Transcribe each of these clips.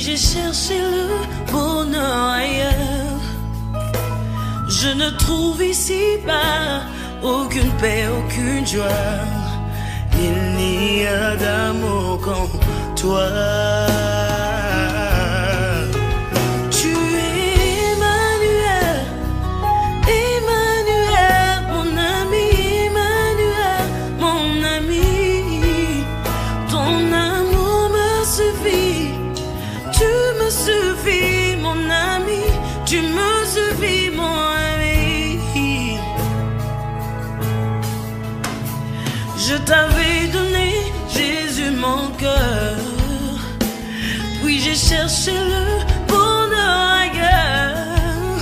j'ai cherché le bonheur ailleurs. Je ne trouve ici-bas aucune paix, aucune joie. Il n'y a d'amour qu'en toi. Tu es Emmanuel, Emmanuel, mon ami, Emmanuel, mon ami. Ton amour me suffit, tu me suffis, mon ami, tu me suffis, mon ami. Je t'avais donné, Jésus, mon cœur. Puis j'ai cherché le bonheur ailleurs.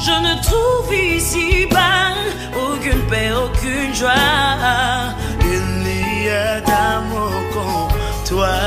Je ne trouve ici-bas aucune paix, aucune joie. Il n'y a d'amour qu'en toi.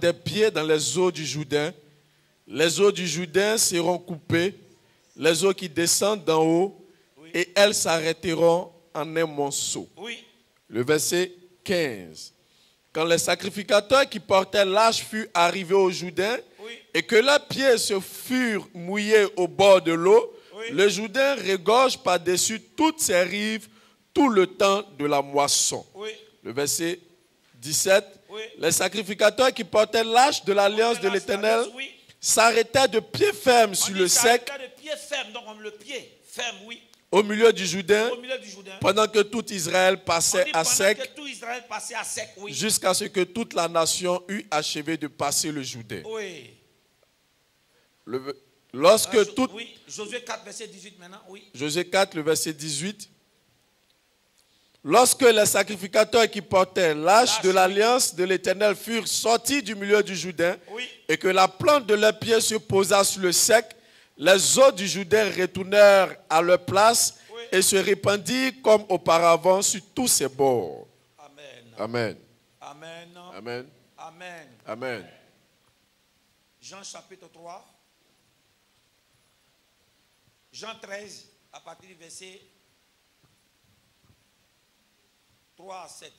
Des pieds dans les eaux du Jourdain. Les eaux du Jourdain seront coupées, les eaux qui descendent d'en haut, oui, et elles s'arrêteront en un monceau. Oui. Le verset 15. Quand les sacrificateurs qui portaient l'âge furent arrivés au Jourdain, oui, et que leurs pieds se furent mouillés au bord de l'eau, oui, le Jourdain regorge par-dessus toutes ses rives tout le temps de la moisson. Oui. Le verset 17. Oui. Les sacrificateurs qui portaient l'âge de l'alliance de l'Éternel, oui, s'arrêtaient de pied ferme sur le sec, de pied ferme, donc le pied ferme, oui, au milieu du Jourdain, pendant que tout Israël passait à sec, oui, jusqu'à ce que toute la nation eût achevé de passer le Jourdain. Oui. Oui, Josué 4, verset 18 maintenant, oui. Josué 4, le verset 18. Lorsque les sacrificateurs qui portaient l'âge de l'alliance de l'Éternel furent sortis du milieu du Jourdain, oui, et que la plante de leurs pieds se posa sur le sec, les eaux du Jourdain retournèrent à leur place, oui, et se répandirent comme auparavant sur tous ses bords. Amen. Amen. Amen. Amen. Amen. Amen. Jean chapitre 3. Jean 13, à partir du verset 3 à 7.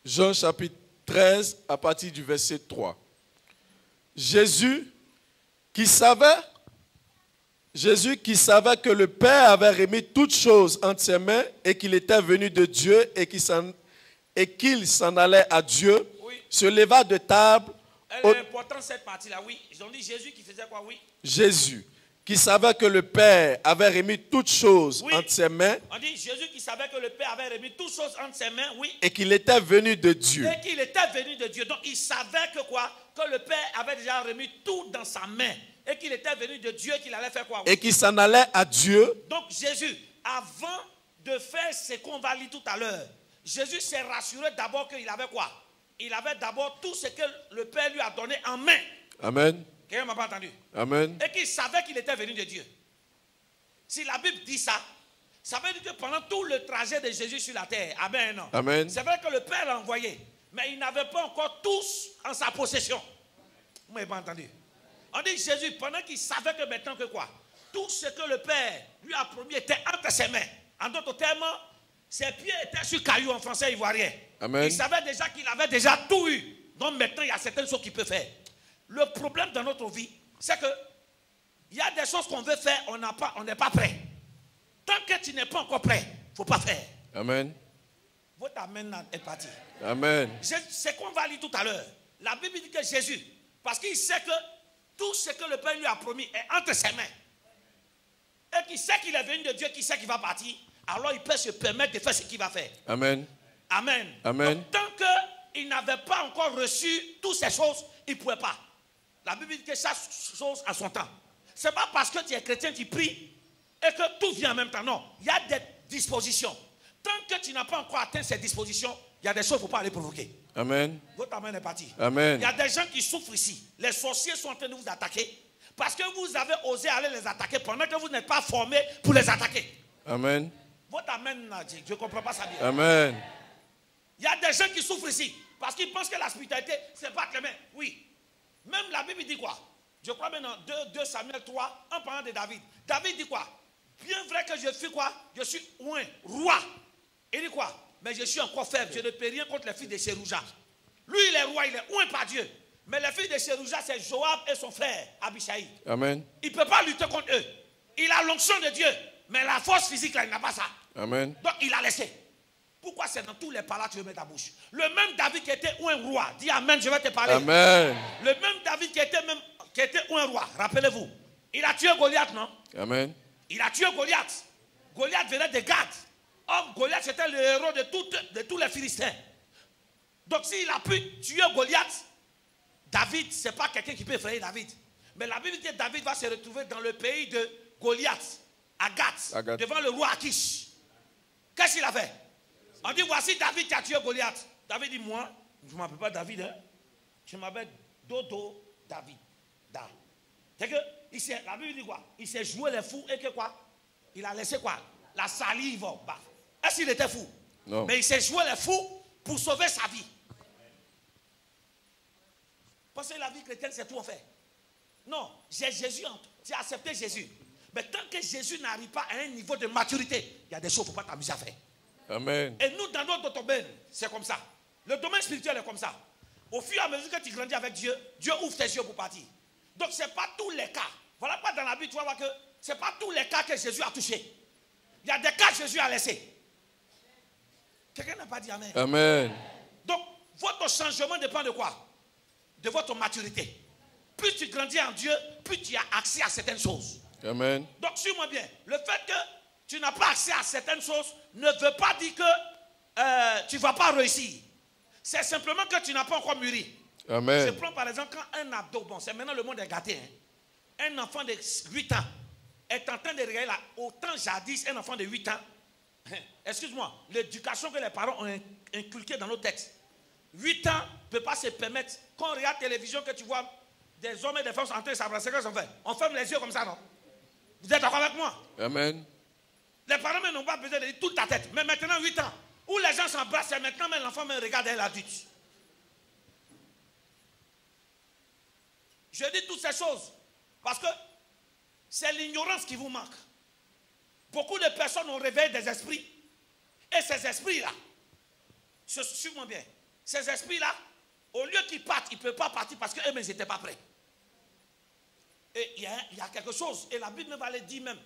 Jean chapitre 13 à partir du verset 3. Jésus qui savait que le Père avait remis toutes choses entre ses mains et qu'il était venu de Dieu et qu'il s'en allait à Dieu, oui, se leva de table. Elle est importante cette partie-là, oui. Ils ont dit Jésus qui faisait quoi, oui. Jésus qui savait que le Père avait remis toutes choses, oui, entre ses mains. On dit Jésus qui savait que le Père avait remis toutes choses entre ses mains, oui. Et qu'il était venu de Dieu. Et qu'il était venu de Dieu. Donc il savait que quoi? Que le Père avait déjà remis tout dans sa main. et qu'il était venu de Dieu, qu'il allait faire quoi? Et qu'il s'en allait à Dieu. Donc Jésus, avant de faire ce qu'on va lire tout à l'heure, Jésus s'est rassuré d'abord qu'il avait quoi? Il avait d'abord tout ce que le Père lui a donné en main. Amen. Quelqu'un m'a pas entendu? Amen. Et qu'il savait qu'il était venu de Dieu. Si la Bible dit ça, ça veut dire que pendant tout le trajet de Jésus sur la terre, amen, non? Amen. C'est vrai que le Père l'a envoyé, mais il n'avait pas encore tous en sa possession. Vous m'avez pas entendu? On dit Jésus, pendant qu'il savait que maintenant que quoi? Tout ce que le Père lui a promis était entre ses mains. En d'autres termes, ses pieds étaient sur caillou en français ivoirien. Amen. Il savait déjà qu'il avait déjà tout eu. Donc maintenant, il y a certaines choses qu'il peut faire. Le problème dans notre vie, c'est que il y a des choses qu'on veut faire, on n'est pas prêt. Tant que tu n'es pas encore prêt, il ne faut pas faire. Amen. Votre amen est parti. Amen. C'est qu'on va lire tout à l'heure. La Bible dit que Jésus, parce qu'il sait que tout ce que le Père lui a promis est entre ses mains. Et qu'il sait qu'il est venu de Dieu, qu'il sait qu'il va partir, alors il peut se permettre de faire ce qu'il va faire. Amen. Amen. Amen. Donc, tant qu'il n'avait pas encore reçu toutes ces choses, il ne pouvait pas. La Bible dit que chaque chose a son temps. Ce n'est pas parce que tu es chrétien, tu pries et que tout vient en même temps. Non, il y a des dispositions. Tant que tu n'as pas encore atteint ces dispositions, il y a des choses qu'il ne faut pas aller provoquer. Amen. Votre amen est parti. Amen. Il y a des gens qui souffrent ici. Les sorciers sont en train de vous attaquer parce que vous avez osé aller les attaquer pendant que vous n'êtes pas formés pour les attaquer. Amen. Votre amen, je ne comprends pas ça bien. Amen. Il y a des gens qui souffrent ici parce qu'ils pensent que la spiritualité, c'est pas les mains. Oui. Même la Bible dit quoi? Je crois maintenant 2 Samuel 3, en parlant de David. David dit quoi? Bien vrai que je suis quoi? Je suis un roi. Il dit quoi? Mais je suis encore faible. Je ne peux rien contre les filles de Sérouja. Lui, il est roi, il est un par Dieu. Mais les filles de Sérouja, c'est Joab et son frère, Abishai. Amen. Il ne peut pas lutter contre eux. Il a l'onction de Dieu. Mais la force physique, là, il n'a pas ça. Amen. Donc, il a laissé. Pourquoi c'est dans tous les palais que tu veux mettre ta bouche? Le même David qui était un roi. Dis Amen, je vais te parler. Amen. Le même David qui était un roi. Rappelez-vous. Il a tué Goliath, non? Amen. Il a tué Goliath. Goliath venait de Gath. Or, Goliath c'était le héros de tous les Philistins. Donc, s'il a pu tuer Goliath, David, ce n'est pas quelqu'un qui peut effrayer David. Mais la Bible dit que David va se retrouver dans le pays de Goliath, à Gath, devant le roi Akish. Qu'est-ce qu'il a fait? On dit, voici David qui a tué Goliath. David dit, moi, je ne m'appelle pas David, hein? Je m'appelle Dodo David. C'est que, la Bible dit quoi? Il s'est joué les fous et que quoi? Il a laissé quoi? La salive. Bah. Est-ce qu'il était fou? Non. Mais il s'est joué les fous pour sauver sa vie. Parce que la vie chrétienne, c'est tout en fait. Non, j'ai Jésus, tu as accepté Jésus. Mais tant que Jésus n'arrive pas à un niveau de maturité, il y a des choses qu'il ne faut pas t'amuser à faire. Amen. Et nous, dans notre domaine, c'est comme ça. Le domaine spirituel est comme ça. Au fur et à mesure que tu grandis avec Dieu, Dieu ouvre tes yeux pour partir. Donc, ce n'est pas tous les cas. Voilà pas dans la Bible, tu vas voir que ce n'est pas tous les cas que Jésus a touchés. Il y a des cas que Jésus a laissés. Quelqu'un n'a pas dit Amen. Amen. Donc, votre changement dépend de quoi? De votre maturité. Plus tu grandis en Dieu, plus tu as accès à certaines choses. Amen. Donc, suis-moi bien. Le fait que tu n'as pas accès à certaines choses ne veut pas dire que tu ne vas pas réussir. C'est simplement que tu n'as pas encore mûri. Amen. Je prends par exemple quand un ado, bon, c'est maintenant le monde est gâté. Hein. Un enfant de 8 ans est en train de regarder là. Autant jadis, un enfant de 8 ans, excuse-moi, l'éducation que les parents ont inculquée dans nos têtes. 8 ans ne peut pas se permettre, quand on regarde la télévision, que tu vois des hommes et des femmes en train de s'embrasser, qu'est-ce qu'on fait? On ferme les yeux comme ça, non? Vous êtes d'accord avec moi? Amen. Les parents n'ont pas besoin de dire toute ta tête. Mais maintenant, 8 ans, où les gens s'embrassent, c'est maintenant, mais l'enfant me regarde l'adulte. Je dis toutes ces choses parce que c'est l'ignorance qui vous manque. Beaucoup de personnes ont réveillé des esprits. Et ces esprits-là, suivez-moi bien, ces esprits-là, au lieu qu'ils partent, ils ne peuvent pas partir parce qu'eux-mêmes n'étaient pas prêts. Et il y a quelque chose, et la Bible va le dire même,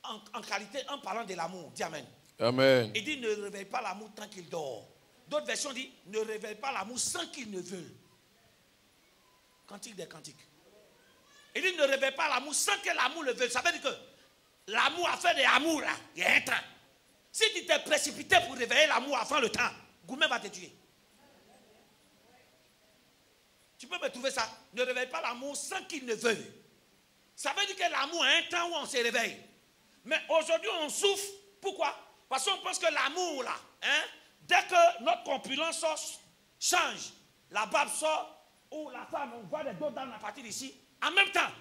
en qualité, en parlant de l'amour. Dis Amen. Amen. Il dit ne réveille pas l'amour tant qu'il dort. D'autres versions disent ne réveille pas l'amour sans qu'il ne veuille. Cantique des cantiques. Il dit ne réveille pas l'amour sans que l'amour le veuille. Ça veut dire que l'amour a fait de l'amour là, il y a un temps. Si tu t'es précipité pour réveiller l'amour avant le temps, Goumé va te tuer. Tu peux me trouver ça. Ne réveille pas l'amour sans qu'il ne veuille. Ça veut dire que l'amour a un temps où on se réveille. Mais aujourd'hui, on souffre. Pourquoi? Parce qu'on pense que l'amour, là, hein, dès que notre compulence change, la barbe sort, ou la femme, on voit des dos dans la partie d'ici, en même temps,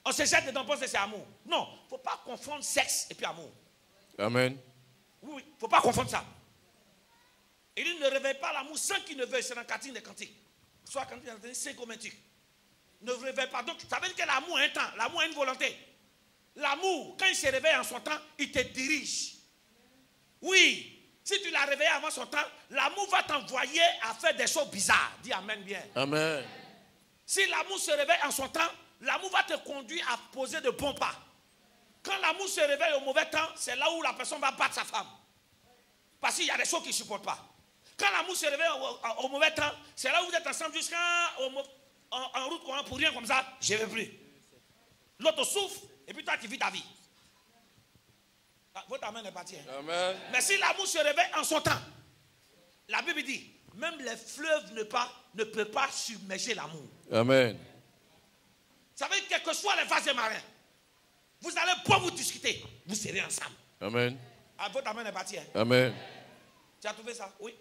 on se jette dedans parce que c'est amour. Non, il ne faut pas confondre sexe et puis amour. Amen. Oui, il ne faut pas confondre ça. Il ne réveille pas l'amour sans qu'il ne veuille. C'est dans la cantine des cantiques. Soit quand il est synchromatique. Ne réveille pas. Donc, ça veut dire que l'amour a un temps. L'amour a une volonté. L'amour, quand il se réveille en son temps, il te dirige. Oui, si tu l'as réveillé avant son temps, l'amour va t'envoyer à faire des choses bizarres. Dis amen bien. Amen. Si l'amour se réveille en son temps, l'amour va te conduire à poser de bons pas. Quand l'amour se réveille au mauvais temps, c'est là où la personne va battre sa femme. Parce qu'il y a des choses qu'il ne supporte pas. Quand l'amour se réveille au mauvais temps, c'est là où vous êtes ensemble jusqu'en route pour rien comme ça, je ne veux plus. L'autre souffre et puis toi tu vis ta vie. Votre amen est parti. Hein? Amen. Mais si l'amour se réveille en son temps, la Bible dit, même les fleuves ne peuvent pas submerger l'amour. Amen. Ça veut dire quels que soient les vases marins, vous allez pas vous discuter, vous serez ensemble. Amen. Votre amen est parti. Hein? Amen. Tu as trouvé ça? Oui.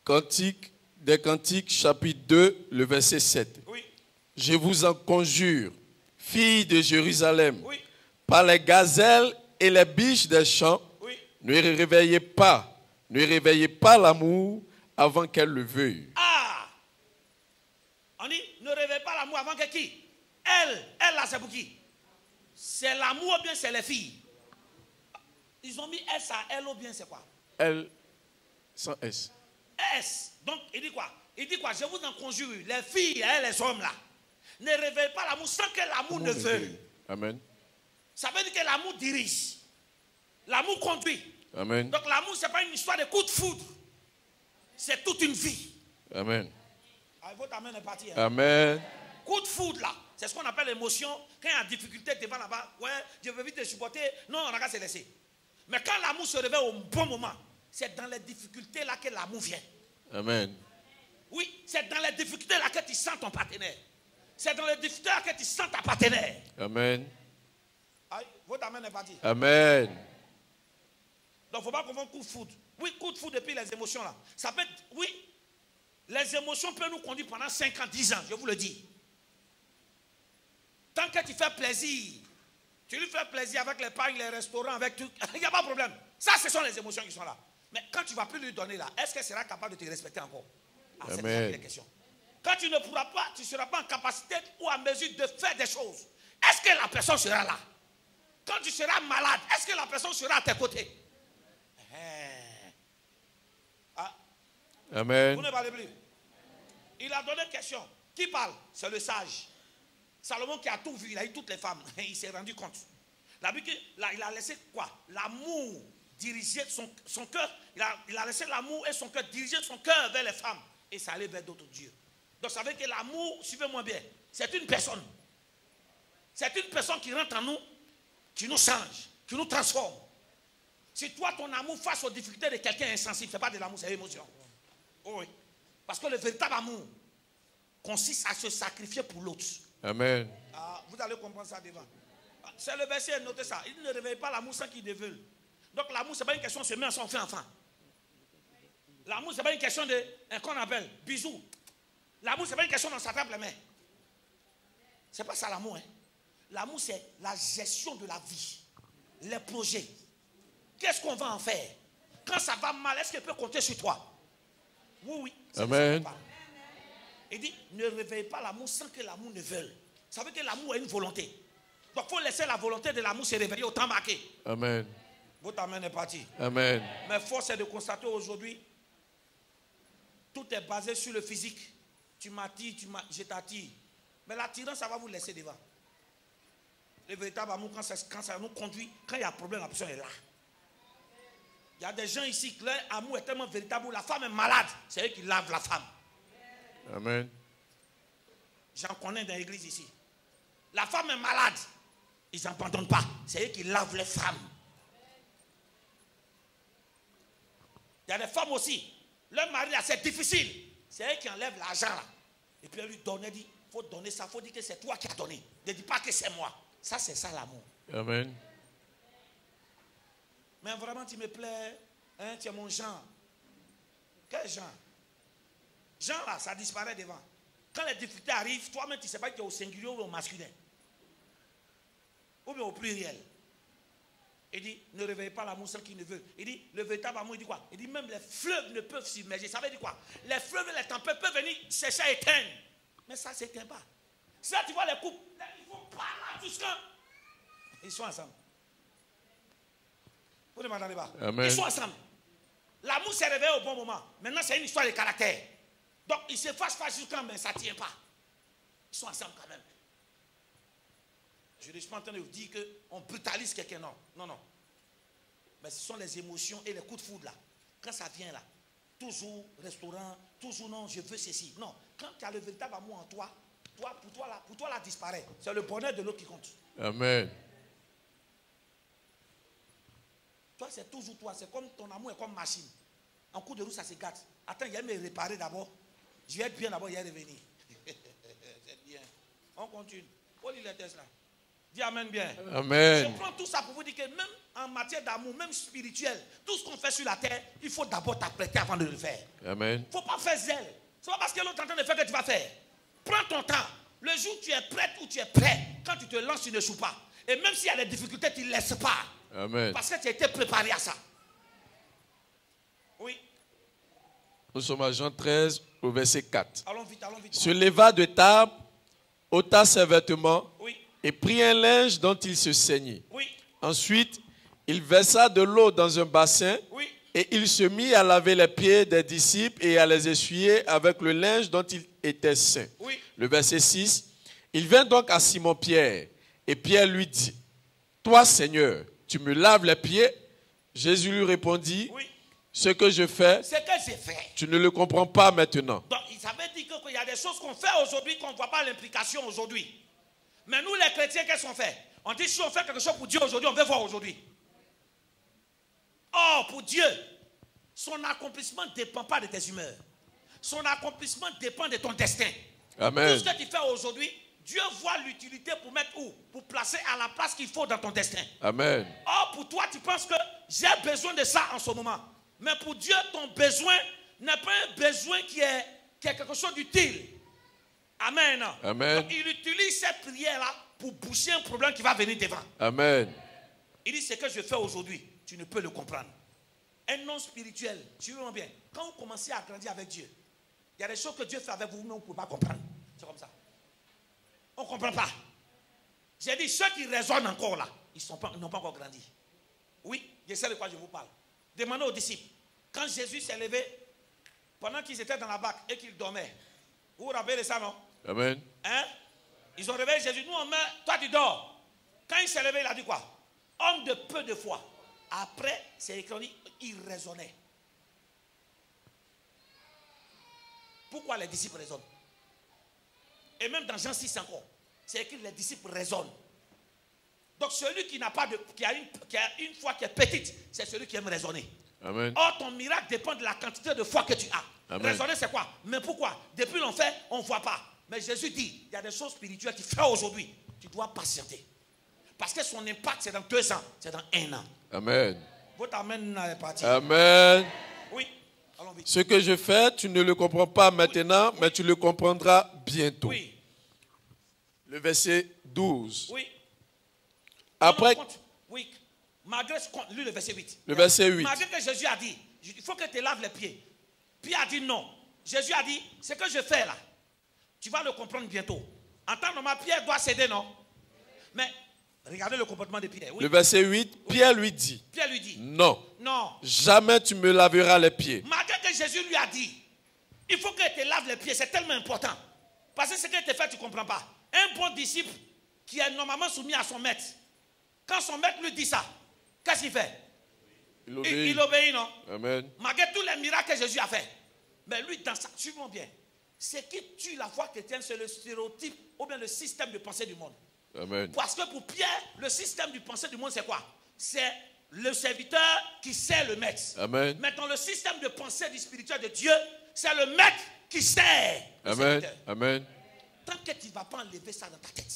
Cantique des Cantiques, chapitre 2, le verset 7. Oui. Je vous en conjure, filles de Jérusalem, Oui. par les gazelles et les biches des champs, Oui. ne réveillez pas l'amour avant qu'elle le veuille. Ah! On dit, ne réveille pas l'amour avant que qui? Elle là, c'est pour qui? C'est l'amour ou bien c'est les filles? Ils ont mis S à elle ou bien c'est quoi? Elle, sans S. S. Donc, il dit quoi? Il dit quoi? Je vous en conjure, les filles et les hommes là, ne réveillez pas l'amour sans que l'amour ne veuille. Amen. Ça veut dire que l'amour dirige. L'amour conduit. Amen. Donc l'amour, ce n'est pas une histoire de coup de foudre. C'est toute une vie. Amen. Votre amen est parti. Hein? Amen. Coup de foudre là, c'est ce qu'on appelle l'émotion. Quand il y a difficulté devant là-bas, ouais, je veux vite te supporter. Non, on n'a qu'à se laisser. Mais quand l'amour se réveille au bon moment, c'est dans les difficultés là que l'amour vient. Amen. Oui, c'est dans les difficultés là que tu sens ton partenaire. C'est dans les difficultés là que tu sens ta partenaire. Amen. Votre amen est parti. Amen. Donc il ne faut pas confondre coup de foudre. Oui, coup de foudre et puis les émotions là. Ça peut être, oui, les émotions peuvent nous conduire pendant 5 ans, 10 ans, je vous le dis. Tant que tu fais plaisir, tu lui fais plaisir avec les parcs, les restaurants, avec tout, il n'y a pas de problème. Ça, ce sont les émotions qui sont là. Mais quand tu ne vas plus lui donner là, est-ce qu'elle sera capable de te respecter encore? C'est la question. Quand tu ne pourras pas, tu ne seras pas en capacité ou en mesure de faire des choses. Est-ce que la personne sera là? Quand tu seras malade, est-ce que la personne sera à tes côtés? Amen. Vous ne parlez plus. Il a donné une question. Qui parle? C'est le sage. Salomon qui a tout vu, il a eu toutes les femmes. Il s'est rendu compte. La Bible, il a laissé quoi? L'amour diriger son cœur. Il a laissé l'amour et son cœur diriger son cœur vers les femmes. Et ça allait vers d'autres dieux. Donc ça veut dire que l'amour, suivez-moi bien, c'est une personne. C'est une personne qui rentre en nous, qui nous change, qui nous transforme. Si toi, ton amour face aux difficultés de quelqu'un insensible, ce n'est pas de l'amour, c'est l'émotion. Oh oui. Parce que le véritable amour consiste à se sacrifier pour l'autre. Amen. Vous allez comprendre ça devant. C'est le verset, notez ça. Il ne réveille pas l'amour sans qu'il ne veuille. Donc l'amour, ce n'est pas une question de se mettre son fait enfant. L'amour, ce n'est pas une question de, qu'on appelle, bisous. L'amour, ce n'est pas une question d'on s'attrape les mains. Ce n'est pas ça l'amour. Hein. L'amour, c'est la gestion de la vie. Les projets. Qu'est-ce qu'on va en faire? Quand ça va mal, est-ce qu'il peut compter sur toi? Oui, oui. Amen. Il dit, ne réveille pas l'amour sans que l'amour ne veuille. Ça veut dire que l'amour a une volonté. Donc il faut laisser la volonté de l'amour se réveiller au temps marqué. Amen. Votre amen est parti. Amen. Mais force est de constater aujourd'hui, tout est basé sur le physique. Tu m'attires, je t'attire. Mais l'attirance, ça va vous laisser devant. Le véritable amour, quand ça nous conduit, quand il y a un problème, la personne est là. Il y a des gens ici, leur amour est tellement véritable où la femme est malade. C'est eux qui lavent la femme. Amen. J'en connais dans l'église ici. La femme est malade. Ils n'abandonnent pas. C'est eux qui lavent les femmes. Il y a des femmes aussi. Leur mari, c'est difficile. C'est eux qui enlèvent l'argent là. Et puis elle lui donne, elle dit, il faut donner ça. Il faut dire que c'est toi qui as donné. Ne dis pas que c'est moi. Ça, c'est ça l'amour. Amen. Mais vraiment, tu me plais. Hein, tu es mon Jean. Quel Jean? Jean, là, ça disparaît devant. Quand les difficultés arrivent, toi-même, tu ne sais pas que tu es au singulier ou au masculin. Ou bien au pluriel. Il dit, ne réveillez pas l'amour seul qui ne veut. Il dit, le véritable amour, il dit quoi? Il dit, même les fleuves ne peuvent s'immerger. Ça veut dire quoi? Les fleuves et les tempêtes peuvent venir chercher à éteindre. Mais ça ne s'éteint pas. Si là, tu vois les couples, ils vont pas là jusqu'à... Ils sont ensemble. Vous ne m'entendez pas? Amen. Ils sont ensemble. L'amour s'est réveillé au bon moment. Maintenant, c'est une histoire de caractère. Donc, ils se fâchent pas jusqu'à, mais ça ne tient pas. Ils sont ensemble quand même. Je ne suis pas en train de vous dire qu'on brutalise quelqu'un, non. Non, non. Mais ce sont les émotions et les coups de foudre là. Quand ça vient là, toujours restaurant, toujours non, je veux ceci. Non, quand tu as le véritable amour en toi, pour toi là disparaît. C'est le bonheur de l'autre qui compte. Amen. Toi, c'est toujours toi. C'est comme ton amour est comme machine. En coup de roue, ça se gâte. Attends, il y a me réparer d'abord. Je vais être bien d'abord, il y a revenir. C'est bien. On continue. On lit les textes là. Dis amen bien. Amen. Je prends tout ça pour vous dire que même en matière d'amour, même spirituel, tout ce qu'on fait sur la terre, il faut d'abord t'apprêter avant de le faire. Amen. Il ne faut pas faire zèle. Ce n'est pas parce que l'autre est en train de faire que tu vas faire. Prends ton temps. Le jour où tu es prête ou tu es prêt, quand tu te lances, tu ne joues pas. Et même s'il y a des difficultés, tu ne laisses pas. Amen. Parce que tu as été préparé à ça. Oui. Nous sommes à Jean 13, au verset 4. Allons vite, allons vite. Se leva de table, ôta ses vêtements Oui. et prit un linge dont il se ceignit. Oui. Ensuite, il versa de l'eau dans un bassin Oui. et il se mit à laver les pieds des disciples et à les essuyer avec le linge dont il était saint. Oui. Le verset 6. Il vint donc à Simon-Pierre et Pierre lui dit, « Toi, Seigneur, tu me laves les pieds ?» Jésus lui répondit, Oui. Ce que je fais, Ce que j'ai fait. tu ne le comprends pas maintenant. Donc, ça veut dire qu'il y a des choses qu'on fait aujourd'hui qu'on ne voit pas l'implication aujourd'hui. Mais nous, les chrétiens, qu'est-ce qu'on fait? On dit si on fait quelque chose pour Dieu aujourd'hui, on veut voir aujourd'hui. Or, pour Dieu, son accomplissement ne dépend pas de tes humeurs. Son accomplissement dépend de ton destin. Amen. Tout ce que tu fais aujourd'hui, Dieu voit l'utilité pour mettre où? Pour placer à la place qu'il faut dans ton destin. Amen. Or, pour toi, tu penses que j'ai besoin de ça en ce moment. Mais pour Dieu, ton besoin n'est pas un besoin qui est quelque chose d'utile. Amen. Amen. Donc, il utilise cette prière-là pour boucher un problème qui va venir devant. Amen. Il dit, ce que je fais aujourd'hui, tu ne peux le comprendre. Un homme spirituel, suivez-moi bien, quand vous commencez à grandir avec Dieu, il y a des choses que Dieu fait avec vous, mais on ne peut pas comprendre. C'est comme ça. On ne comprend pas. J'ai dit, ceux qui raisonnent encore là, ils n'ont pas encore grandi. Oui, je sais de quoi je vous parle. Demandez aux disciples. Quand Jésus s'est levé, pendant qu'ils étaient dans la barque et qu'ils dormaient, vous vous rappelez de ça, non? Amen. Hein? Ils ont réveillé Jésus. Nous, on met, toi, tu dors. Quand il s'est levé, il a dit quoi? Homme de peu de foi. Après, c'est écrit, il raisonnait. Pourquoi les disciples raisonnent? Et même dans Jean 6 encore, c'est écrit les disciples raisonnent. Donc celui qui n'a pas qui a une foi qui est petite, c'est celui qui aime raisonner. Amen. Or, ton miracle dépend de la quantité de foi que tu as. Amen. Raisonner, c'est quoi? Mais pourquoi? Depuis l'on fait, on ne voit pas. Mais Jésus dit, il y a des choses spirituelles qu'il fait aujourd'hui. Tu dois patienter. Parce que son impact, c'est dans 2 ans, c'est dans 1 an. Amen. Votre amen est parti. Amen. Oui, allons vite. Ce que je fais, tu ne le comprends pas maintenant, mais tu le comprendras bientôt. Oui. Le verset 12. Oui. Après, oui. Malgré ce qu'on lit le verset 8. le verset 8. Malgré que Jésus a dit, il faut que tu laves les pieds. Pierre a dit non. Jésus a dit, ce que je fais là, tu vas le comprendre bientôt. En temps normal, Pierre doit céder, non? Mais regardez le comportement de Pierre. Oui. Le verset 8, Pierre lui dit, Pierre lui dit, non, non. jamais tu me laveras les pieds. Malgré que Jésus lui a dit, il faut que tu laves les pieds, c'est tellement important. Parce que ce que tu fais, tu ne comprends pas. Un bon disciple qui est normalement soumis à son maître, quand son maître lui dit ça, qu'est-ce qu'il fait? Il obéit, non? Amen. Malgré tous les miracles que Jésus a fait. Mais lui, dans ça, suivons bien. Ce qui tue la foi chrétienne, c'est le stéréotype ou bien le système de pensée du monde. Amen. Parce que pour Pierre, le système de pensée du monde, c'est quoi? C'est le serviteur qui sert le maître. Amen. Mais dans le système de pensée du spirituel de Dieu, c'est le maître qui sert le Amen. serviteur. Amen. Tant que tu ne vas pas enlever ça dans ta tête,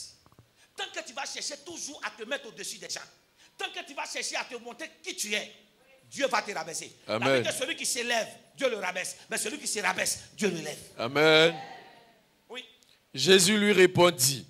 tant que tu vas chercher toujours à te mettre au-dessus des gens, tant que tu vas chercher à te montrer qui tu es, Dieu va te rabaisser. Amen. Parce que celui qui s'élève, Dieu le rabaisse. Mais celui qui se rabaisse, Dieu le lève. Amen. Oui. Jésus lui répondit,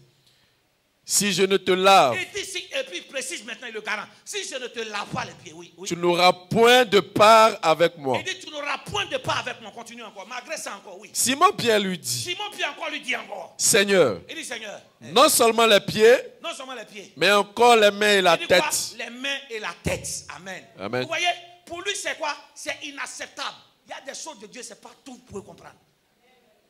si je ne te lave, Et puis il précise maintenant, il le garant, si je ne te lave pas les pieds, oui. tu n'auras point de part avec moi. Il dit, tu n'auras point de part avec moi. Continue encore, malgré ça encore, oui. Simon-Pierre lui dit, Simon-Pierre encore lui dit encore. Seigneur, Il dit, Seigneur, non seulement les pieds, non seulement les pieds, mais encore les mains et la il dit quoi? tête. Les mains et la tête. Amen. Amen. Vous voyez, pour lui c'est quoi? C'est inacceptable. Il y a des choses de Dieu, c'est pas tout vous pouvez comprendre.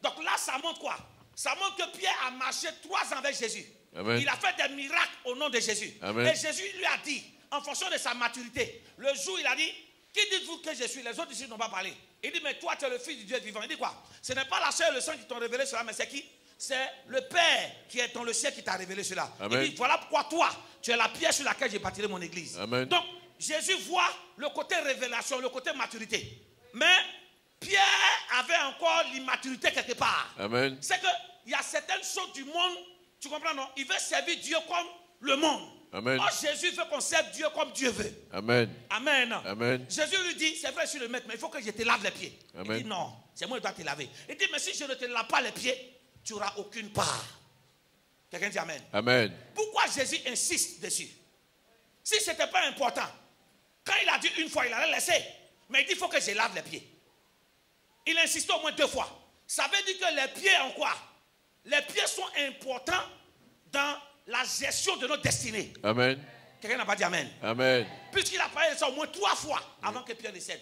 Donc là, ça montre quoi? Ça montre que Pierre a marché 3 ans avec Jésus. Amen. Il a fait des miracles au nom de Jésus. Amen. Et Jésus lui a dit, en fonction de sa maturité, le jour il a dit, qui dites-vous que je suis? Les autres ici n'ont pas parlé. Il dit, mais toi tu es le fils du Dieu vivant. Il dit quoi? Ce n'est pas la chair et le sang qui t'ont révélé cela, mais c'est qui? C'est le Père qui est dans le ciel qui t'a révélé cela. Amen. Il dit, voilà pourquoi toi, tu es la pierre sur laquelle j'ai bâti mon église. Amen. Donc, Jésus voit le côté révélation, le côté maturité. Mais Pierre avait encore l'immaturité quelque part. Amen. C'est qu'il y a certaines choses du monde, tu comprends non? Il veut servir Dieu comme le monde. Amen. Or, Jésus veut qu'on serve Dieu comme Dieu veut. Amen. Amen. Amen. Jésus lui dit, c'est vrai, je suis le maître, mais il faut que je te lave les pieds. Amen. Il dit non, c'est moi qui dois te laver. Il dit, mais si je ne te lave pas les pieds, tu n'auras aucune part. Quelqu'un dit Amen. Amen. Pourquoi Jésus insiste dessus? Si ce n'était pas important, quand il a dit une fois, il allait laisser. Mais il dit, il faut que je lave les pieds. Il insiste au moins 2 fois. Ça veut dire que les pieds en quoi? Les pieds sont importants dans la gestion de notre destinée. Amen. Quelqu'un n'a pas dit Amen. Amen. Puisqu'il a parlé de ça au moins 3 fois avant que Pierre décède.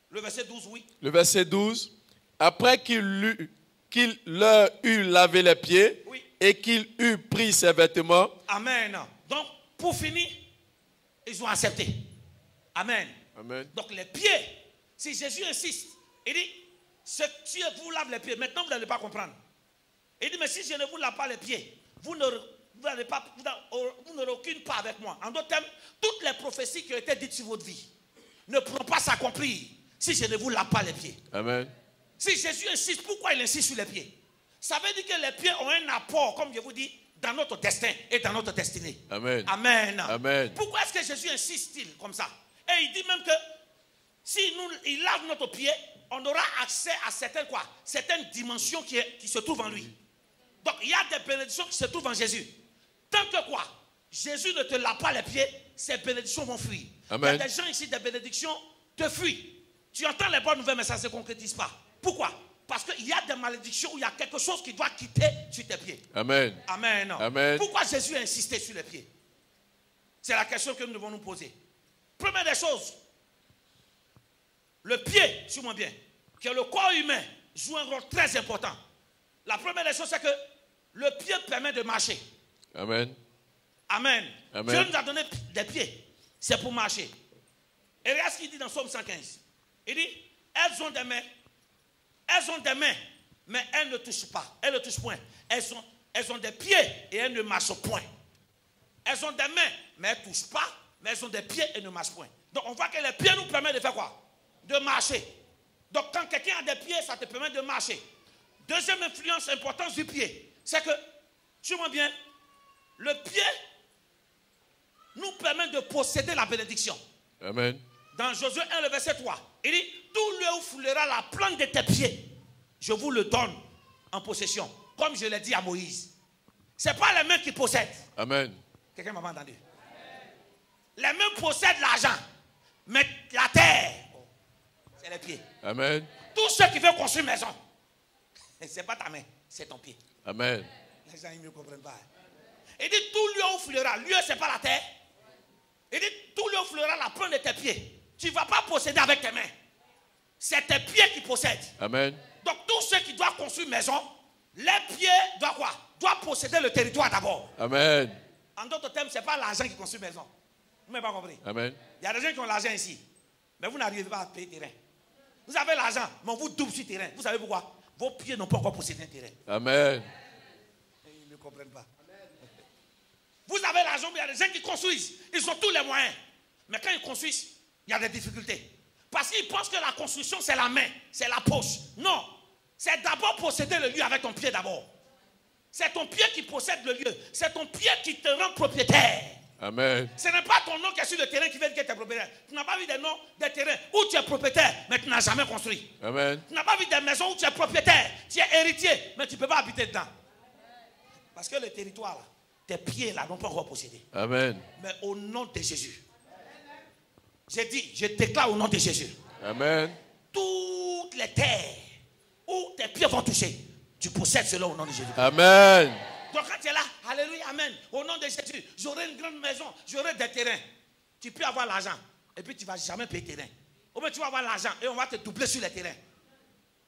Le verset 12, oui. Le verset 12. Après qu'il leur eut lavé les pieds, Oui. et qu'il eut pris ses vêtements. Amen. Donc, pour finir, ils ont accepté. Amen. Amen. Donc, les pieds, si Jésus insiste, il dit, si je vous lave les pieds, maintenant vous n'allez pas comprendre. Il dit, mais si je ne vous lave pas les pieds, vous n'aurez aucune part avec moi. En d'autres termes, toutes les prophéties qui ont été dites sur votre vie ne pourront pas s'accomplir si je ne vous lave pas les pieds. Amen. Si Jésus insiste, pourquoi il insiste sur les pieds? Ça veut dire que les pieds ont un apport, comme je vous dis, dans notre destin et dans notre destinée. Amen. Amen. Amen. Pourquoi est-ce que Jésus insiste-t-il comme ça? Et il dit même que si il lave notre pied, on aura accès à certaines dimensions qui se trouvent en lui. Donc il y a des bénédictions qui se trouvent en Jésus. Tant que quoi? Jésus ne te lave pas les pieds, ces bénédictions vont fuir. Amen. Il y a des gens ici, des bénédictions te fuient. Tu entends les bonnes nouvelles, mais ça ne se concrétise pas. Pourquoi? Parce qu'il y a des malédictions où il y a quelque chose qui doit quitter sur tes pieds. Amen. Amen. Amen. Pourquoi Jésus a insisté sur les pieds? C'est la question que nous devons nous poser. Première des choses, le pied, suis-moi bien, qui est le corps humain, joue un rôle très important. La première des choses, c'est que le pied permet de marcher. Amen. Amen. Amen. Dieu nous a donné des pieds. C'est pour marcher. Et regarde ce qu'il dit dans Psaume 115. Il dit, elles ont des mains, mais elles ne touchent pas. Elles ne touchent point. Elles ont des pieds et elles ne marchent point. Elles ont des mains, mais elles ne touchent pas. Mais elles ont des pieds et ne marchent point. Donc on voit que les pieds nous permettent de faire quoi? De marcher. Donc quand quelqu'un a des pieds, ça te permet de marcher. Deuxième influence importante du pied, c'est que, suis-moi bien, le pied nous permet de posséder la bénédiction. Amen. Dans Josué 1, le verset 3, il dit, tout lieu où foulera la plante de tes pieds, je vous le donne en possession, comme je l'ai dit à Moïse. Ce n'est pas les mains qui possèdent. Amen. Quelqu'un m'a entendu? Les mains possèdent l'argent, mais la terre, c'est les pieds. Amen. Tous ceux qui veulent construire une maison, ce n'est pas ta main, c'est ton pied. Amen. Les gens, ils ne me comprennent pas. Il dit, tout lieu où foulera, lieu, ce n'est pas la terre. Il dit, tout lieu où foulera la plante de tes pieds. Tu ne vas pas posséder avec tes mains. C'est tes pieds qui possèdent. Amen. Donc, tous ceux qui doivent construire une maison, les pieds doivent quoi? Doivent posséder le territoire d'abord. Amen. En d'autres termes, ce n'est pas l'argent qui construit une maison. Vous n'avez pas compris? Amen. Il y a des gens qui ont l'argent ici, mais vous n'arrivez pas à payer terrain. Vous avez l'argent, mais on vous double sur terrain. Vous savez pourquoi? Vos pieds n'ont pas encore possédé un terrain. Amen. Ils ne comprennent pas. Vous avez l'argent, mais il y a des gens qui construisent. Ils ont tous les moyens. Mais quand ils construisent, il y a des difficultés. Parce qu'ils pensent que la construction, c'est la main, c'est la poche. Non. C'est d'abord posséder le lieu avec ton pied d'abord. C'est ton pied qui possède le lieu. C'est ton pied qui te rend propriétaire. Amen. Ce n'est pas ton nom qui est sur le terrain qui veut dire que tu es propriétaire. Tu n'as pas vu des noms des terrains où tu es propriétaire, mais tu n'as jamais construit. Amen. Tu n'as pas vu des maisons où tu es propriétaire, tu es héritier, mais tu ne peux pas habiter dedans. Parce que le territoire, là, tes pieds là n'ont pas encore possédé. Amen. Mais au nom de Jésus, j'ai dit, je déclare au nom de Jésus. Amen. Toutes les terres où tes pieds vont toucher, tu possèdes cela au nom de Jésus. Amen. Donc quand tu es là, alléluia, amen, au nom de Jésus, j'aurai une grande maison, j'aurai des terrains. Tu peux avoir l'argent et puis tu ne vas jamais payer terrain. Ou bien tu vas avoir l'argent et on va te doubler sur les terrains.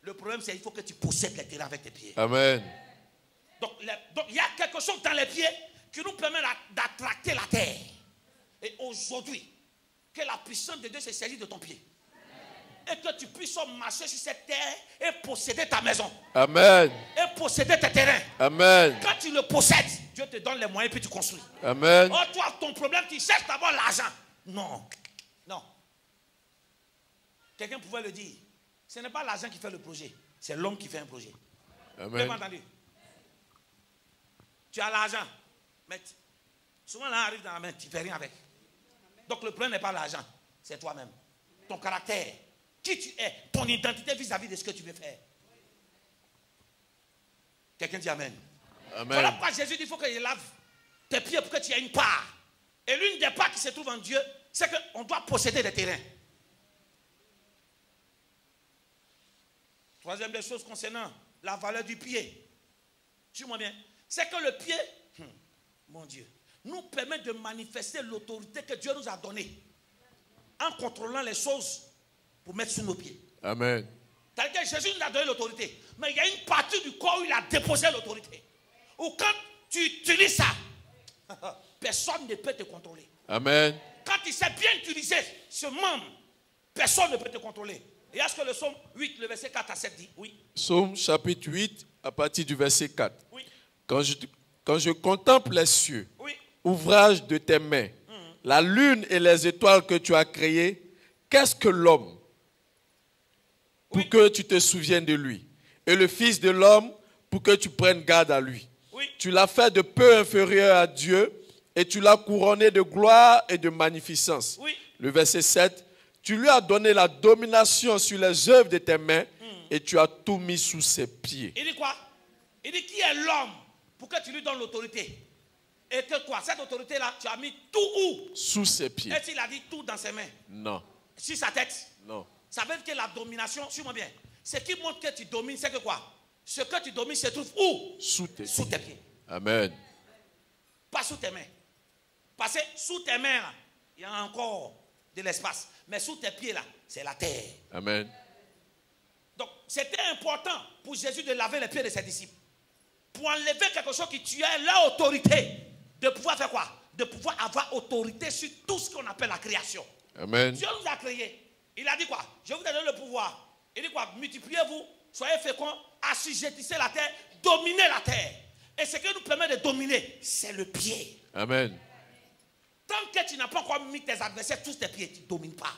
Le problème c'est qu'il faut que tu possèdes les terrains avec tes pieds. Amen. Donc il y a quelque chose dans les pieds qui nous permet d'attracter la terre. Et aujourd'hui, que la puissance de Dieu se saisit de ton pied. Et que tu puisses marcher sur cette terre et posséder ta maison. Amen. Et posséder tes terrains. Amen. Quand tu le possèdes, Dieu te donne les moyens et puis tu construis. Amen. Oh, toi, ton problème, tu cherches d'abord l'argent. Non. Non. Quelqu'un pouvait le dire. Ce n'est pas l'argent qui fait le projet. C'est l'homme qui fait un projet. Amen. Vous avez entendu? Tu as l'argent. Mais souvent, là, arrive dans la main, tu ne fais rien avec. Donc, le problème n'est pas l'argent. C'est toi-même. Ton caractère. Qui tu es. Ton identité vis-à-vis de ce que tu veux faire. Quelqu'un dit Amen. Amen. Voilà pourquoi Jésus dit qu'il faut qu'il lave tes pieds pour que tu aies une part. Et l'une des parts qui se trouve en Dieu, c'est qu'on doit posséder des terrains. Troisième des choses concernant la valeur du pied. Suis-moi bien. C'est que le pied, mon Dieu, nous permet de manifester l'autorité que Dieu nous a donnée en contrôlant les choses pour mettre sous nos pieds. Amen. C'est-à-dire que Jésus nous a donné l'autorité. Mais il y a une partie du corps où il a déposé l'autorité. Ou quand tu utilises ça, personne ne peut te contrôler. Amen. Quand il sait bien utiliser ce membre, personne ne peut te contrôler. Et est-ce que le psaume 8, le verset 4 à 7 dit? Oui. Psaume chapitre 8, à partir du verset 4. Oui. Quand je contemple les cieux, Oui. ouvrage de tes mains, la lune et les étoiles que tu as créées, qu'est-ce que l'homme pour que tu te souviennes de lui, et le Fils de l'homme pour que tu prennes garde à lui. Oui. Tu l'as fait de peu inférieur à Dieu et tu l'as couronné de gloire et de magnificence. Oui. Le verset 7, tu lui as donné la domination sur les œuvres de tes mains et tu as tout mis sous ses pieds. Il dit quoi? Il dit qui est l'homme pour que tu lui donnes l'autorité? Et que quoi? Cette autorité-là, tu as mis tout où? Sous ses pieds. Est-ce qu'il a dit tout dans ses mains? Non. Sur sa tête? Non. Ça veut dire que la domination, suis-moi bien, ce qui montre que tu domines, c'est que quoi? Ce que tu domines se trouve où? Sous tes Sous pieds. tes pieds. Amen. Pas sous tes mains. Parce que sous tes mains, là, il y a encore de l'espace. Mais sous tes pieds, là, c'est la terre. Amen. Donc, c'était important pour Jésus de laver les pieds de ses disciples. Pour enlever quelque chose qui tuait leur autorité. De pouvoir faire quoi? De pouvoir avoir autorité sur tout ce qu'on appelle la création. Amen. Dieu nous a créés. Il a dit quoi? Je vous ai donné le pouvoir. Il dit quoi? Multipliez-vous, soyez féconds, assujettissez la terre, dominez la terre. Et ce qui nous permet de dominer, c'est le pied. Amen. Tant que tu n'as pas encore mis tes adversaires sous tes pieds, tu ne domines pas.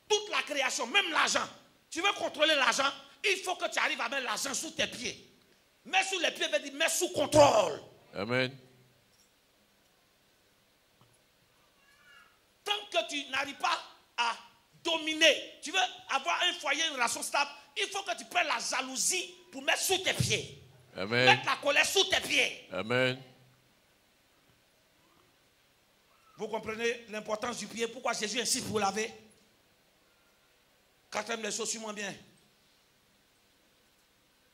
Toute la création, même l'argent. Tu veux contrôler l'argent, il faut que tu arrives à mettre l'argent sous tes pieds. Mets sous les pieds, veut dire mets sous contrôle. Amen. Tant que tu n'arrives pas à dominer, tu veux avoir un foyer, une relation stable, il faut que tu prennes la jalousie pour mettre sous tes pieds. Amen. Mettre la colère sous tes pieds. Amen. Vous comprenez l'importance du pied? Pourquoi Jésus insiste pour laver? Quatrième des choses, suis-moi bien.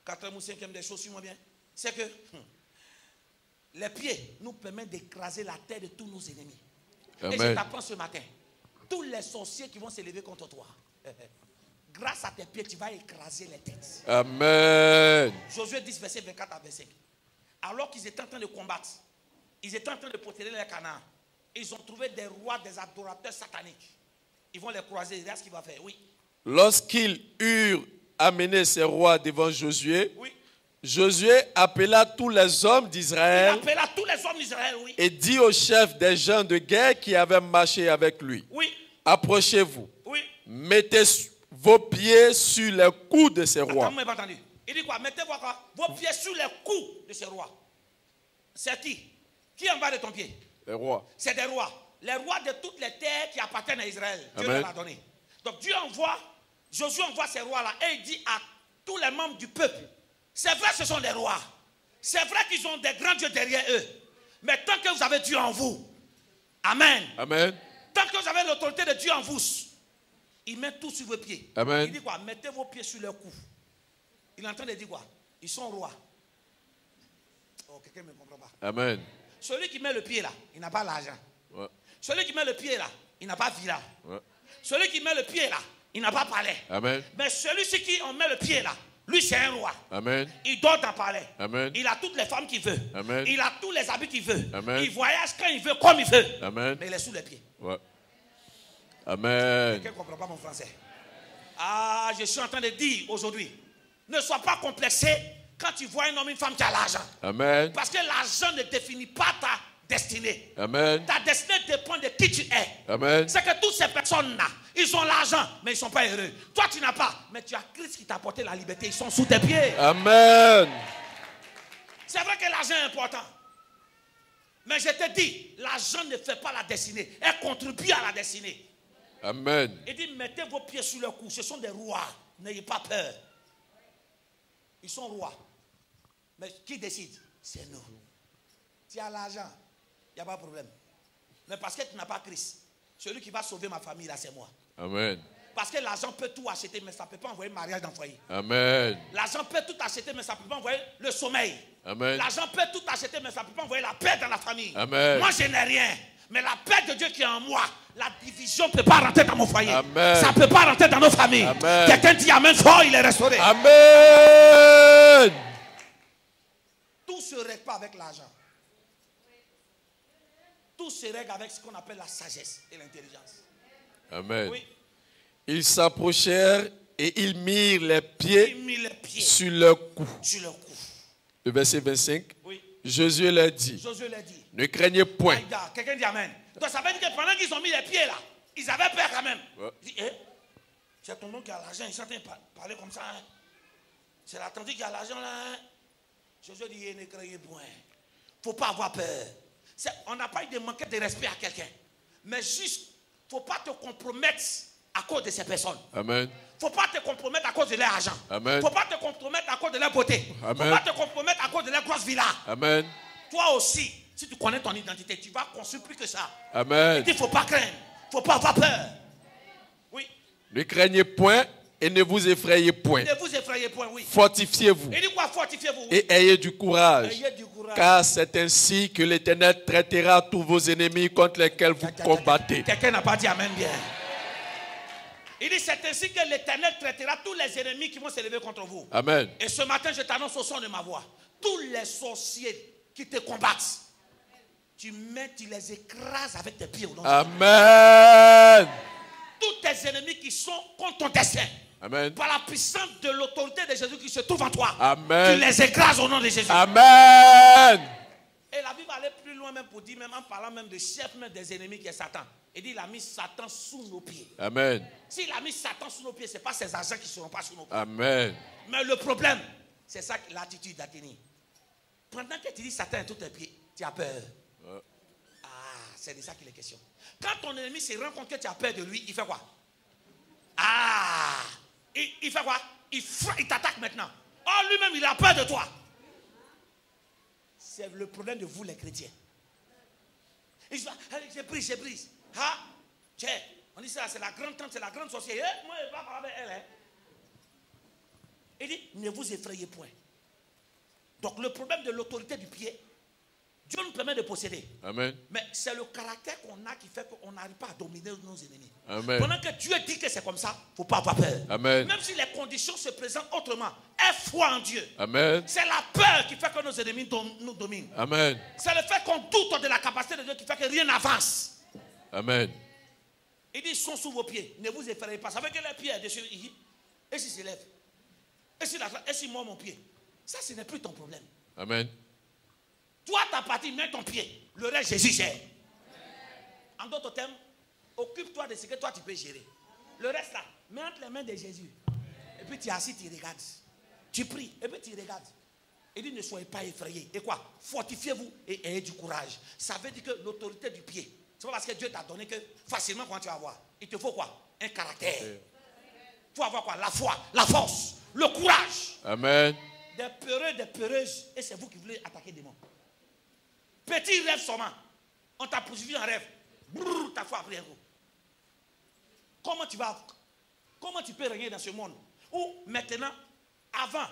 Quatrième ou cinquième des choses, suis-moi bien. C'est que les pieds nous permettent d'écraser la terre de tous nos ennemis. Amen. Et je t'apprends ce matin, tous les sorciers qui vont s'élever contre toi, grâce à tes pieds, tu vas écraser les têtes. Amen. Josué 10, verset 24 à 25. Alors qu'ils étaient en train de combattre, ils étaient en train de posséder les Canaan. Ils ont trouvé des rois, des adorateurs sataniques. Ils vont les croiser. Regarde ce qu'il va faire. Oui. Lorsqu'ils eurent amené ces rois devant Josué, Oui. Josué appela tous les hommes Il d'Israël appela tous les hommes d'Israël. Oui. et dit aux chefs des gens de guerre qui avaient marché avec lui, Oui. approchez-vous, Oui. mettez vos pieds sur les coups de ces rois. Attends, moi, pas entendu. Il dit quoi? Mettez vos pieds sur les coups de ces rois. C'est qui? Qui est en bas de ton pied? Les rois. C'est des rois. Les rois de toutes les terres qui appartiennent à Israël. Dieu Amen. leur a donné. Donc Dieu envoie, Josué envoie ces rois-là et il dit à tous les membres du peuple, c'est vrai ce sont des rois. C'est vrai qu'ils ont des grands dieux derrière eux. Mais tant que vous avez Dieu en vous, Amen. Amen. Tant que vous avez l'autorité de Dieu en vous, il met tout sur vos pieds. Amen. Il dit quoi? Mettez vos pieds sur leur cou. Il est en train de dire quoi? Ils sont rois. Oh, quelqu'un ne me comprend pas. Amen. Celui qui met le pied là, il n'a pas l'argent. Ouais. Celui qui met le pied là, il n'a pas villa. Ouais. Celui qui met le pied là, il n'a pas palais. Amen. Mais celui-ci qui on met le pied là, lui c'est un roi. Amen. Il dort dans le palais. Amen. Il a toutes les femmes qu'il veut. Amen. Il a tous les habits qu'il veut. Amen. Il voyage quand il veut, comme il veut. Amen. Mais il est sous les pieds. Ouais. Amen. Quelqu'un ne comprend pas mon français. Ah, je suis en train de dire aujourd'hui, ne sois pas complexé quand tu vois un homme, une femme qui a l'argent. Amen. Parce que l'argent ne définit pas ta destinée. Amen. Ta destinée dépend de qui tu es. Amen. C'est que toutes ces personnes-là, ils ont l'argent, mais ils ne sont pas heureux. Toi, tu n'as pas, mais tu as Christ qui t'a apporté la liberté. Ils sont sous tes pieds. Amen. C'est vrai que l'argent est important. Mais je te dis, l'argent ne fait pas la destinée. Elle contribue à la destinée. Amen. Il dit, mettez vos pieds sur leur cou. Ce sont des rois. N'ayez pas peur. Ils sont rois. Mais qui décide? C'est nous. Tu as l'argent, il n'y a pas de problème. Mais parce que tu n'as pas Christ, celui qui va sauver ma famille, là, c'est moi. Amen. Parce que l'argent peut tout acheter, mais ça ne peut pas envoyer le mariage dans le foyer. Amen. L'argent peut tout acheter, mais ça ne peut pas envoyer le sommeil. Amen. L'argent peut tout acheter, mais ça ne peut pas envoyer la paix dans la famille. Amen. Moi, je n'ai rien. Mais la paix de Dieu qui est en moi, la division ne peut pas rentrer dans mon foyer. Amen. Ça ne peut pas rentrer dans nos familles. Amen. Quelqu'un dit Amen fort, il est restauré. Amen. Tout se règle pas avec l'argent. Tout se règle avec ce qu'on appelle la sagesse et l'intelligence. Amen. Oui. Ils s'approchèrent et ils mirent les pieds, Il mit les pieds sur leur cou. sur leur cou. Le verset 25, Oui. Josué leur dit, Josué l'a dit. ne craignez point. Aïda, quelqu'un dit Amen. Donc ça veut dire que pendant qu'ils ont mis les pieds là, ils avaient peur quand même. Ouais. Il dit, c'est ton nom qui a l'argent, il s'entend parler comme ça. Hein. C'est l'attendu qui a l'argent là. Hein. Josué dit, ne craignez point. Il ne faut pas avoir peur. On n'a pas eu de manquer de respect à quelqu'un. Mais juste, il ne faut pas te compromettre à cause de ces personnes. Amen. Il ne faut pas te compromettre à cause de leur argent. Il Amen. ne faut pas te compromettre à cause de leur beauté. Il ne faut Amen. pas te compromettre à cause de leur grosse villa. Amen. Toi aussi, si tu connais ton identité, tu vas construire plus que ça. Amen. Il ne faut pas craindre. Il ne faut pas avoir peur. Oui. Ne craignez point et ne vous effrayez point. Ne vous effrayez point, oui. Fortifiez-vous Il dit quoi? Fortifiez-vous. et ayez du courage. Ayez du courage. Car c'est ainsi que l'Éternel traitera tous vos ennemis contre lesquels vous combattez. Quelqu'un n'a pas dit Amen bien. Il dit c'est ainsi que l'Éternel traitera tous les ennemis qui vont se lever contre vous. Amen. Et ce matin, je t'annonce au son de ma voix. Tous les sorciers qui te combattent, tu les écrases avec tes pieds. Amen. Tous tes ennemis qui sont contre ton destin. Amen. Par la puissance de l'autorité de Jésus qui se trouve en toi. Amen. Tu les écrases au nom de Jésus. Amen. Et la Bible va aller plus loin même pour dire, même en parlant même de chef même des ennemis qui est Satan. Il dit, il a mis Satan sous nos pieds. Amen. S'il a mis Satan sous nos pieds, ce n'est pas ses agents qui ne seront pas sous nos pieds. Amen. Mais le problème, c'est ça l'attitude d'Athénie. Pendant que tu dis Satan est sous tes pieds, tu as peur. Ah, c'est de ça qu'il est question. Quand ton ennemi se rend compte que tu as peur de lui, il fait quoi? Ah, il fait quoi? Il t'attaque maintenant. Oh, lui-même, il a peur de toi. C'est le problème de vous, les chrétiens. Il dit, allez, je brise. Ah, tiens, on dit ça, c'est la grande tante, c'est la grande sorcière. Moi, je ne vais pas parler avec elle. Hein. Il dit, ne vous effrayez point. Donc, le problème de l'autorité du pied, Dieu nous permet de posséder. Amen. Mais c'est le caractère qu'on a qui fait qu'on n'arrive pas à dominer nos ennemis. Amen. Pendant que Dieu dit que c'est comme ça, il ne faut pas avoir peur. Amen. Même si les conditions se présentent autrement, aie foi en Dieu. Amen. C'est la peur qui fait que nos ennemis nous dominent. Amen. C'est le fait qu'on doute de la capacité de Dieu qui fait que rien n'avance. Amen. Il dit, ils sont sous vos pieds. Ne vous effrayez pas. Ça veut dire que les pieds dessus, il dit, et s'il se lève? Et s'il mord mon pied? Ça, ce n'est plus ton problème. Amen. Toi, ta partie, mets ton pied. Le reste, Jésus gère. En d'autres termes, occupe-toi de ce que toi, tu peux gérer. Le reste, là, mets entre les mains de Jésus. Et puis, tu es assis, tu regardes. Tu pries, et puis tu regardes. Il dit, ne soyez pas effrayés. Et quoi? Fortifiez-vous et ayez du courage. Ça veut dire que l'autorité du pied, c'est pas parce que Dieu t'a donné que facilement quand tu vas avoir. Il te faut quoi? Un caractère. Il faut avoir quoi? La foi, la force, le courage. Amen. Des peureux, des peureuses, et c'est vous qui voulez attaquer des démons. Petit rêve seulement. On t'a poursuivi en rêve. Brrr, ta foi a pris un coup. Comment tu peux régner dans ce monde où maintenant, avant,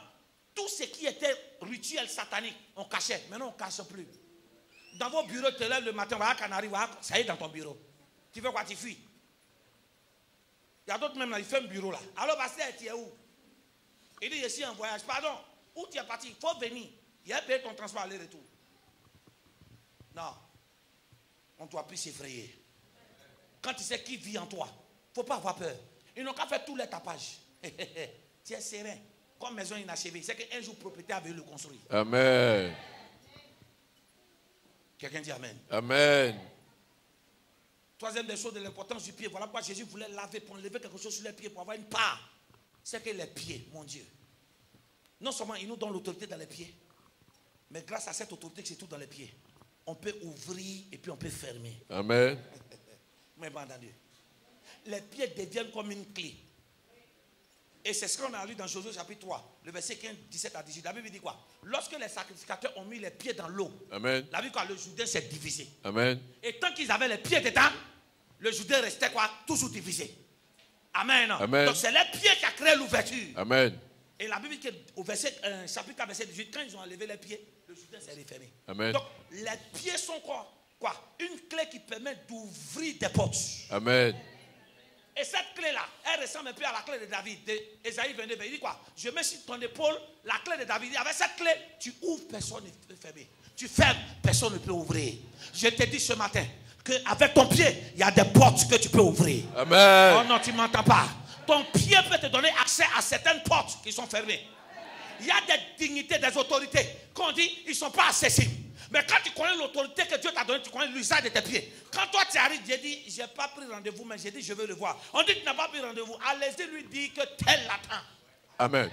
tout ce qui était rituel satanique, on cachait. Maintenant, on ne cache plus. Dans vos bureaux, tu te lèves le matin, voilà, quand on arrive, ça y est dans ton bureau. Tu fais quoi? Tu fuis. Il y a d'autres même là, ils font un bureau là. Alors, pasteur, tu es où? Il dit, je suis en voyage. Pardon, où tu es parti? Il faut venir. Il a payé ton transport aller-retour. Non. On ne doit plus s'effrayer. Quand tu sais qui vit en toi, il ne faut pas avoir peur. Ils n'ont qu'à faire tous les tapages. Tu es serein. Comme maison inachevée. C'est qu'un jour, propriétaire veut le construire. Amen. Quelqu'un dit Amen. Amen. Troisième des choses de l'importance du pied. Voilà pourquoi Jésus voulait laver pour enlever quelque chose sur les pieds, pour avoir une part. C'est que les pieds, mon Dieu. Non seulement il nous donne l'autorité dans les pieds, mais grâce à cette autorité qui se trouve dans les pieds, on peut ouvrir et puis on peut fermer. Amen. Mais bon, dans Dieu. Les pieds deviennent comme une clé. Et c'est ce qu'on a lu dans Josué chapitre 3, le verset 15, 17 à 18. La Bible dit quoi? Lorsque les sacrificateurs ont mis les pieds dans l'eau, Amen. La Bible dit quoi? Le Jourdain s'est divisé. Amen. Et tant qu'ils avaient les pieds dedans, le Jourdain restait quoi? Toujours divisé. Amen. Amen. Donc c'est les pieds qui a créé l'ouverture. Amen. Et la Bible dit qu'au chapitre 4, verset 18, quand ils ont enlevé les pieds, le Jourdain s'est refermé. Amen. Donc les pieds sont quoi? Une clé qui permet d'ouvrir des portes. Amen. Et cette clé-là, elle ressemble un peu à la clé de David, d'Ésaïe 22. Il dit quoi? Je mets sur ton épaule la clé de David. Avec cette clé, tu ouvres, personne ne peut fermer. Tu fermes, personne ne peut ouvrir. Je te dis ce matin qu'avec ton pied, il y a des portes que tu peux ouvrir. Amen. Oh non, tu ne m'entends pas. Ton pied peut te donner accès à certaines portes qui sont fermées. Il y a des dignités, des autorités qu'on dit, ils ne sont pas accessibles. Mais quand tu connais l'autorité que Dieu t'a donnée, tu connais l'usage de tes pieds. Quand toi tu arrives, Dieu dit, je n'ai pas pris rendez-vous, mais j'ai dit, je veux le voir. On dit, tu n'as pas pris rendez-vous. Allez-y lui dire que tel l'attend. Amen.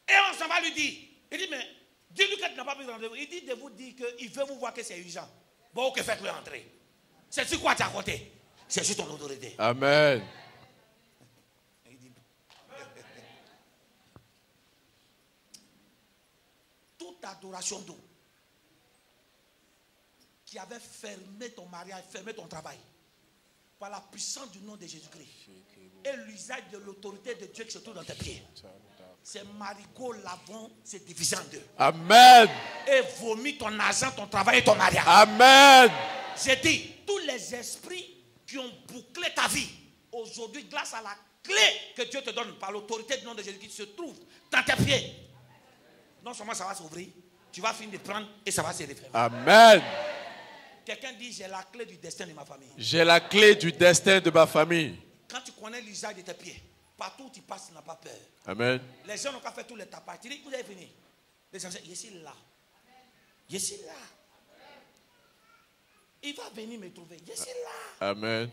Et on s'en va lui dire. Il dit, mais dis-lui que tu n'as pas pris rendez-vous. Il dit de vous dire qu'il veut vous voir que c'est urgent. Bon, que faites-le entrer. C'est sur quoi tu as compté? C'est sur ton autorité. Amen. Il dit, toute adoration d'eau qui avait fermé ton mariage, fermé ton travail, par la puissance du nom de Jésus-Christ et l'usage de l'autorité de Dieu qui se trouve dans tes pieds, ces marigots lavons se divisent en deux. Amen. Et vomit ton argent, ton travail et ton mariage. Amen. J'ai dit, tous les esprits qui ont bouclé ta vie, aujourd'hui, grâce à la clé que Dieu te donne par l'autorité du nom de Jésus qui se trouve dans tes pieds, non seulement ça va s'ouvrir, tu vas finir de prendre et ça va se refermer. Amen. Quelqu'un dit, j'ai la clé du destin de ma famille. J'ai la clé du destin de ma famille. Quand tu connais l'usage de tes pieds, partout où tu passes, tu n'as pas peur. Amen. Les gens n'ont pas fait tous les tapages. Tu dis, vous avez fini. Les gens disent, je suis là. Je suis là. Il va venir me trouver. Je suis là. Amen.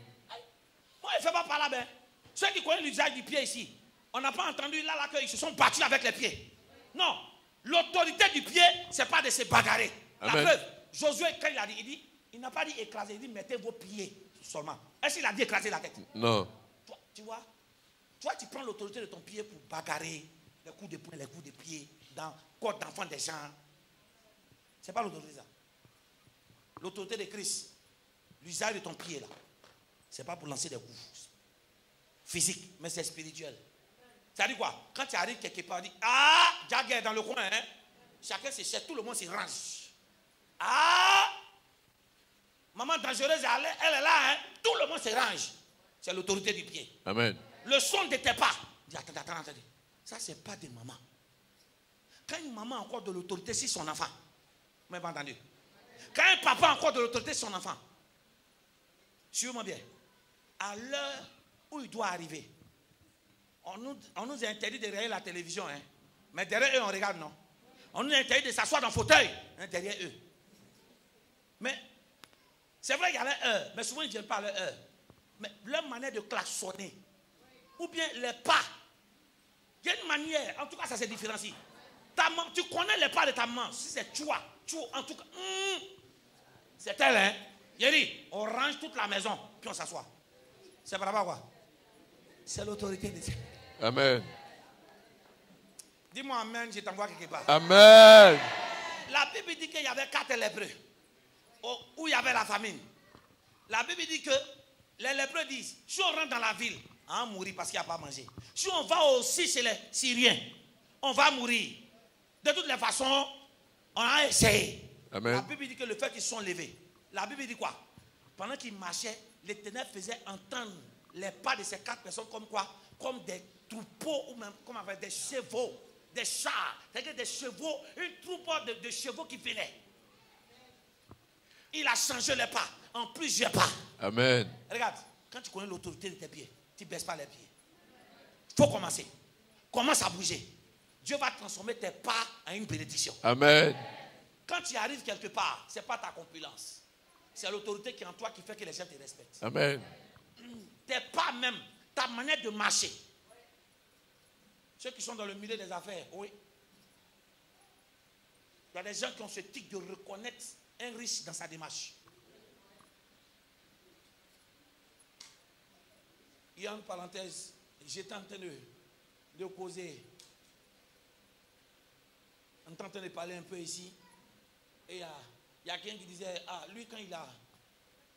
Moi, il ne fait pas par là, ben. Ceux qui connaissent l'usage du pied ici, on n'a pas entendu là qu'ils se sont battus avec les pieds. Non. L'autorité du pied, ce n'est pas de se bagarrer. Amen. La preuve, Josué, quand il n'a pas dit écraser, il dit mettez vos pieds seulement. Est-ce qu'il a dit écraser la tête? Non. Tu vois, toi, tu prends l'autorité de ton pied pour bagarrer, les coups de poing, les coups de pied, dans le corps d'enfants des gens. Ce n'est pas l'autorité ça. L'autorité de Christ, l'usage de ton pied là, ce n'est pas pour lancer des coups physiques, mais c'est spirituel. Ça dit quoi? Quand tu arrives quelque part, tu dis, ah, Jagger dans le coin, hein? Chacun se cherche, tout le monde se range. Ah, maman dangereuse, elle est là, hein? Tout le monde se range. C'est l'autorité du pied. Amen. Le son de tes pas. Dis, attends. Ça, c'est pas de maman. Quand une maman a encore de l'autorité sur son enfant, vous m'avez entendu? Quand un papa a encore de l'autorité sur son enfant, suivez-moi bien, à l'heure où il doit arriver, on nous a interdit de regarder la télévision, hein? Mais derrière eux, on regarde, non? On nous a interdit de s'asseoir dans le fauteuil, hein, derrière eux. Mais c'est vrai qu'il y a leur heure, mais souvent ils ne viennent pas à leur heure. Mais leur manière de klaxonner, ou bien les pas Il y a une manière, en tout cas ça se différencie. Tu connais les pas de ta maman. Si c'est tu, en tout cas, c'est elle, hein. Yeri, on range toute la maison, puis on s'assoit. C'est par rapport à quoi? C'est l'autorité de Dieu. Amen. Dis-moi amen, je t'envoie quelque part. Amen. La Bible dit qu'il y avait 4 lépreux, où il y avait la famine. La Bible dit que les lépreux disent, si on rentre dans la ville, on va mourir parce qu'il n'y a pas à manger. Si on va aussi chez les Syriens, on va mourir. De toutes les façons, on a essayé. Amen. La Bible dit que le fait qu'ils sont levés. La Bible dit quoi? Pendant qu'ils marchaient, les ténèbres faisaient entendre les pas de ces 4 personnes comme quoi? Comme des troupeaux ou même comme avec des chevaux, des chars, c'est-à-dire des chevaux, une troupe de chevaux qui venaient. Il a changé les pas en plusieurs pas. Amen. Regarde, quand tu connais l'autorité de tes pieds, tu ne baisses pas les pieds. Il faut commencer. Commence à bouger. Dieu va transformer tes pas en une bénédiction. Amen. Quand tu arrives quelque part, ce n'est pas ta compulence. C'est l'autorité qui est en toi qui fait que les gens te respectent. Amen. Tes pas même, ta manière de marcher. Ceux qui sont dans le milieu des affaires, oui. Il y a des gens qui ont ce tic de reconnaître un riche dans sa démarche. Il y a une parenthèse, j'étais en train de causer. On est en train de parler un peu ici. Et il y a quelqu'un qui disait, lui quand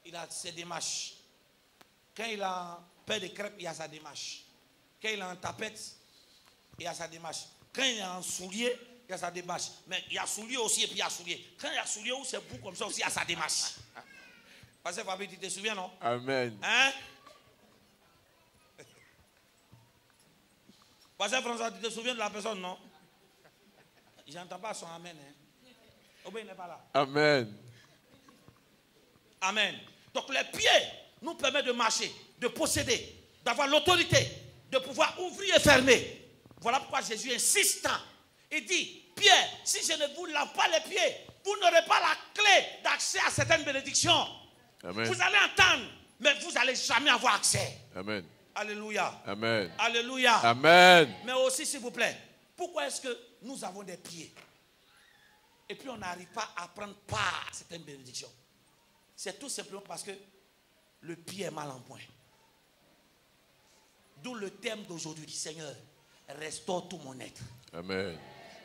il a ses démarches. Quand il a un pain de crêpes, il a sa démarche. Quand il a un tapette, il a sa démarche. Quand il a un soulier, il a sa démarche. Mais il y a soulier aussi et puis il y a soulier. Quand il y a soulier où c'est beau comme ça aussi, il y a sa démarche. Parce que Fabi, tu te souviens, non? Amen. Hein? Parce que François, tu te souviens de la personne, non? J'entends pas son amen. Hein? Obé n'est pas là. Amen. Amen. Donc les pieds nous permettent de marcher, de posséder, d'avoir l'autorité, de pouvoir ouvrir et fermer. Voilà pourquoi Jésus insiste. Il dit, Pierre, si je ne vous lave pas les pieds, vous n'aurez pas la clé d'accès à certaines bénédictions. Amen. Vous allez entendre, mais vous n'allez jamais avoir accès. Amen. Alléluia. Amen. Alléluia. Amen. Mais aussi, s'il vous plaît, pourquoi est-ce que nous avons des pieds et puis on n'arrive pas à prendre part à certaines bénédictions? C'est tout simplement parce que le pied est mal en point. D'où le thème d'aujourd'hui. Seigneur, restaure tout mon être. Amen.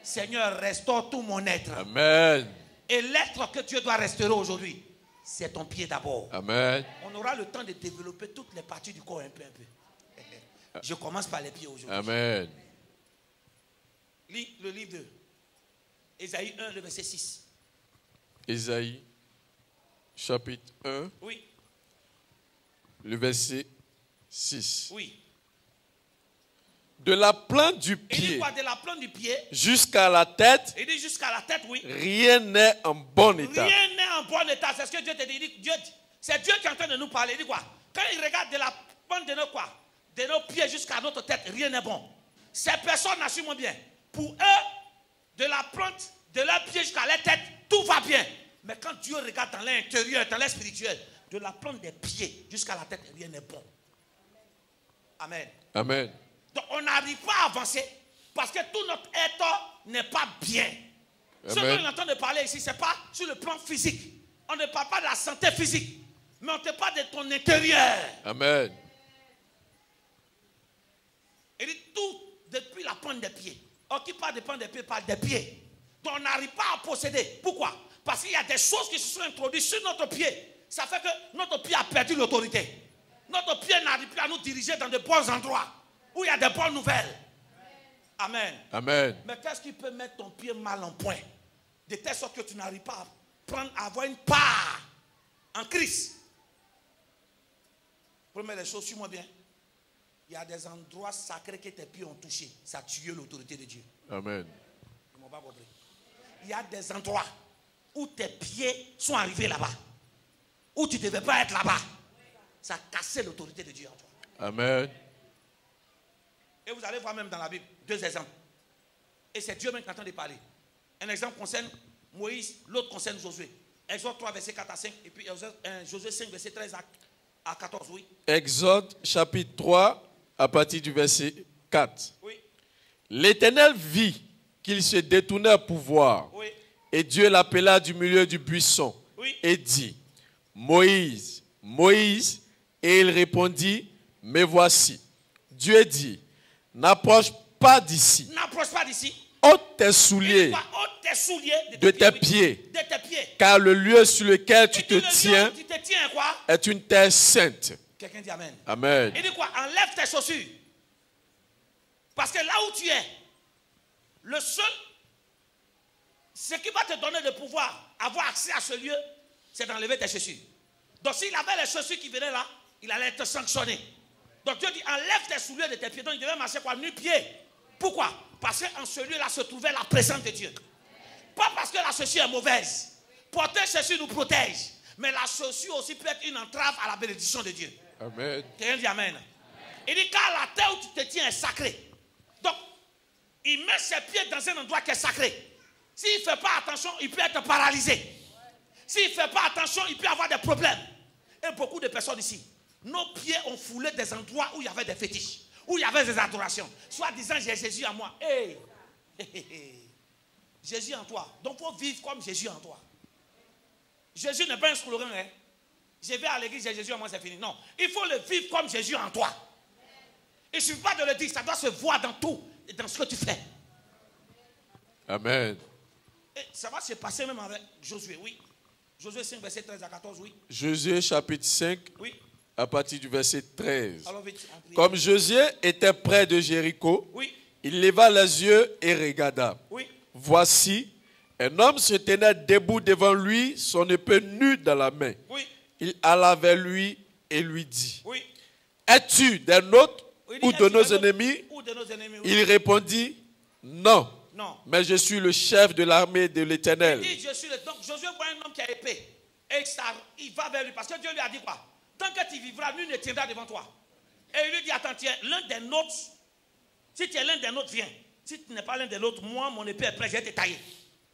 Seigneur, restaure tout mon être. Amen. Et l'être que Dieu doit restaurer aujourd'hui, c'est ton pied d'abord. Amen. On aura le temps de développer toutes les parties du corps un peu. Je commence par les pieds aujourd'hui. Amen. Lis le livre de Ésaïe 1, le verset 6. Ésaïe, chapitre 1, Oui. le verset 6. Oui. De la plante du Il dit pied quoi? De la plante du pied jusqu'à la tête, Il dit jusqu'à la tête, oui. rien n'est en bon état. Rien n'est en bon état. C'est ce que Dieu te dit. C'est Dieu qui est en train de nous parler. Il dit quoi? Quand il regarde de la plante de nos quoi? De nos pieds jusqu'à notre tête, rien n'est bon. Ces personnes assument bien. Pour eux, de la plante de leurs pieds jusqu'à leur tête, tout va bien. Mais quand Dieu regarde dans l'intérieur, dans l'air spirituel, de la plante des pieds jusqu'à la tête, rien n'est bon. Amen. Amen. Donc on n'arrive pas à avancer parce que tout notre être n'est pas bien. Ce dont on est en train de parler ici, ce n'est pas sur le plan physique. On ne parle pas de la santé physique, mais on te parle de ton intérieur. Amen. Il dit tout depuis la plante des pieds. Or, qui parle de plante des pieds, parle des pieds. Donc on n'arrive pas à posséder. Pourquoi? Parce qu'il y a des choses qui se sont introduites sur notre pied. Ça fait que notre pied a perdu l'autorité. Notre pied n'arrive plus à nous diriger dans de bons endroits où il y a de bonnes nouvelles. Amen. Amen. Mais qu'est-ce qui peut mettre ton pied mal en point? De telle sorte que tu n'arrives pas à prendre, à avoir une part en Christ. Première des choses, suis-moi bien. Il y a des endroits sacrés que tes pieds ont touchés. Ça a tué l'autorité de Dieu. Amen. Ils m'ont pas compris. Il y a des endroits où tes pieds sont arrivés là-bas. Où tu ne devais pas être là-bas. Ça a cassé l'autorité de Dieu en toi. Amen. Et vous allez voir même dans la Bible 2 exemples. Et c'est Dieu même qui est en train de parler. Un exemple concerne Moïse, l'autre concerne Josué. Exode 3, verset 4 à 5. Et puis Josué 5, verset 13 à 14, oui. Exode chapitre 3, à partir du verset 4. Oui. L'Éternel vit qu'il se détournait pour voir. Oui. Et Dieu l'appela du milieu du buisson. Oui. Et dit, Moïse, Moïse. Et il répondit, me voici. Dieu dit, n'approche pas d'ici. N'approche pas d'ici. Ôte tes souliers, Ôte tes souliers de tes pieds. De tes pieds. Car le lieu sur lequel tu te tiens quoi? est une terre sainte. Quelqu'un dit amen. Amen. Il dit quoi? Enlève tes chaussures. Parce que là où tu es, le seul, ce qui va te donner le pouvoir, avoir accès à ce lieu, c'est d'enlever tes chaussures. Donc s'il avait les chaussures qui venaient là, il allait être sanctionné. Donc Dieu dit, enlève tes souliers de tes pieds. Donc il devait marcher quoi? Nu-pied. Pourquoi? Parce qu'en ce lieu-là se trouvait la présence de Dieu. Pas parce que la chaussure est mauvaise. Porter chaussure nous protège. Mais la chaussure aussi peut être une entrave à la bénédiction de Dieu. Amen. Quelqu'un dit amen. Il dit, car la terre où tu te tiens est sacrée. Donc, il met ses pieds dans un endroit qui est sacré. S'il ne fait pas attention, il peut être paralysé. S'il ne fait pas attention, il peut avoir des problèmes. Et beaucoup de personnes ici, nos pieds ont foulé des endroits où il y avait des fétiches, où il y avait des adorations. Soit disant, j'ai Jésus en moi. Hey. Jésus en toi. Donc, il faut vivre comme Jésus en toi. Jésus n'est pas un slogan. Hein? Je vais à l'église, j'ai Jésus en moi, c'est fini. Non, il faut le vivre comme Jésus en toi. Il ne suffit pas de le dire, ça doit se voir dans tout et dans ce que tu fais. Amen. Et ça va se passer même avec Josué, oui. Josué 5, verset 13 à 14, oui. Josué chapitre 5, oui. À partir du verset 13. Alors, vite, comme Josué était près de Jéricho, oui. Il leva les yeux et regarda. Oui. Voici, un homme se tenait debout devant lui, son épée nue dans la main. Oui. Il alla vers lui et lui dit, oui. Es-tu des nôtres ou de nos ennemis? Oui. Il répondit, non. Non. Mais je suis le chef de l'armée de l'Éternel. Il dit, je suis le... Donc Josué voit un homme qui a épée. Et il va vers lui. Parce que Dieu lui a dit quoi? Tant que tu vivras, nul ne tiendra devant toi. Et il lui dit, attends, tu es l'un des nôtres. Si tu es l'un des nôtres, viens. Si tu n'es pas l'un des nôtres, moi, mon épée est prête, je vais te tailler.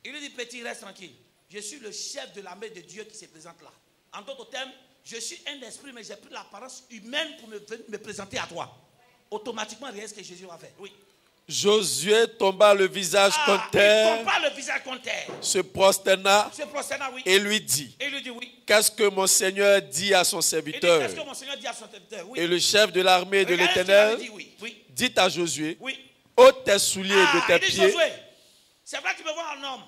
Il lui dit, petit, reste tranquille. Je suis le chef de l'armée de Dieu qui se présente là. En d'autres termes, je suis un esprit, mais j'ai pris l'apparence humaine pour me présenter à toi. Automatiquement, rien ce que Jésus a fait. Oui. Josué tomba le visage contre terre. Il tomba le visage contre terre. Se prosterna. Oui. Et lui dit. Et lui dit oui. Qu'est-ce que mon Seigneur dit à son serviteur? Qu'est-ce que mon Seigneur dit à son serviteur? Oui. Et le chef de l'armée de l'Éternel dit à Josué. Oui. Ôte tes souliers de tes pieds. Josué, c'est vrai que tu me vois un homme.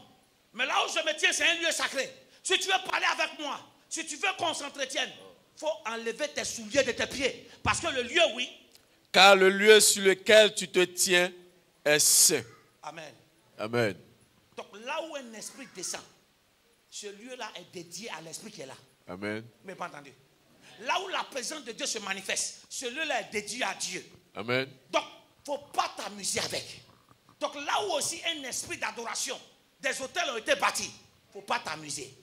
Mais là où je me tiens, c'est un lieu sacré. Si tu veux parler avec moi, si tu veux qu'on s'entretienne, il faut enlever tes souliers de tes pieds. Parce que le lieu, oui. Car le lieu sur lequel tu te tiens est saint. Amen. Amen. Donc là où un esprit descend, ce lieu-là est dédié à l'esprit qui est là. Amen. Mais pas entendu. Là où la présence de Dieu se manifeste, ce lieu-là est dédié à Dieu. Amen. Donc, il ne faut pas t'amuser avec. Donc là où aussi un esprit d'adoration, des hôtels ont été bâtis, il ne faut pas t'amuser.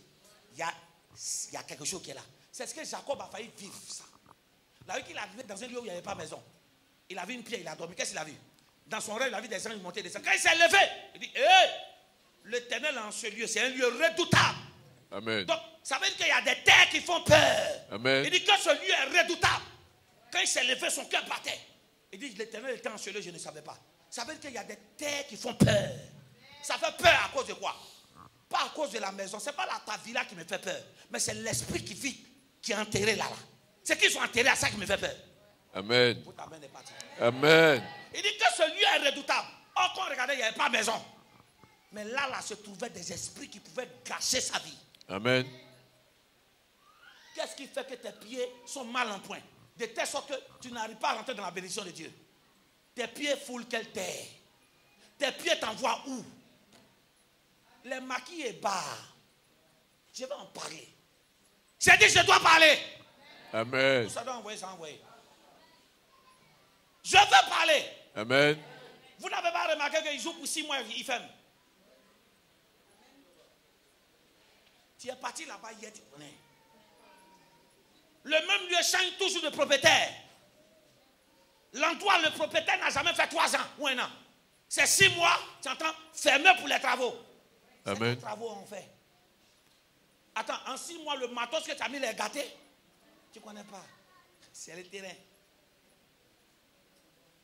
Il y a quelque chose qui est là. C'est ce que Jacob a failli vivre ça. La vie qu'il a vécu dans un lieu où il n'y avait pas de maison. Il a vu une pierre, il a dormi. Qu'est-ce qu'il a vu? Dans son rêve, il a vu des anges monter et descendre. Quand il s'est levé, il dit, l'Éternel en ce lieu, c'est un lieu redoutable. Amen. Donc, ça veut dire qu'il y a des terres qui font peur. Amen. Il dit que ce lieu est redoutable. Quand il s'est levé, son cœur battait. Il dit, l'Éternel était en ce lieu, je ne savais pas. Ça veut dire qu'il y a des terres qui font peur. Ça fait peur à cause de quoi? Pas à cause de la maison. Ce n'est pas ta villa qui me fait peur. Mais c'est l'esprit qui vit, qui est enterré là. C'est qu'ils sont enterrés à ça qui me fait peur. Amen. Pour ta main est partie. Amen. Il dit que ce lieu est redoutable. Or, quand on regardait, il n'y avait pas de maison. Mais là se trouvaient des esprits qui pouvaient gâcher sa vie. Amen. Qu'est-ce qui fait que tes pieds sont mal en point? De telle sorte que tu n'arrives pas à rentrer dans la bénédiction de Dieu. Tes pieds foulent quelle terre? Tes pieds t'envoient où? Les maquis et bars. Je vais en parler. J'ai dit je dois parler. Amen. Ça doit envoyer, ça envoyer. Je veux parler. Amen. Vous n'avez pas remarqué qu'il joue pour 6 mois, il ferme. Tu es parti là-bas hier, tu connais. Le même lieu change toujours de propriétaire. L'endroit, le propriétaire n'a jamais fait 3 ans ou 1 an. C'est 6 mois, tu entends, fermé pour les travaux. Amen. Quels travaux on fait? Attends, en 6 mois, le matos que tu as mis les gâtés, tu ne connais pas. C'est le terrain.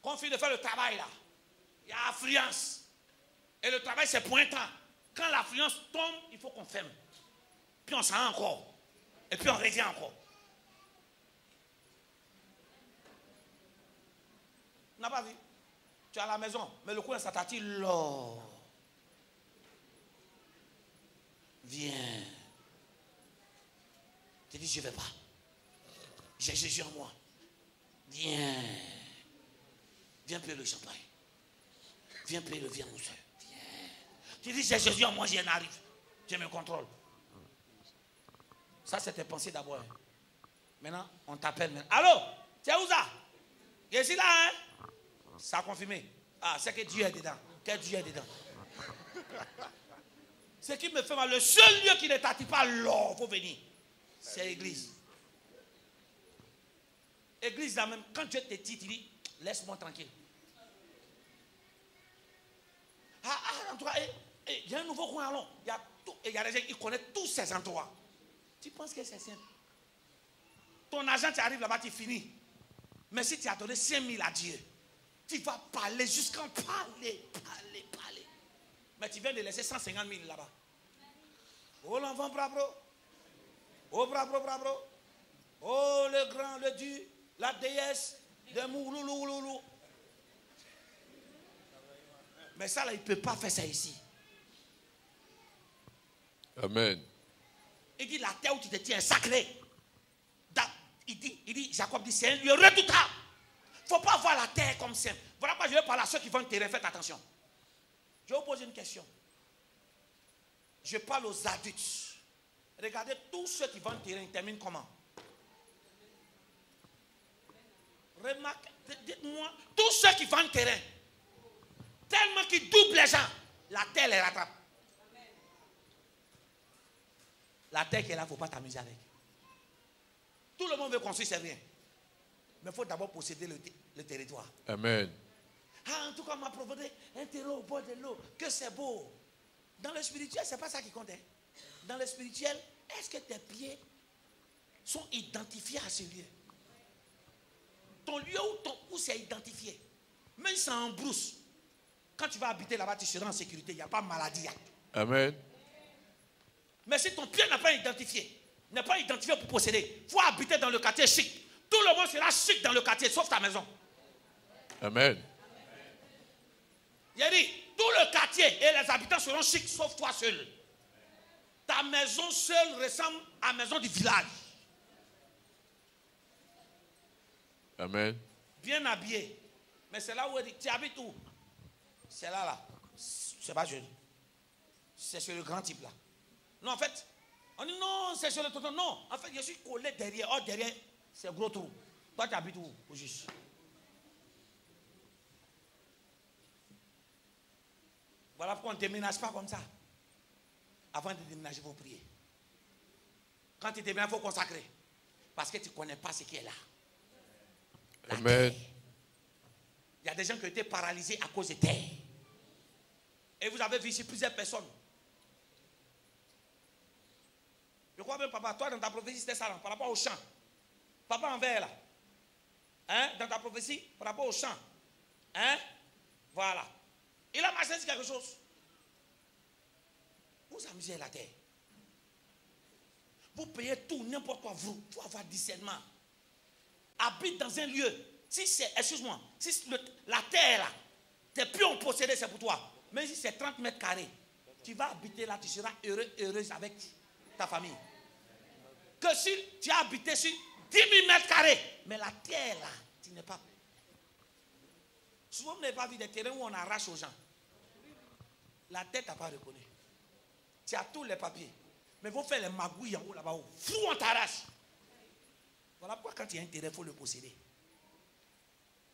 Quand on finit de faire le travail là, Il y a affluence. Et le travail, c'est pointant. Quand l'affluence tombe, il faut qu'on ferme. Puis on s'en va encore. Et puis on revient encore. Tu n'as pas vu? Tu es à la maison, mais le coin, ça t'attire l'or. Viens. Tu dis, je ne vais pas. J'ai Jésus en moi. Viens. Viens payer le champagne. Viens payer le vin, mon soeur. Viens. Tu dis, j'ai Jésus en moi, j'y en arrive. Je me contrôle. Ça, c'est tes pensées d'abord. Maintenant, on t'appelle. Allô? Tu es où ça? Je suis là, hein? Ça a confirmé. Ah, c'est que Dieu est dedans. Que Dieu est dedans. Ce qui me fait mal, le seul lieu qui ne t'attire pas l'or, il faut venir. C'est l'église. Église, là même, quand Dieu te dit, il dit, laisse-moi tranquille. En tout cas, il y a un nouveau coin à Londres. Il y a des gens qui connaissent tous ces endroits. Tu penses que c'est simple? Ton argent, tu arrives là-bas, tu finis. Mais si tu as donné 5 000 à Dieu, tu vas parler jusqu'en parler. Mais tu viens de laisser 150 000 là-bas. Oh l'enfant, bravo. Oh bravo. Oh le grand, le dieu, la déesse de Mouloulouloulou. Mais ça là, il ne peut pas faire ça ici. Amen. Il dit la terre où tu te tiens est sacrée. Il dit, Jacob dit, c'est un lieu redoutable. Il ne faut pas voir la terre comme simple. Voilà pourquoi je vais parler à ceux qui vendent terrain. Faites attention. Je vais vous poser une question. Je parle aux adultes. Regardez, tous ceux qui vendent terrain, ils terminent comment? Remarquez, dites-moi, tous ceux qui vendent terrain, tellement qu'ils doublent les gens, la terre les rattrape. La terre qui est là, il ne faut pas t'amuser avec. Tout le monde veut construire, c'est bien. Mais il faut d'abord posséder le territoire. Amen. En tout cas, on m'a proposé un terrain au bord de l'eau, que c'est beau. Dans le spirituel, ce n'est pas ça qui compte. Hein. Dans le spirituel, est-ce que tes pieds sont identifiés à ce lieu? Ton lieu où c'est identifié, même si c'est en brousse, quand tu vas habiter là-bas, tu seras en sécurité. Il n'y a pas de maladie. Amen. Mais si ton pied n'est pas identifié pour posséder, il faut habiter dans le quartier chic. Tout le monde sera chic dans le quartier, sauf ta maison. Amen. Il a dit, tout le quartier et les habitants seront chics, sauf toi seul. Ta maison seule ressemble à la maison du village. Amen. Bien habillé. Mais c'est là où il dit, tu habites où? C'est là. C'est pas jeune. C'est sur le grand type là. Non, en fait, on dit non, c'est sur le tonton. Non, en fait, je suis collé derrière. Oh, derrière, c'est gros trou. Toi, tu habites où? Au juste. Voilà pourquoi on ne déménage pas comme ça. Avant de déménager, il faut prier. Quand tu déménages, il faut consacrer. Parce que tu ne connais pas ce qui est là. Amen. Il y a des gens qui ont été paralysés à cause de terre. Et vous avez vu ici plusieurs personnes. Je crois même, papa, toi, dans ta prophétie, c'était ça, par rapport au champ. Papa en vert, là. Hein? Dans ta prophétie, par rapport au champ. Hein? Voilà. Il a marché sur quelque chose. Vous amusez la terre. Vous payez tout, n'importe quoi. Vous faut avoir discernement. Habite dans un lieu. Si c'est, excuse-moi, si la terre, là, tes pieds ont possédé, c'est pour toi. Mais si c'est 30 mètres carrés, tu vas habiter là, tu seras heureuse avec ta famille. Que si tu as habité sur 10 000 mètres carrés, mais la terre, là, tu n'es pas. Souvent, vous n'avez pas vu des terrains où on arrache aux gens. La terre, tu n'as pas reconnu. Tu as tous les papiers. Mais vous faites les magouilles en haut, là-bas, fou, on t'arrache. Voilà pourquoi quand il y a un terrain, il faut le posséder.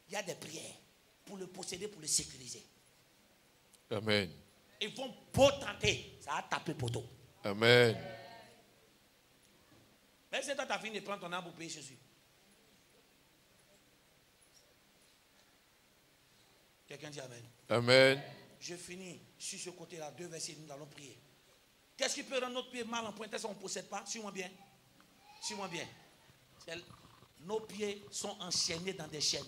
Il y a des prières pour le posséder, pour le sécuriser. Amen. Ils vont beau tenter, ça va taper poteau. Amen. Mais c'est toi, tu as fini de prendre ton âme pour payer Jésus. Quelqu'un dit Amen. Amen. Je finis sur ce côté-là, 2 versets, nous allons prier. Qu'est-ce qui peut rendre notre pied mal en point? Est-ce qu'on ne possède pas? Suis-moi bien. Suis-moi bien. Nos pieds sont enchaînés dans des chaînes.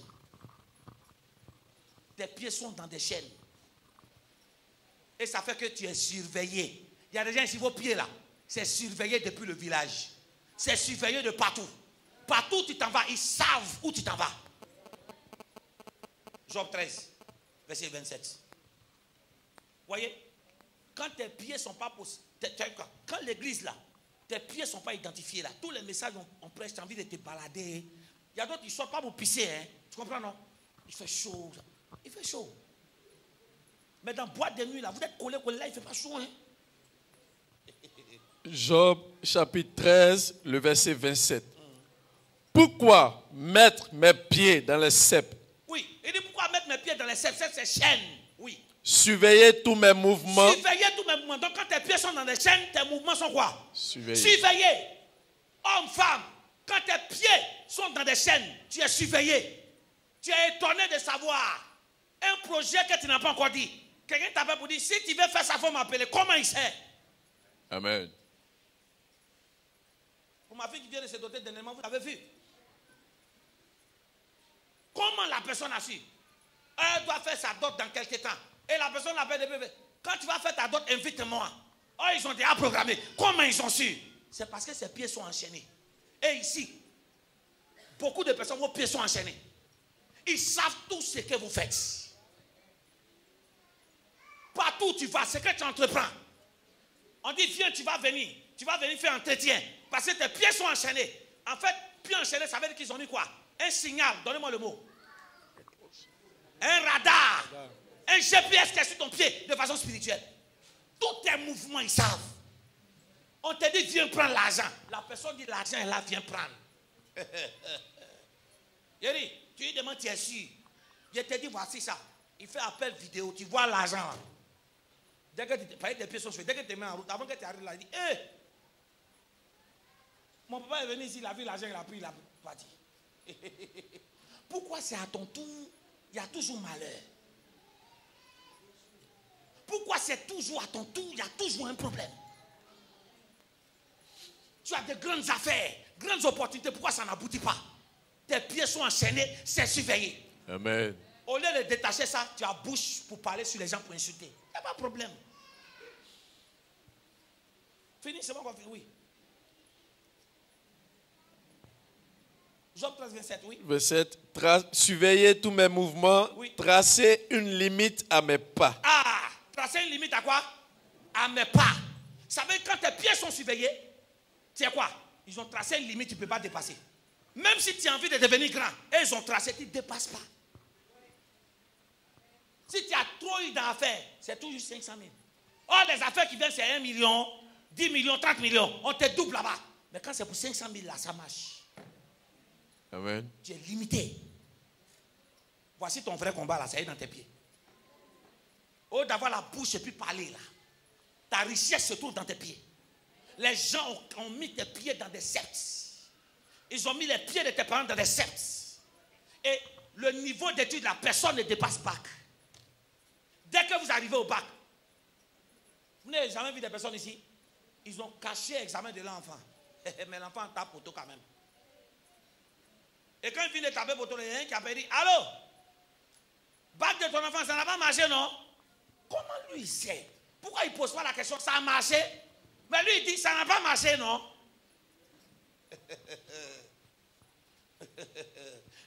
tes pieds sont dans des chaînes. Et ça fait que tu es surveillé. Il y a des gens ici, vos pieds là, c'est surveillé depuis le village. C'est surveillé de partout. Partout où tu t'en vas, ils savent où tu t'en vas. Job 13, verset 27. Voyez, quand tes pieds ne sont pas possibles, quand l'église là, tes pieds ne sont pas identifiés là, tous les messages on prêche, tu as envie de te balader. Il y a d'autres qui ne sortent pas pour pisser, hein. Tu comprends, non? Il fait chaud. Il fait chaud. Mais dans boîte de nuit là, vous êtes collés là, il ne fait pas chaud, hein. Job chapitre 13, le verset 27. Pourquoi mettre mes pieds dans les ceps? Oui, il dit pourquoi mettre mes pieds dans les ceps? C'est chaînes. Oui. Surveiller tous mes mouvements. Surveiller tous mes mouvements. Donc quand tes pieds sont dans les chaînes, tes mouvements sont quoi? Surveiller. Surveiller. Homme, femme, quand tes pieds sont dans des chaînes, tu es surveillé. Tu es étonné de savoir un projet que tu n'as pas encore dit. Quelqu'un t'appelle pour dire, si tu veux faire ça, il faut m'appeler. Comment il sait? Amen. Pour ma fille qui vient de se doter dernièrement, vous avez vu? Comment la personne a su? Elle doit faire sa dot dans quelques temps. Et la personne l'appelle de bébé. Quand tu vas faire ta dot, invite-moi. Oh, ils ont déjà programmé. Comment ils ont su? C'est parce que ses pieds sont enchaînés. Et ici, beaucoup de personnes, vos pieds sont enchaînés. Ils savent tout ce que vous faites. Partout où tu vas, ce que tu entreprends. On dit, viens, tu vas venir. Tu vas venir faire un entretien. Parce que tes pieds sont enchaînés. En fait, pieds enchaînés, ça veut dire qu'ils ont mis quoi? Un signal, donnez-moi le mot. Un radar. Un GPS qui est sur ton pied de façon spirituelle. Tous tes mouvements, ils savent. On te dit, viens prendre l'argent. La personne dit, l'argent est là, viens prendre. Il dit, tu lui demandes, tu es sûr. Je te dis, voici ça. Il fait appel vidéo, tu vois l'argent. Dès que tes pieds sont faits, dès que tu te mets en route, avant que tu arrives là, il dit, hé, mon papa est venu ici, il a vu l'argent, il a pris, il a parti. Pourquoi c'est à ton tour, il y a toujours malheur? Pourquoi c'est toujours à ton tour, il y a toujours un problème? Tu as de grandes affaires, grandes opportunités, pourquoi ça n'aboutit pas? Tes pieds sont enchaînés, c'est surveillé. Amen. Au lieu de détacher ça, tu as bouche pour parler sur les gens, pour insulter. Il n'y a pas de problème. Fini, c'est bon, oui. Job 13, 27, oui. Verset, surveiller tous mes mouvements, oui. Tracer une limite à mes pas. Ah, tracer une limite à quoi? À mes pas. Ça veut dire quand tes pieds sont surveillés, tu sais quoi? Ils ont tracé une limite, tu ne peux pas dépasser. Même si tu as envie de devenir grand, et ils ont tracé, tu ne dépasses pas. Si tu as trop eu d'affaires, c'est toujours 500 000. Or, les affaires qui viennent, c'est 1 million, 10 millions, 30 millions. On te double là-bas. Mais quand c'est pour 500 000, là, ça marche. Amen. Tu es limité. Voici ton vrai combat, là, ça y est dans tes pieds. Au lieu d'avoir la bouche et puis parler, là, ta richesse se trouve dans tes pieds. Les gens ont mis tes pieds dans des septes. Ils ont mis les pieds de tes parents dans des septes. Et le niveau d'étude de la personne ne dépasse pas. Dès que vous arrivez au bac, vous n'avez jamais vu des personnes ici, ils ont caché l'examen de l'enfant. Mais l'enfant tape poteau quand même. Et quand il finit de taper poteau, il y a un qui a dit, allô, bac de ton enfant, ça n'a pas marché, non? Comment lui il sait? Pourquoi il ne pose pas la question, ça a marché? Mais lui il dit, ça n'a pas marché, non?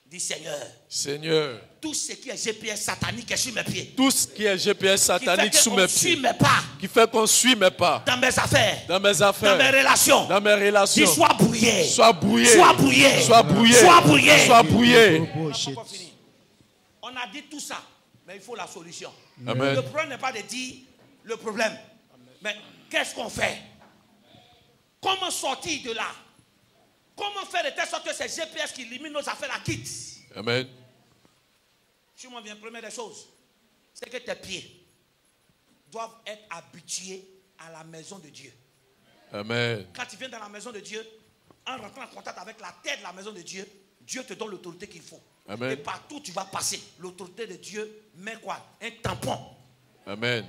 Dis Seigneur. Seigneur. Tout ce qui est GPS satanique est sur mes pieds. Tout ce qui est GPS satanique sous mes pieds. Mes pas. Qui fait qu'on suit mes pas. Dans mes affaires. Dans mes affaires. Dans mes relations. Dans mes relations. Dis sois brouillé. Sois brouillé. Sois brouillé. Sois brouillé. Sois brouillé. Sois brouillé. On a dit tout ça, mais il faut la solution. Amen. Le problème n'est pas de dire le problème. Mais qu'est-ce qu'on fait? Comment sortir de là? Comment faire de telle sorte que ces GPS qui limitent nos affaires la quittent? Amen. Si moi viens, première des choses, c'est que tes pieds doivent être habitués à la maison de Dieu. Amen. Quand tu viens dans la maison de Dieu, en rentrant en contact avec la tête de la maison de Dieu, Dieu te donne l'autorité qu'il faut. Amen. Et partout où tu vas passer, l'autorité de Dieu met quoi? Un tampon. Amen.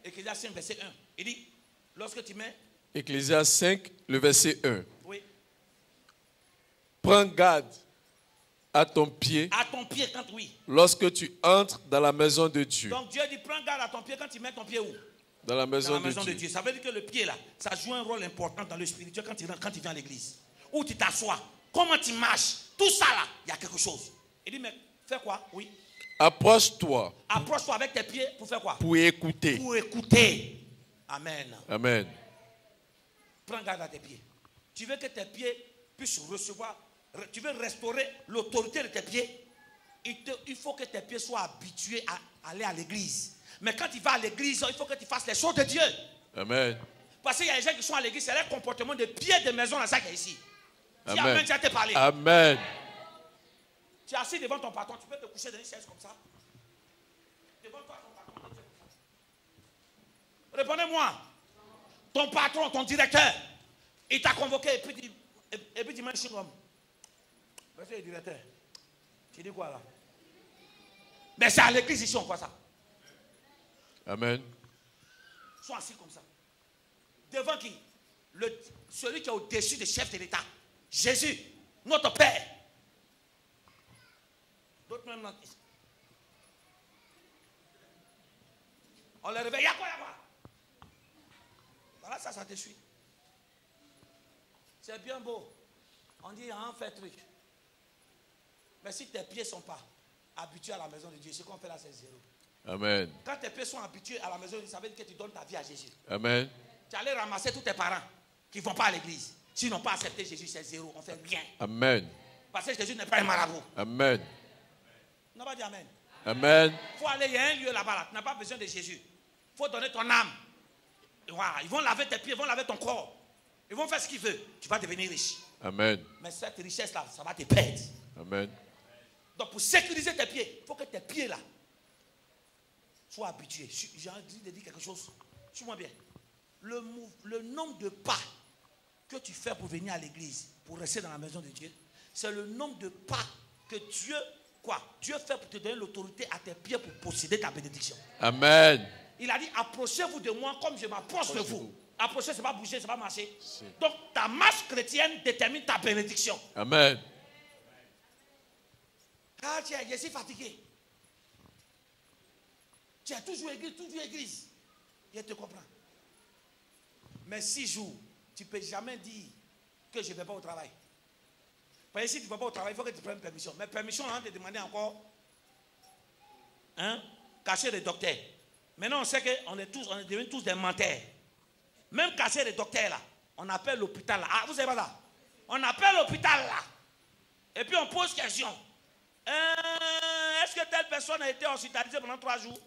Ecclésiaste 5, verset 1. Il dit, lorsque tu mets... Ecclésiaste 5, le verset 1. Oui. Prends garde À ton pied. À ton pied, quand oui. Lorsque tu entres dans la maison de Dieu. Donc Dieu dit, prends garde à ton pied quand tu mets ton pied où? Dans la maison, de Dieu. Ça veut dire que le pied là, ça joue un rôle important dans le spirituel quand tu viens à l'église. Où tu t'assois, comment tu marches, tout ça là, il y a quelque chose. Il dit, mais fais quoi? Oui. Approche-toi. Approche-toi avec tes pieds pour faire quoi? Pour écouter. Pour écouter. Amen. Amen. Prends garde à tes pieds. Tu veux que tes pieds puissent recevoir, tu veux restaurer l'autorité de tes pieds. Il faut que tes pieds soient habitués à aller à l'église. Mais quand tu vas à l'église, il faut que tu fasses les choses de Dieu. Amen. Parce qu'il y a des gens qui sont à l'église, c'est leur comportement de pied de maison dans ça qui est ici. Dis Amen, tu as te parlé. Amen. Tu es assis devant ton patron, tu peux te coucher dans une chaise comme ça. Devant toi, ton patron. Répondez-moi. Ton patron, ton directeur, il t'a convoqué et puis tu m'as dit comme. Monsieur le directeur, tu dis quoi là? Mais c'est à l'église ici, on voit ça. Amen. Ils sont assis comme ça. Devant qui? Celui qui est au-dessus des chefs de l'État. Jésus, notre Père. D'autres même non. On les réveille. Il y a quoi? Voilà, ça te suit. C'est bien beau. On dit, on fait truc. Mais si tes pieds ne sont pas habitués à la maison de Dieu, ce qu'on fait là, c'est zéro. Amen. Quand tes pieds sont habitués à la maison de Dieu, ça veut dire que tu donnes ta vie à Jésus. Amen. Tu allais ramasser tous tes parents qui ne vont pas à l'église. S'ils n'ont pas accepté Jésus, c'est zéro. On ne fait rien. Amen. Parce que Jésus n'est pas un marabout. Amen. On n'a pas dit Amen. Amen. Il faut aller, il y a un lieu là-bas. Là. Tu n'as pas besoin de Jésus. Il faut donner ton âme. Et voilà. Ils vont laver tes pieds, ils vont laver ton corps. Ils vont faire ce qu'ils veulent. Tu vas devenir riche. Amen. Mais cette richesse-là, ça va te perdre. Amen. Donc pour sécuriser tes pieds, il faut que tes pieds là soient habitués. J'ai envie de dire quelque chose. Suis-moi bien. Le nombre de pas que tu fais pour venir à l'église, pour rester dans la maison de Dieu, c'est le nombre de pas que Dieu fait pour te donner l'autorité à tes pieds pour posséder ta bénédiction. Amen. Il a dit, approchez-vous de moi comme je m'approche de vous. Approcher, c'est pas bouger, c'est pas marcher. Donc ta marche chrétienne détermine ta bénédiction. Amen. Ah tiens, je suis fatigué. Tu as toujours église. Je te comprends. Mais 6 jours, tu ne peux jamais dire que je ne vais pas au travail. Parce que si tu ne vas pas au travail, il faut que tu prennes permission. Mais permission, on te demander encore, cacher les docteurs. Maintenant, on sait qu'on est devenus tous des menteurs. Même cacher les docteurs là, on appelle l'hôpital là. Ah, vous savez pas ça? On appelle l'hôpital là. Et puis on pose question. Est-ce que telle personne a été hospitalisée pendant 3 jours?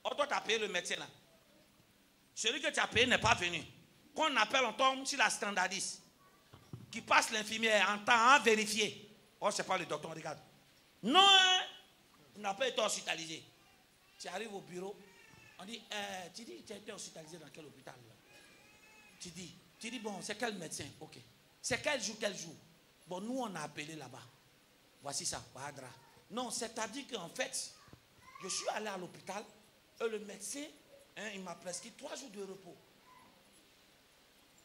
Oh, toi, tu as payé le médecin là. Celui que tu as payé n'est pas venu. Quand on appelle, on tombe sur la standardiste. Qui passe l'infirmière en temps à vérifier. Oh, c'est pas le docteur, regarde. Non, il n'a pas été hospitalisé. Tu arrives au bureau, on dit, tu dis, tu as été hospitalisé dans quel hôpital là? Tu dis, bon, c'est quel médecin? Ok. C'est quel jour? Bon, nous, on a appelé là-bas. Voici ça, Badra. Non, c'est-à-dire qu'en fait, je suis allé à l'hôpital et le médecin, il m'a prescrit 3 jours de repos.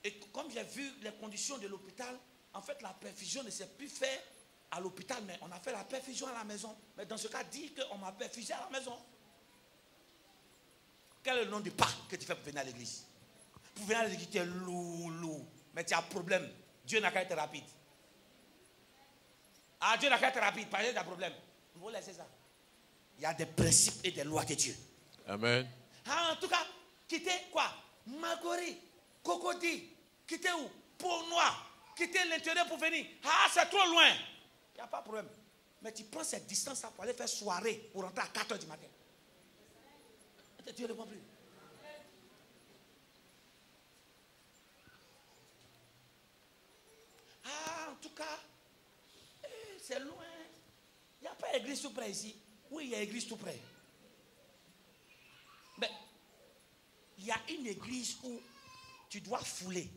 Et comme j'ai vu les conditions de l'hôpital, en fait, la perfusion ne s'est plus faite à l'hôpital, mais on a fait la perfusion à la maison. Mais dans ce cas, dis qu'on m'a perfusé à la maison. Quel est le nom du pas que tu fais pour venir à l'église? Pour venir à l'église, tu es lourd. Mais tu as un problème. Dieu n'a qu'à être rapide. Ah, Dieu n'a qu'à être rapide, parce que tu as un problème. Il faut laisser ça. Il y a des principes et des lois de Dieu. Amen. Ah, en tout cas, quitter quoi? Magori, Cocody, quitter où? Pont-Noir, quitter l'intérieur pour venir. Ah, c'est trop loin. Il n'y a pas de problème. Mais tu prends cette distance-là pour aller faire soirée, pour rentrer à 4 h du matin. Tu ne réponds plus. Ah, en tout cas, c'est loin. Il n'y a pas d'église tout près ici. Oui, il y a église tout près. Mais il y a une église où tu dois fouler.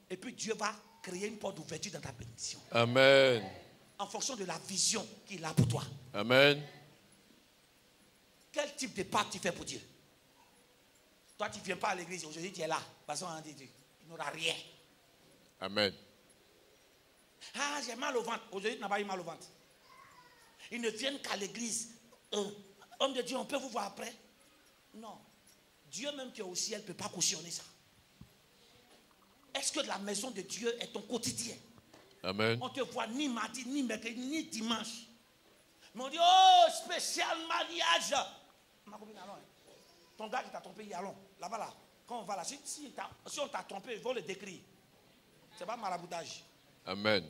Et puis Dieu va créer une porte d'ouverture dans ta bénédiction. Amen. En fonction de la vision qu'il a pour toi. Amen. Quel type de pas tu fais pour Dieu? Toi, tu ne viens pas à l'église. Aujourd'hui, tu es là. Parce qu'on a dit, tu n'auras rien. Amen. Ah, j'ai mal au ventre. Aujourd'hui, tu n'as pas eu mal au ventre. Ils ne viennent qu'à l'église. Homme de Dieu, on peut vous voir après? Non. Dieu même qui est au ciel ne peut pas cautionner ça. Est-ce que la maison de Dieu est ton quotidien? Amen. On te voit ni mardi, ni mercredi, ni dimanche. Mais on dit, oh, spécial mariage. Ma copine, allons. Ton gars qui t'a trompé, allons. Là-bas, là. Quand on va là, si on t'a trompé, ils vont le décrire. C'est pas maraboutage. Amen.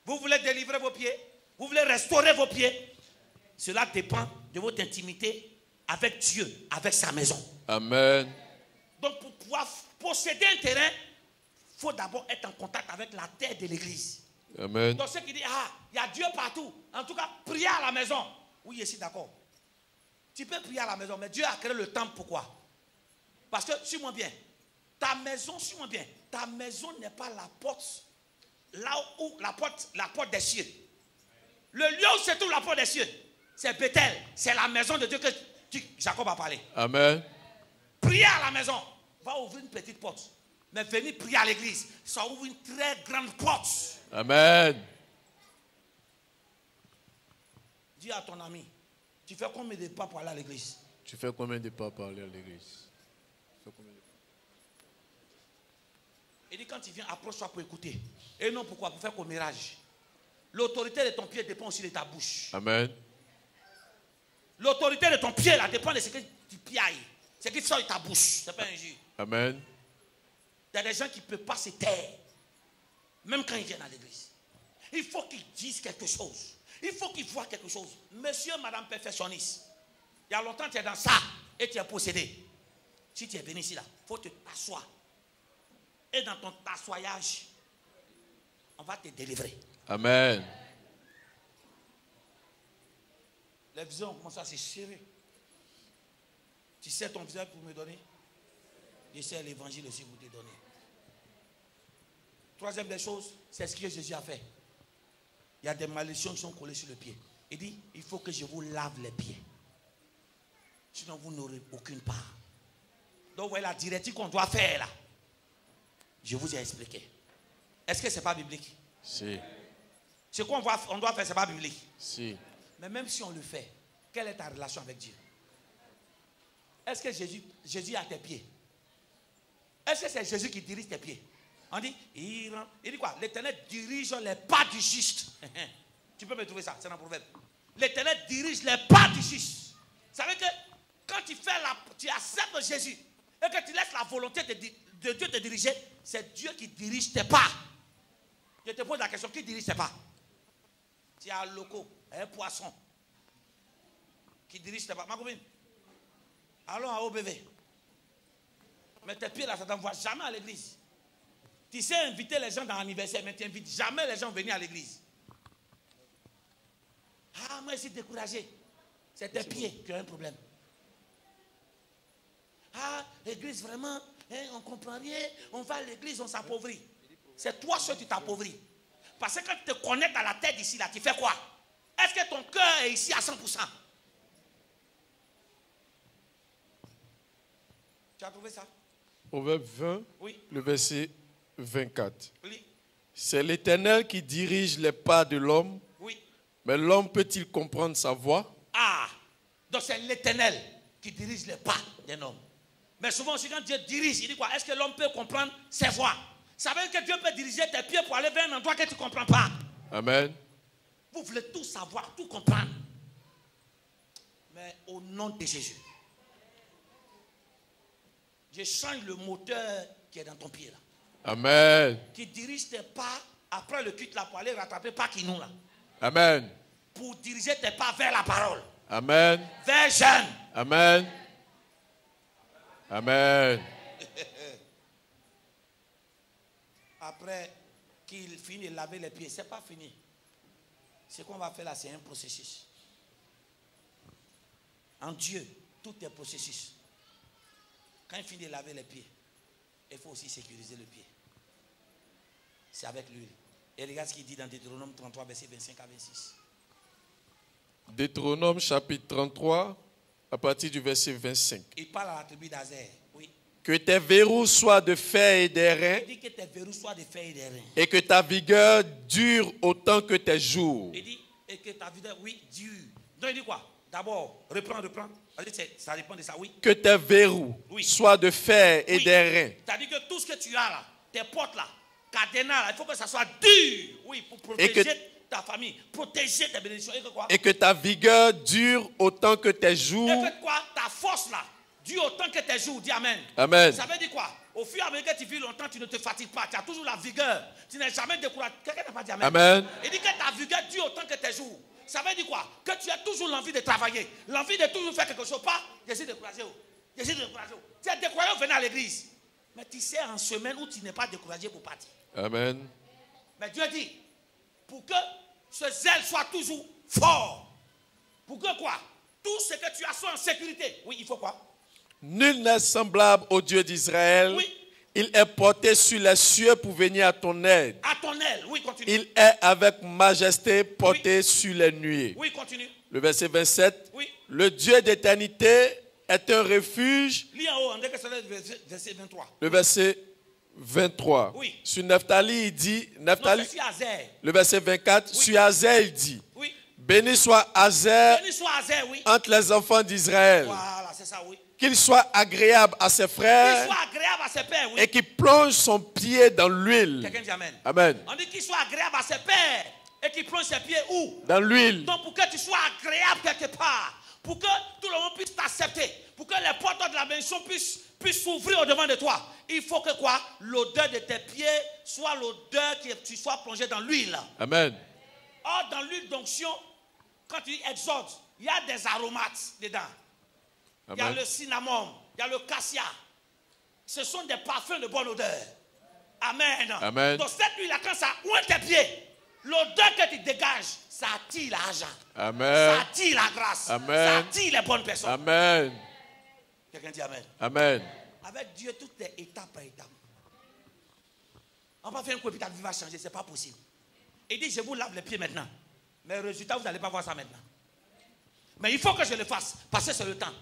Vous voulez délivrer vos pieds? Vous voulez restaurer vos pieds? Cela dépend de votre intimité avec Dieu, avec sa maison. Amen. Donc pour pouvoir posséder un terrain, il faut d'abord être en contact avec la terre de l'église. Amen. Donc ceux qui disent, ah, il y a Dieu partout. En tout cas, priez à la maison. Oui, je suis d'accord. Tu peux prier à la maison, mais Dieu a créé le temple, pourquoi? Parce que, suis-moi bien, ta maison, suis-moi bien, ta maison n'est pas la porte, là où la porte des cieux. Le lieu où se trouve la porte des cieux, c'est Bethel, c'est la maison de Dieu que Jacob a parlé. Amen. Priez à la maison, va ouvrir une petite porte. Mais venir prier à l'église, ça ouvre une très grande porte. Amen. Dis à ton ami, tu fais combien de pas pour aller à l'église? Tu fais combien de pas pour aller à l'église? Il dit quand tu viens, approche-toi pour écouter. Et non pourquoi? Pour faire commérage. L'autorité de ton pied dépend aussi de ta bouche. Amen. L'autorité de ton pied là dépend de ce que tu piailles. Ce qui sort de ta bouche. Ce n'est pas injure. Amen. Il y a des gens qui ne peuvent pas se taire. Même quand ils viennent à l'église. Il faut qu'ils disent quelque chose. Il faut qu'ils voient quelque chose. Monsieur, madame perfectionniste. Il y a longtemps tu es dans ça et tu es possédé. Si tu es venu ici là, il faut te t'asseoir. Et dans ton t'assoyage, on va te délivrer. Amen. Les visions ont commencé à se serrer. Tu sais ton visage pour me donner? Je sais l'évangile aussi pour te donner. Troisième des choses, c'est ce que Jésus a fait. Il y a des malédictions qui sont collées sur le pied. Il dit, il faut que je vous lave les pieds. Sinon, vous n'aurez aucune part. Donc, voilà la directive qu'on doit faire là. Je vous ai expliqué. Est-ce que ce n'est pas biblique? Si. Ce qu'on doit faire, ce n'est pas biblique. Si. Mais même si on le fait, quelle est ta relation avec Dieu? Est-ce que Jésus a tes pieds? Est-ce que c'est Jésus qui dirige tes pieds? On dit, il dit quoi? L'Éternel dirige les pas du juste. Tu peux me trouver ça, c'est un proverbe. L'Éternel dirige les pas du juste. Ça veut dire que quand tu acceptes Jésus et que tu laisses la volonté de Dieu te diriger, c'est Dieu qui dirige tes pas. Je te pose la question, qui dirige tes pas? Tu as un loco, un poisson qui dirige tes pas. Ma copine, allons à OBV. Mais tes pieds là, ça ne t'envoie jamais à l'église. Tu sais inviter les gens dans l'anniversaire, mais tu n'invites jamais les gens à venir à l'église. Ah, moi je suis découragé. C'est tes pieds qui ont un problème. Ah, l'église vraiment, hein, on ne comprend rien. On va à l'église, on s'appauvrit. C'est toi seul qui t'appauvris. Parce que quand tu te connectes à la tête d'ici, là, tu fais quoi? Est-ce que ton cœur est ici à 100%? Tu as trouvé ça? Proverbe 20, Oui. le verset 24. Oui. C'est l'Éternel qui dirige les pas de l'homme. Oui. Mais l'homme peut-il comprendre sa voie? Ah, donc c'est l'Éternel qui dirige les pas d'un homme. Mais souvent aussi quand Dieu dirige, il dit quoi? Est-ce que l'homme peut comprendre ses voies? Ça veut dire que Dieu peut diriger tes pieds pour aller vers un endroit que tu ne comprends pas. Amen. Vous voulez tout savoir, tout comprendre. Mais au nom de Jésus, je change le moteur qui est dans ton pied là. Amen. Qui dirige tes pas après le culte là pour aller rattraper pas qui nous là. Amen. Pour diriger tes pas vers la parole. Amen. Vers jeûne. Amen. Amen. Après qu'il finit de laver les pieds, ce n'est pas fini. Ce qu'on va faire là, c'est un processus. En Dieu, tout est processus. Quand il finit de laver les pieds, il faut aussi sécuriser le pied. C'est avec l'huile. Et regarde ce qu'il dit dans Deutéronome 33, verset 25 à 26. Deutéronome chapitre 33, à partir du verset 25. Il parle à la tribu d'Azer. Oui. Que tes verrous soient de fer et d'airain. Il dit que tes verrous soient de fer et d'airain. Et que ta vigueur dure autant que tes jours. Il dit, et que ta vigueur, oui, dure. Donc il dit quoi? D'abord, reprends. Ça dépend de ça, oui. Que tes verrous soient de fer et d'airain. C'est-à-dire que tout ce que tu as là, tes portes là, cadenas là, il faut que ça soit dur. Oui, pour protéger ta famille, protéger tes bénédictions. Et que quoi? Et que ta vigueur dure autant que tes jours. Et que quoi? Ta force là, dure autant que tes jours. Dis amen. Amen. Ça veut dire quoi? Au fur et à mesure que tu vis longtemps, tu ne te fatigues pas. Tu as toujours la vigueur. Tu n'es jamais découragé. Quelqu'un n'a pas dit amen. Amen. Il dit que ta vigueur dure autant que tes jours. Ça veut dire quoi? Que tu as toujours l'envie de travailler. L'envie de toujours faire quelque chose. Pas, je suis découragé. Je suis découragé. Tu es découragé pour venir à l'église. Mais tu sais en semaine où tu n'es pas découragé pour partir. Amen. Mais Dieu dit, pour que ce zèle soit toujours fort. Pour que quoi? Tout ce que tu as soit en sécurité. Oui, il faut quoi? Nul n'est semblable au Dieu d'Israël. Oui. Il est porté sur les cieux pour venir à ton aide. À ton aide, oui, continue. Il est avec majesté porté sur les nuées. Oui, continue. Le verset 27. Oui. Le Dieu d'éternité est un refuge. Lis en haut, on dirait que c'est le verset 23. Le verset 23. Oui. Sur Naphtali, il dit. Naphtali, non, c'est sur Azer. Le verset 24. Oui. Sur Azer, il dit. Oui. Béni soit Azer Béni soit Azer, oui. entre les enfants d'Israël. Voilà, c'est ça, oui. Qu'il soit agréable à ses frères. Qu'il soit agréable à ses pères, oui. Et qu'il plonge son pied dans l'huile. Quelqu'un dit amen. Amen. On dit qu'il soit agréable à ses pères et qu'il plonge ses pieds où? Dans l'huile. Donc pour que tu sois agréable quelque part, pour que tout le monde puisse t'accepter, pour que les portes de la maison puissent s'ouvrir au devant de toi, il faut que quoi? L'odeur de tes pieds soit l'odeur que tu sois plongé dans l'huile. Amen. Or dans l'huile d'onction, quand tu exhortes, il y a des aromates dedans. Il y a le cinnamon, il y a le cassia. Ce sont des parfums de bonne odeur. Amen. Amen. Donc cette huile-là, quand ça ointe tes pieds, l'odeur que tu dégages, ça attire l'argent. Amen. Ça attire la grâce. Amen. Ça attire les bonnes personnes. Amen. Quelqu'un dit amen. Amen. Avec Dieu, tout est étape par étape. On va faire un coup et puis ta vie va changer, ce n'est pas possible. Il dit, je vous lave les pieds maintenant. Mais le résultat, vous n'allez pas voir ça maintenant. Mais il faut que je le fasse, parce que c'est le temps.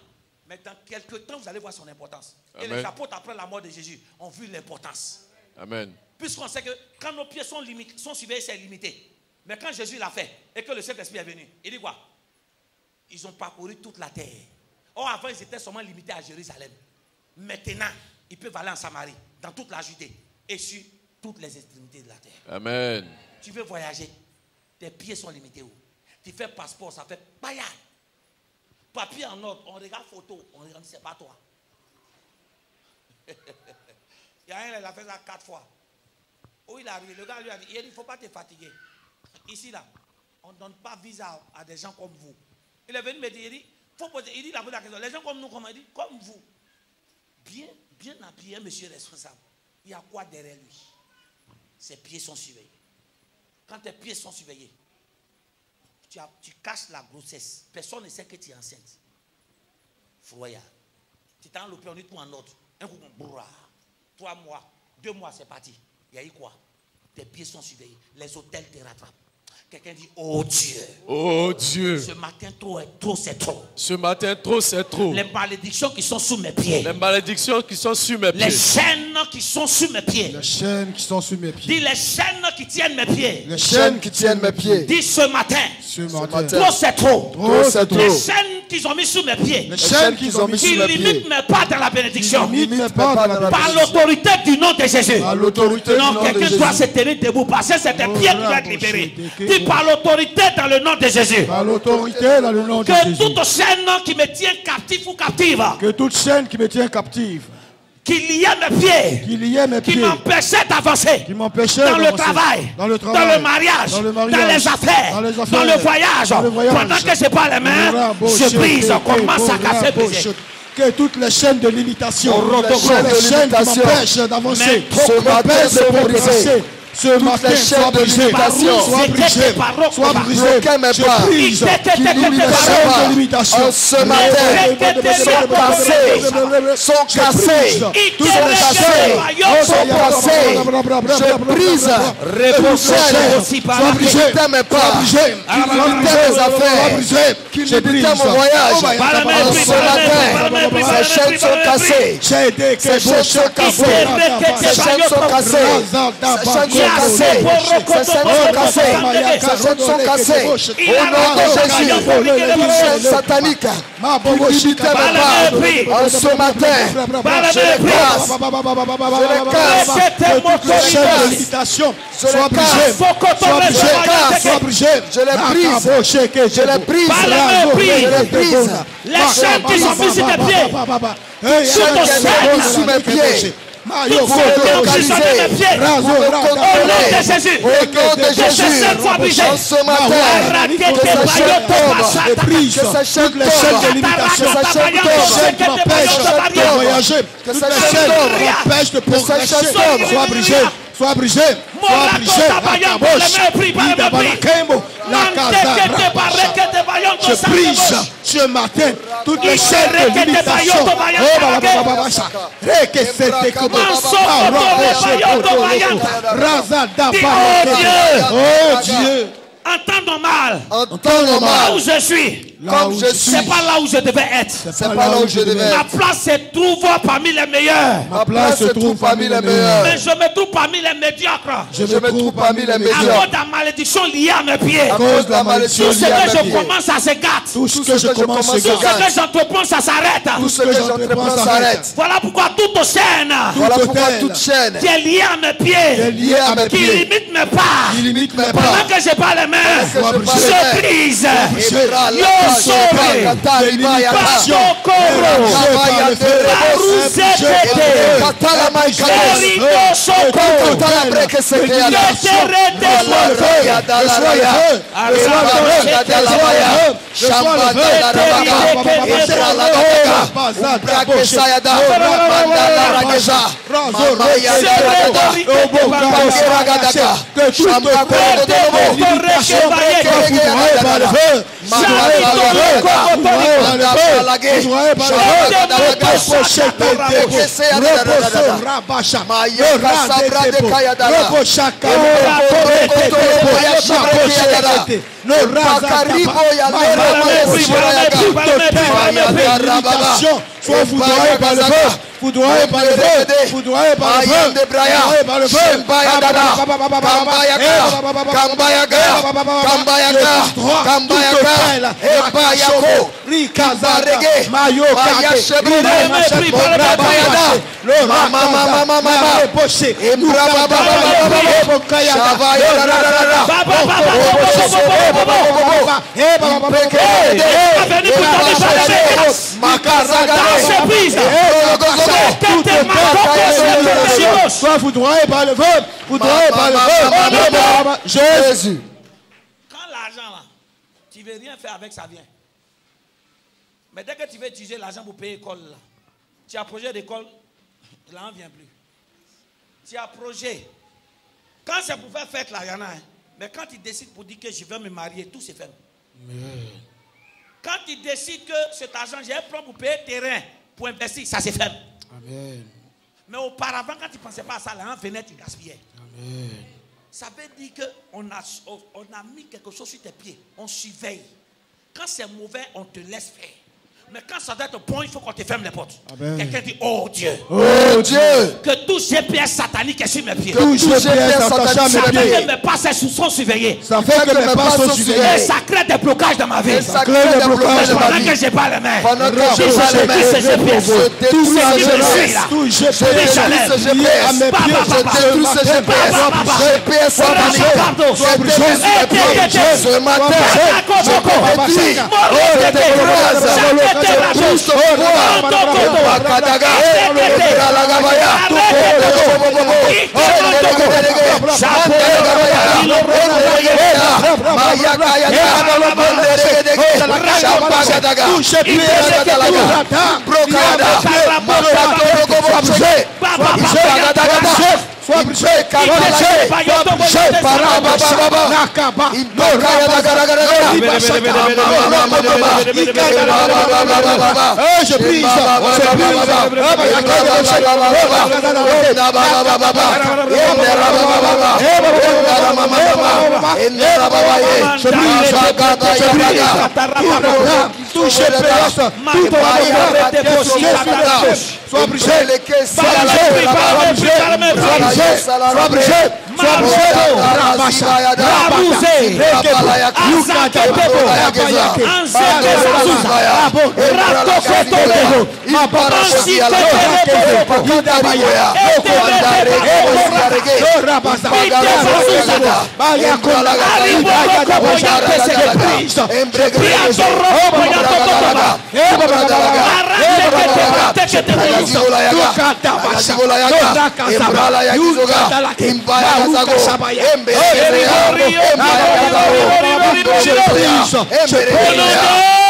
Mais dans quelques temps, vous allez voir son importance. Amen. Et les apôtres, après la mort de Jésus, ont vu l'importance. Amen. Puisqu'on sait que quand nos pieds sont surveillés, c'est limité. Mais quand Jésus l'a fait, et que le Saint-Esprit est venu, il dit quoi? Ils ont parcouru toute la terre. Or, avant, ils étaient seulement limités à Jérusalem. Maintenant, ils peuvent aller en Samarie, dans toute la Judée, et sur toutes les extrémités de la terre. Amen. Tu veux voyager, tes pieds sont limités où? Tu fais passeport, ça fait païa. Papier en ordre, on regarde photo, on regarde, c'est pas toi. Il y a un, il a fait ça 4 fois. Où il est arrivé, le gars lui a dit, il ne faut pas te fatiguer. Ici, là, on ne donne pas visa à des gens comme vous. Il est venu me dire, il dit, faut poser, il dit la question, les gens comme nous, comment il dit, comme vous. Bien habillé, monsieur responsable. Il y a quoi derrière lui? Ses pieds sont surveillés. Quand tes pieds sont surveillés, tu caches la grossesse. Personne ne sait que tu es enceinte. Froyard. Tu t'en loupé, on dit tout en ordre. Un coup, 3 mois, 2 mois, c'est parti. Il y a eu quoi? Tes pieds sont surveillés. Les hôtels te rattrapent. Quelqu'un dit, oh Dieu. Oh Dieu. Ce matin, trop, c'est trop. Ce matin, trop, c'est trop. Les malédictions qui sont sous mes pieds. Les malédictions qui sont sur mes pieds. Les chaînes qui sont sous mes pieds. Les chaînes qui sont sous mes pieds. Dis les chaînes qui tiennent mes pieds. Les chaînes qui tiennent mes pieds. Dis ce matin. Ce matin. Trop, c'est trop. Trop, c'est trop. Les chaînes qu'ils ont mis sous mes pieds. Les chaînes qu'ils ont mis sous Qui mes ne pieds. limitent mes pas dans la bénédiction. Qui ne limitent pas dans la Par bénédiction. l'autorité du nom de Jésus. Par l'autorité du Non, nom de quelqu'un Jésus. doit se tenir debout parce que c'est tes pieds qui doivent être libérés. Dis par l'autorité dans le nom de Jésus. Par l'autorité dans le nom de Que Jésus. toute chaîne qui me tient captif ou captive, Que toute chaîne qui me tient captive, qui liait mes pieds, qui liait mes qui pieds, m'empêchait d'avancer, qui m'empêchait dans le d'avancer. travail, Dans le dans travail, le mariage, dans le dans mariage, les affaires, dans les affaires, dans le voyage, dans le voyage. pendant que je parle les mains, je brise, commence à casser, briser. Que toutes les chaînes de limitation, Oh, les chaînes qui m'empêchent d'avancer, Mais m'empêchent de progresser, Ce matin, sois brisé. Sois brisé. Sois brisé. Je brise. En ce matin, sont cassés. Tous sont cassés. Je brise. Sois brisé. Qui t'aime pas. Qui tes affaires. Qui limitait mon voyage. En ce matin, ces chaînes sont cassées. Ces chaînes sont cassées. Ces chaînes sont cassées. Ces chaînes sont cassées. Au nom de Jésus, chaînes sataniques qui limitaient mes pas. En ce matin, je les casse. Je les casse. Sois brisé. Sois brisé. Je les brise. Je les brise. Je les brise. Les chaînes qui sont mises sur tes pieds. Sous mes pieds. Toutes ces localiser. Au nom de Jésus. Au nom de Jésus. En ce matin, que ces chaînes tombent. Que ces chaînes tombent. Que ces chaînes tombent. Sois brisé. Sois brisé. Sois brisé. Je brise ce matin toutes les chaînes de limitation. Oh Dieu. Entends mal. Là où je suis. Là où je suis. C'est pas là où je devais être. C'est pas là où je devais être. Ma place se trouve parmi les meilleurs. Ma place se trouve parmi les meilleurs. Mais je me trouve parmi les médiocres. Je me trouve parmi les À médiocres. cause de la malédiction liée à mes pieds. À cause de la malédiction Tout ce liée à que mes je pieds. commence, ça se gâte. Tout ce que je commence se Tout ce que gâte. j'entreprends, ça s'arrête. Tout ce que j'entreprends s'arrête. Voilà pourquoi toute chaîne Voilà pourquoi toute chaîne qui est liée à mes pieds, liée à mes qui pieds, limite mes pas, qui limite mes pendant pas, que j'ai pas les mains, Pendant que j'ai pas les je mains, brise. Yo sauvé. Passion Coro. Sois foudroyé par le feu, foudroyé par le feu, foudroyé par le feu, foudroyé par le feu. Sois foudroyé par le feu, foudroyé par le feu. Jésus. Quand l'argent là, tu ne veux rien faire avec, ça vient. Mais dès que tu veux utiliser l'argent pour payer l'école là, tu as un projet d'école, l'argent ne vient plus. Tu as un projet. Quand c'est pour faire fête là, il y en a un. Mais quand tu décides pour dire que je veux me marier, tout se fait. Quand tu décides que cet argent, j'ai un plan pour payer terrain, pour investir, ça se fait. Amen. Mais auparavant, quand tu ne pensais pas à ça, l'argent venait, tu gaspillais. Amen. Ça veut dire qu'on a mis quelque chose sur tes pieds. On surveille. Quand c'est mauvais, on te laisse faire. Mais quand ça doit être bon, il faut qu'on te ferme les portes. Quelqu'un dit, oh Dieu. Oh Dieu. Que tout GPS satanique est sur mes pieds. Tout GPS attaché à mes Ça fait pieds. que mes pas sont surveillés. Ça fait que mes pas sont Et surveillés. ça crée des blocages dans ma vie. Ça crée des blocages de ma Pendant vie. que j'ai pas les mains. Pendant que Je j'ai pas les mains. détruis ces GPS. Tout ce ça, qui me suit là. tout Je détruis ce lié GPS. à mes pieds. Je détruis ce GPS. GPS satanique. Je détruis ce pied. Ce matin, je détruis. Je détruis ce pouvoir. Wakadaga. Bralagabaya. Sois brisé.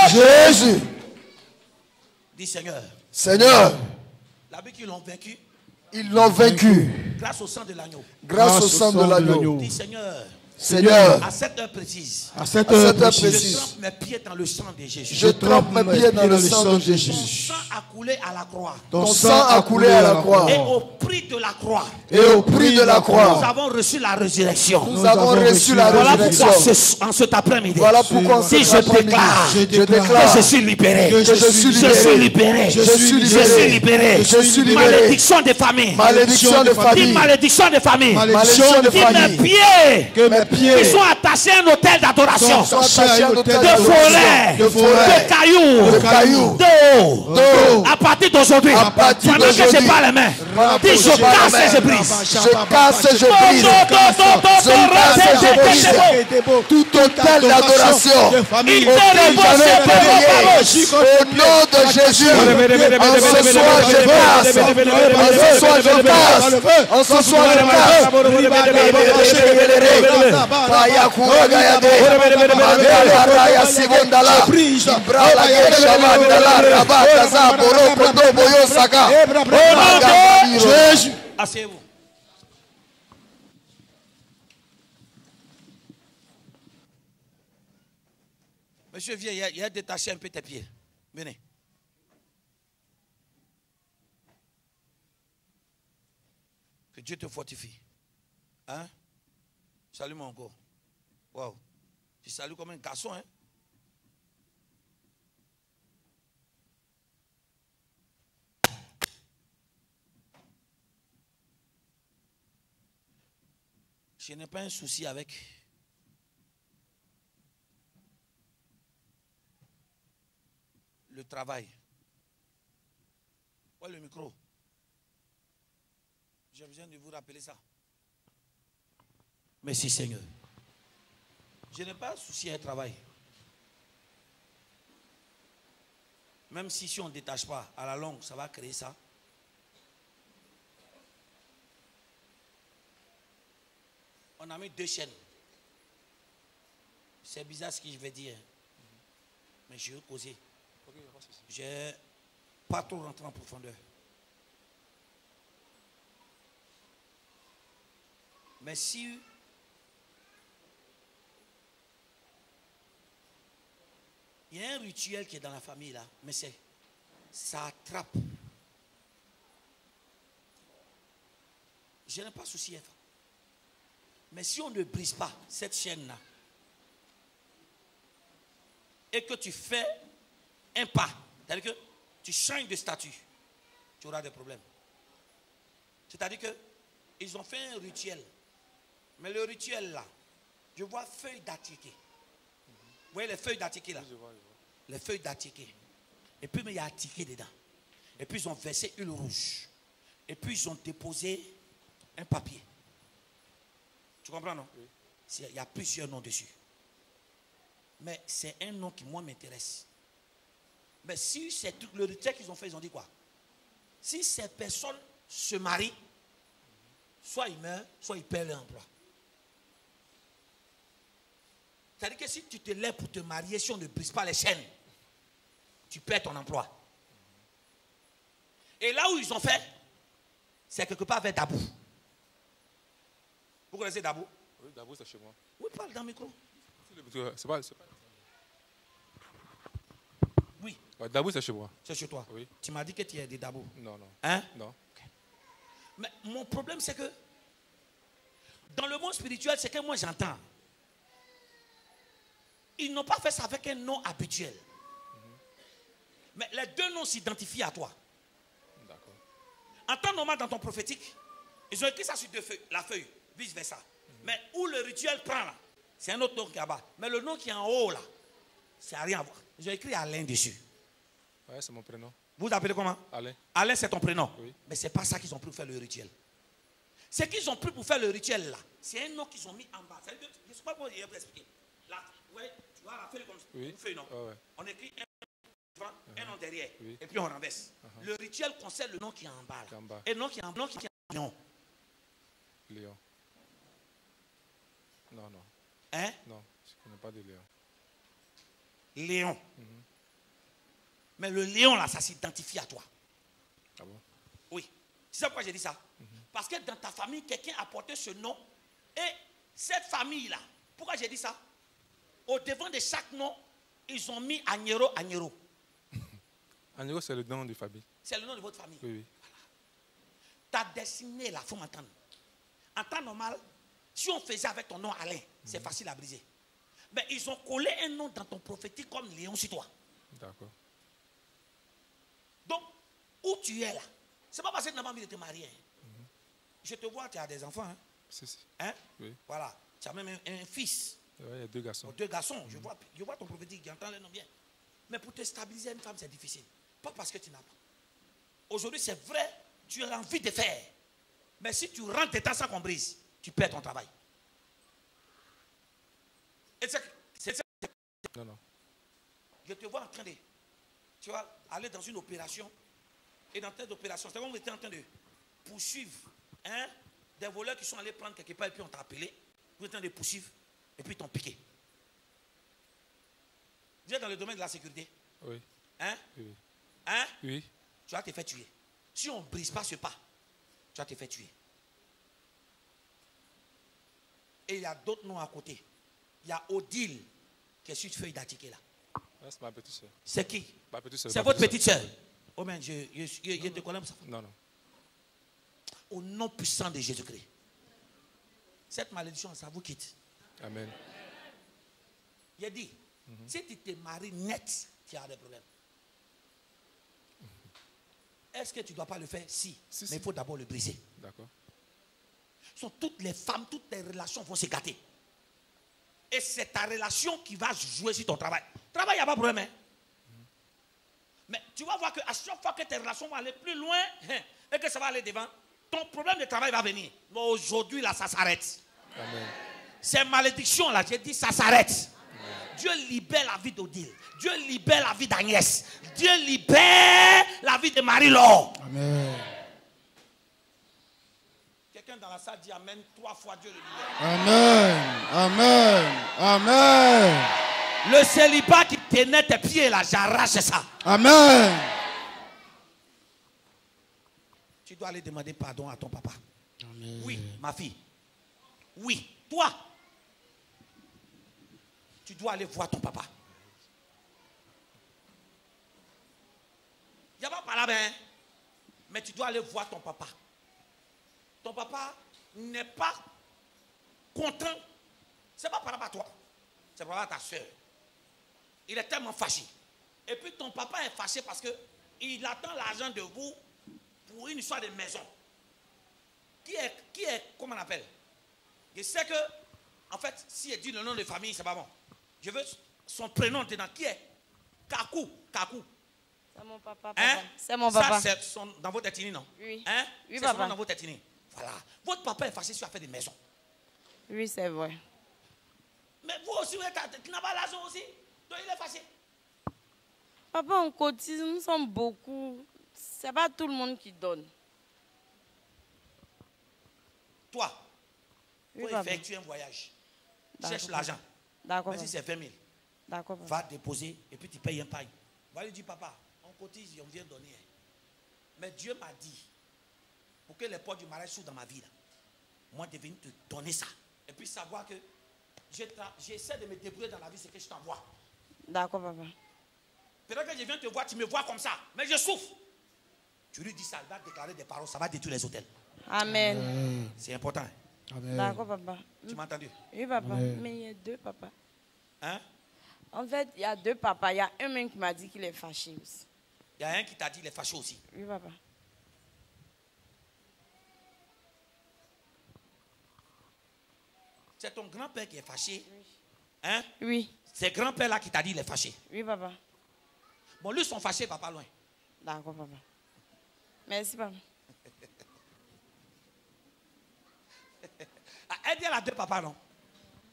Jésus. Dis Seigneur. Seigneur. La Bible qu'ils l'ont vaincu. Ils l'ont vaincu. Grâce au sang de l'agneau. Grâce au sang de l'agneau. Dis Seigneur. Seigneur, à cette heure précise, je trempe mes pieds dans le sang de Jésus. Je trempe mes pieds dans le sang de Jésus. Ton sang a coulé à la croix. Ton sang a coulé à la croix. Et au prix de la croix. Et au prix de la croix. Nous avons reçu la résurrection. Nous avons reçu la résurrection. Voilà pourquoi en cet après-midi. Voilà pourquoi si je déclare que je suis libéré. Je suis libéré. Je suis libéré. Je suis libéré. Malédiction des familles. Malédiction de famille. Malédiction des familles. Malédiction de famille. Mes pieds qui sont attachés à un hôtel d'adoration, de forêt, de cailloux, d'eau. À partir d'aujourd'hui, pendant que je parle les mains, dis je casse et je brise. Je casse et je brise. Je casse et je brise. Tout hôtel d'adoration. Au nom de Jésus. En ce soir je passe. En ce soir je passe. En ce soir je passe. Asseyez-vous. Monsieur, viens, il y a détaché un peu tes pieds. Venez. Que Dieu te fortifie. Hein? Salue-moi encore. Wow. Tu salues comme un garçon, hein? Je n'ai pas un souci avec le travail. Où est le micro? J'ai besoin de vous rappeler ça. Merci Seigneur. Je n'ai pas de souci à un travail. Même si on ne détache pas, à la longue, ça va créer ça. On a mis 2 chaînes. C'est bizarre ce que je vais dire. Mais je vais causer. Je n'ai pas trop rentré en profondeur. Mais si il y a un rituel qui est dans la famille là, mais ça attrape. Je n'ai pas de souci. Mais si on ne brise pas cette chaîne-là, et que tu fais un pas, c'est-à-dire que tu changes de statut, tu auras des problèmes. C'est-à-dire qu'ils ont fait un rituel. Mais le rituel là, je vois feuilles d'attiqué. Vous voyez les feuilles d'attiqué là? Les feuilles d'attiqué. Et puis, mais il y a attiqué dedans. Et puis, ils ont versé huile rouge. Et puis, ils ont déposé un papier. Tu comprends, non? Oui. Il y a plusieurs noms dessus. Mais c'est un nom qui, moi, m'intéresse. Mais si c'est tout le rituel qu'ils ont fait, ils ont dit quoi? Si ces personnes se marient, soit ils meurent, soit ils perdent leur emploi. C'est-à-dire que si tu te lèves pour te marier, si on ne brise pas les chaînes, tu perds ton emploi. Et là où ils ont fait, c'est quelque part vers Dabou. Vous connaissez Dabou? Oui, Dabou, c'est chez moi. Oui, parle dans le micro. C'est pas... Oui. Dabou, c'est chez moi. C'est chez toi? Oui. Tu m'as dit que tu es de Dabou? Non, non. Hein? Non. Okay. Mais mon problème, c'est que dans le monde spirituel, c'est que moi j'entends. Ils n'ont pas fait ça avec un nom habituel. Mais les deux noms s'identifient à toi. D'accord. En temps normal, dans ton prophétique, ils ont écrit ça sur la feuille, vice-versa. Mais où le rituel prend là, c'est un autre nom qui est en bas. Mais le nom qui est en haut là, ça n'a rien à voir. Ils ont écrit Alain dessus. Ouais, c'est mon prénom. Vous appelez comment? Alain. Alain, c'est ton prénom. Oui. Mais ce n'est pas ça qu'ils ont pris pour faire le rituel. Ce qu'ils ont pris pour faire le rituel là, c'est un nom qu'ils ont mis en bas. Je ne sais pas comment je vais expliquer. Là, ouais, tu vois la feuille comme ça. Oui. Une feuille, non? Ouais. On écrit un nom derrière. Oui. Et puis on renverse. Le rituel concerne le nom qui est en bas. Là. En bas. Et le nom qui est en bas, Léon. Léon. Non, non. Hein? Non, je ne connais pas de Léon. Léon. Mais le Léon là, ça s'identifie à toi. Ah bon? Oui. C'est pourquoi j'ai dit ça. Parce que dans ta famille, quelqu'un a porté ce nom. Et cette famille-là, pourquoi j'ai dit ça? Au devant de chaque nom, ils ont mis Agnero, Agnero. Agnero, c'est le nom de famille. C'est le nom de votre famille. Oui, oui. Voilà. Ta destinée, là, il faut m'entendre. En temps normal, si on faisait avec ton nom Alain, c'est facile à briser. Mais ils ont collé un nom dans ton prophétique comme Léon sur toi. D'accord. Donc, où tu es là, c'est pas parce que tu n'as pas envie de te marier. Je te vois, tu as des enfants. Hein? Si, si. Hein? Oui. Voilà. Tu as même un fils. Oui, il y a 2 garçons. Deux garçons. Je vois ton prophétique, j'entends les noms bien. Mais pour te stabiliser une femme, c'est difficile. Pas parce que tu n'as pas. Aujourd'hui, c'est vrai, tu as envie de faire. Mais si tu rentres dedans sans qu'on brise, tu perds ton travail. Et non, non. Je te vois en train de, tu vois, aller dans une opération. Et dans cette opération, c'est comme vous étiez en train de poursuivre des voleurs qui sont allés prendre quelque part et puis on t'a appelé. Vous êtes en train de poursuivre et puis ils t'ont piqué. Vous êtes dans le domaine de la sécurité. Oui. Hein? Oui. Hein? Oui. Tu vas te faire tuer. Si on ne brise pas ce pas, tu vas te faire tuer. Et il y a d'autres noms à côté. Il y a Odile qui est sur une feuille d'article là. C'est ma petite soeur. C'est qui? Ma petite soeur. C'est votre petite soeur. Oh mais je te connais ça. Non, non. Au nom puissant de Jésus-Christ. Cette malédiction, ça vous quitte. Amen. Il a dit, si tu te maries net, tu as des problèmes. Est-ce que tu ne dois pas le faire? Si. Mais il faut d'abord le briser. D'accord. Toutes les femmes, toutes les relations vont se gâter. Et c'est ta relation qui va jouer sur ton travail. Travail, il n'y a pas de problème. Hein? Mais tu vas voir qu'à chaque fois que tes relations vont aller plus loin et que ça va aller devant, ton problème de travail va venir. Mais aujourd'hui, là, ça s'arrête. Amen. Ces malédictions-là, j'ai dit, ça s'arrête. Dieu libère la vie d'Odile. Dieu libère la vie d'Agnès. Dieu libère la vie de Marie-Laure. Amen. Quelqu'un dans la salle dit Amen 3 fois, Dieu le libère. Amen. Amen. Amen. Le célibat qui tenait tes pieds là, j'arrache ça. Amen. Tu dois aller demander pardon à ton papa. Amen. Oui, ma fille. Oui, toi. Tu dois aller voir ton papa. Il n'y a pas par là, ben. Mais tu dois aller voir ton papa. Ton papa n'est pas content. Ce n'est pas par rapport à toi. C'est par rapport à ta soeur. Il est tellement fâché. Et puis ton papa est fâché parce qu'il attend l'argent de vous pour une histoire de maison. Qui est, comment on appelle? Je sais que, en fait, si elle dit le nom de famille, c'est pas bon. Je veux son prénom dedans. Qui est? Kakou. C'est mon papa. Hein? C'est mon papa. Ça, c'est dans votre ethnie, non? Oui. Hein? Oui, c'est papa. dans votre ethnie. Voilà. Votre papa est fâché sur l'affaire des maisons. Oui, c'est vrai. Mais vous aussi, tu n'as pas l'argent aussi. Donc il est fâché. Papa, on cotise, nous sommes beaucoup. C'est pas tout le monde qui donne. Toi, il Oui, faut papa. effectuer un voyage. D'accord. Cherche l'argent. D'accord. Mais si c'est 20 000, d'accord, va déposer et puis tu payes un paille. Va lui dire, papa, on cotise et on vient donner. Mais Dieu m'a dit, pour que les portes du mariage s'ouvrent dans ma vie, là, moi, je vais te donner ça. Et puis savoir que j'essaie de me débrouiller dans la vie, c'est que je t'envoie. D'accord, papa. Peut-être que je viens te voir, tu me vois comme ça, mais je souffre. Tu lui dis ça, il va déclarer des paroles, ça va détruire les hôtels. Amen. C'est important. D'accord, papa. Tu m'as entendu? Oui, papa. Mais il y a deux papas. Hein? En fait, il y a deux papas. Il y a un même qui m'a dit qu'il est fâché aussi. Il y a un qui t'a dit qu'il est fâché aussi. Oui, papa. C'est ton grand-père qui est fâché. Oui. Hein? Oui. C'est grand-père là qui t'a dit qu'il est fâché. Oui, papa. Bon, lui, son fâché va pas loin. D'accord, papa. Merci, papa. Elle dit à la deux papas, non?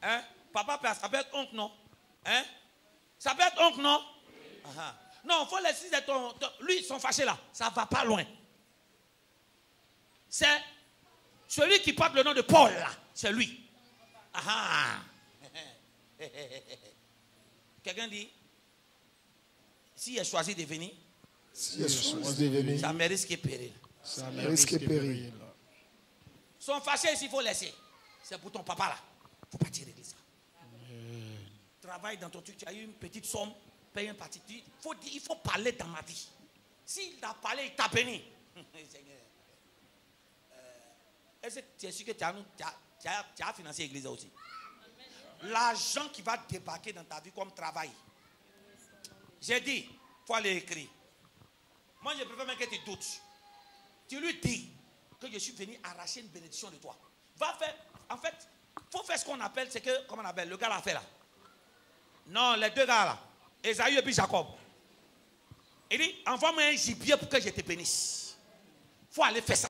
Hein? Papa, ça peut être oncle, non? Hein? Ça peut être oncle, non? Non, il faut laisser lui, son fâché là. Ça va pas loin. C'est celui qui porte le nom de Paul là. C'est lui. Quelqu'un dit, s'il est choisi de venir, ça me risque péril. Ça me risque péril. Son fâché, il faut laisser. C'est pour ton papa là. Il ne faut pas tirer de ça. Travaille dans ton truc, tu as eu une petite somme, paye un parti. Il faut parler dans ma vie. S'il t'a parlé, il t'a béni. Est-ce que tu es sûr que tu as financé l'église aussi? L'argent qui va débarquer dans ta vie comme travail. J'ai dit, il faut aller écrire. Moi, je préfère même que tu doutes. Tu lui dis que je suis venu arracher une bénédiction de toi. Va faire, en fait, il faut faire ce qu'on appelle, c'est que, comment on appelle, le gars l'a fait là. Non, les deux gars là, Esaü et puis Jacob. Il dit, envoie-moi un gibier pour que je te bénisse. Il faut aller faire ça.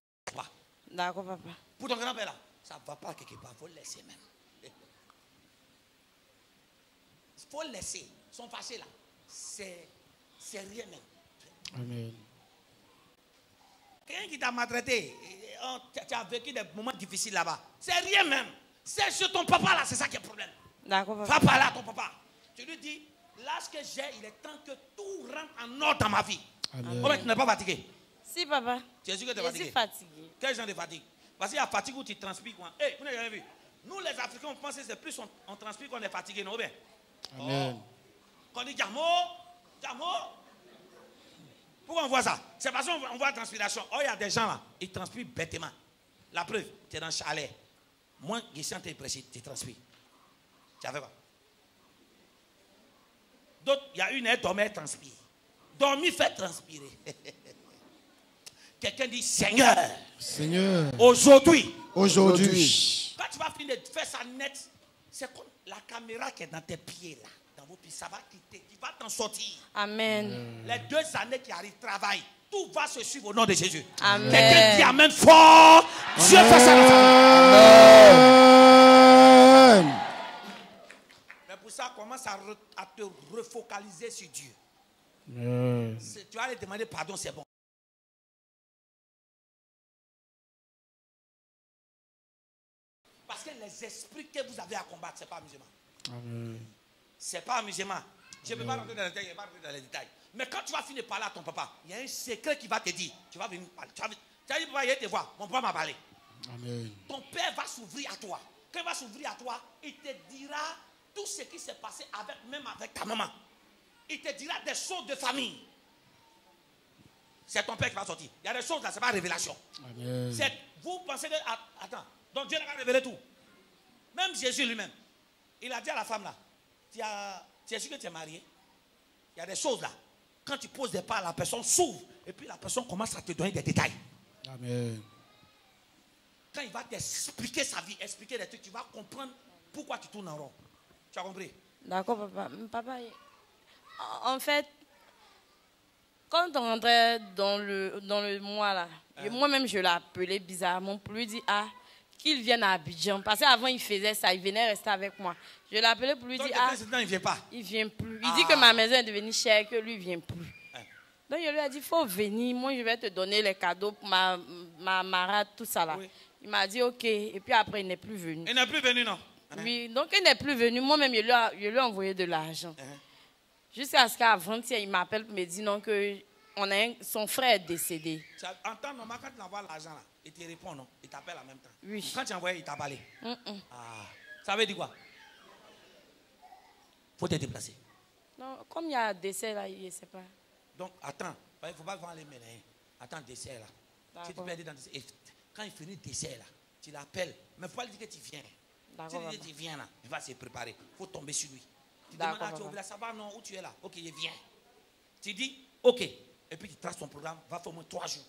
D'accord, papa. Pour ton grand-père là, ça ne va pas quelque part, il faut laisser même. Il faut laisser. Son fâché là, c'est rien même. Amen. Quelqu'un qui t'a maltraité, tu as vécu des moments difficiles là-bas, c'est rien même. C'est sur ton papa là, c'est ça qui est le problème. D'accord, papa. Va parler à ton papa. Tu lui dis, là ce que j'ai, il est temps que tout rentre en ordre dans ma vie. Amen. Oh, mais tu n'es pas fatigué? Si, papa. Tu es sûr que tu es fatigué? Je suis fatigué. Quel genre de fatigue? Parce qu'il y a fatigue où tu transpires quoi. Hey, vous n'avez jamais vu? Nous les Africains, on pense que c'est plus on transpire qu'on est fatigué, non? Bien. Amen. Quand on dit Jamo, Jamo. Pourquoi on voit ça? C'est parce qu'on voit la transpiration. Oh, il y a des gens là, ils transpirent bêtement. La preuve, tu es dans le chalet. Moi, je suis en train de prêcher, tu transpires. Tu as fait quoi? D'autres, il y a une elle dormait, elle transpire. Dormir fait transpirer. Quelqu'un dit Seigneur. Seigneur. Aujourd'hui. Aujourd'hui. Quand tu vas finir de faire ça net, c'est comme la caméra qui est dans tes pieds là. Dans vos pieds, ça va quitter. Tu vas t'en sortir. Amen. Les 2 années qui arrivent, travail. Tout va se suivre au nom de Jésus. Amen. Quelqu'un dit Amen fort. Dieu fait ça. Amen. Mais pour ça, commence à te refocaliser sur Dieu. Amen. Tu vas aller demander pardon, c'est bon. Parce que les esprits que vous avez à combattre, ce n'est pas amusement. Amen. Ce n'est pas amusement. Je ne peux pas rentrer dans les détails, je ne vais pas rentrer dans les détails. Mais quand tu vas finir de parler à ton papa, il y a un secret qui va te dire. Tu vas venir parler. Tu vas dire, papa, il te voir. Mon papa m'a parlé. Amen. Ton père va s'ouvrir à toi. Quand il va s'ouvrir à toi, il te dira tout ce qui s'est passé même avec ta maman. Il te dira des choses de famille. C'est ton père qui va sortir. Il y a des choses là, ce n'est pas révélation. Amen. Vous pensez que. Attends, donc Dieu n'a pas révélé tout. Même Jésus lui-même, il a dit à la femme là, tu es sûr que tu es marié? Il y a des choses là. Quand tu poses des pas, la personne s'ouvre. Et puis la personne commence à te donner des détails. Amen. Quand il va t'expliquer sa vie, expliquer des trucs, tu vas comprendre pourquoi tu tournes en rond. Tu as compris? D'accord, papa. Papa, en fait, quand on rentrait dans le mois là, moi-même je l'ai appelé bizarrement pour lui dire qu'il vienne à Abidjan. Parce qu'avant il faisait ça, il venait rester avec moi. Je l'ai appelé pour lui dire il ne vient pas. Il vient plus. Il dit que ma maison est devenue chère, que lui ne vient plus. Donc je lui ai dit, il faut venir, moi je vais te donner les cadeaux pour ma marade, tout ça là. Oui. Il m'a dit ok, et puis après il n'est plus venu. Il n'est plus venu, non? Oui, donc il n'est plus venu. Moi-même, je lui ai envoyé de l'argent. Jusqu'à ce qu'avant-hier, il m'appelle pour me dire non, que son frère est décédé. En temps normal, quand tu envoies l'argent, il te répond, non? Il t'appelle en même temps. Oui. Quand tu envoies, il t'a parlé. Ça veut dire quoi? Il faut te déplacer. Non, comme il y a un décès là, il ne sait pas. Donc, attends. Il ne faut pas voir les mêlés. Attends, décès là. Si tu peux aller dans le décès, quand il finit le décès là, tu l'appelles. Mais il faut pas lui dire que tu viens. Si tu dis que tu viens là, il va se préparer. Il faut tomber sur lui. Tu demandes, tu es là, ça va, non, où tu es là? Ok, il vient. Tu dis, ok. Et puis tu traces ton programme, va faire au moins 3 jours.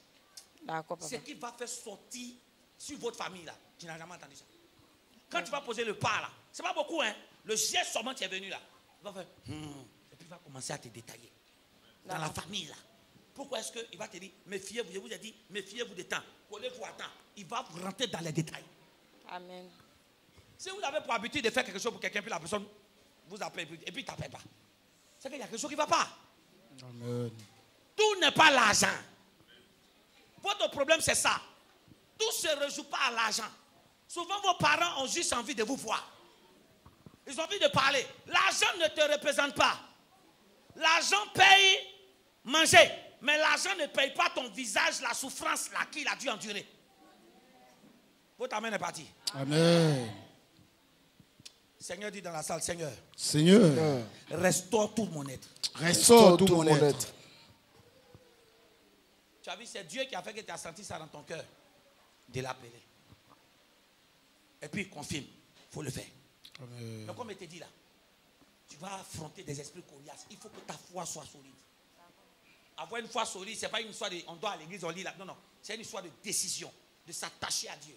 D'accord, papa. Ce qui va faire sortir sur votre famille là, tu n'as jamais entendu ça. Quand tu vas poser le pas là, c'est pas beaucoup, hein. Le geste seulement qui est venu là, il va faire, et puis il va commencer à te détailler. Dans la famille là. Pourquoi est-ce qu'il va te dire, méfiez-vous, je vous ai dit, méfiez-vous des temps, collez-vous à temps. Il va vous rentrer dans les détails. Amen. Si vous avez pour habitude de faire quelque chose pour quelqu'un, puis la personne vous appelle, et puis il ne t'appelle pas, c'est qu'il y a quelque chose qui ne va pas. Amen. Tout n'est pas l'argent. Votre problème, c'est ça. Tout ne se résout pas à l'argent. Souvent, vos parents ont juste envie de vous voir. Ils ont envie de parler. L'argent ne te représente pas. L'argent paye manger. Mais l'argent ne paye pas ton visage, la souffrance là qu'il a dû endurer. Votre amen est parti. Amen. Seigneur dit dans la salle, Seigneur. Seigneur. Restaure tout mon être. Restaure tout mon être. Tu as vu, c'est Dieu qui a fait que tu as senti ça dans ton cœur. De l'appeler. Et puis il confirme. Il faut le faire. Amen. Mais comme je t'ai dit là, tu vas affronter des esprits coriaces. Il faut que ta foi soit solide. Avoir une foi solide, ce n'est pas une histoire de on doit à l'église, on lit là. Non, non. C'est une histoire de décision, de s'attacher à Dieu.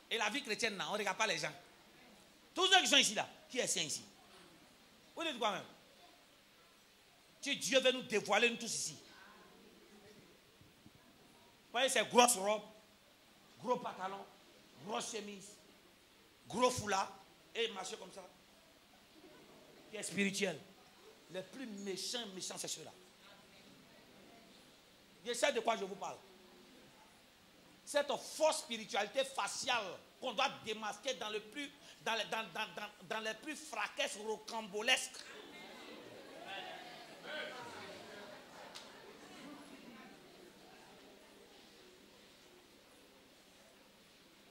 Et la vie chrétienne, là, on ne regarde pas les gens. Tous ceux qui sont ici là, qui est saint ici? Vous dites quoi même? Dieu veut nous dévoiler, nous tous ici. Vous voyez, c'est grosse robe, gros pantalon, grosse chemise, gros foulard, et marcher comme ça. Qui est spirituel. Les plus méchants, c'est ceux-là. Je sais de quoi je vous parle. Cette fausse spiritualité faciale qu'on doit démasquer dans les plus fracasses rocambolesques.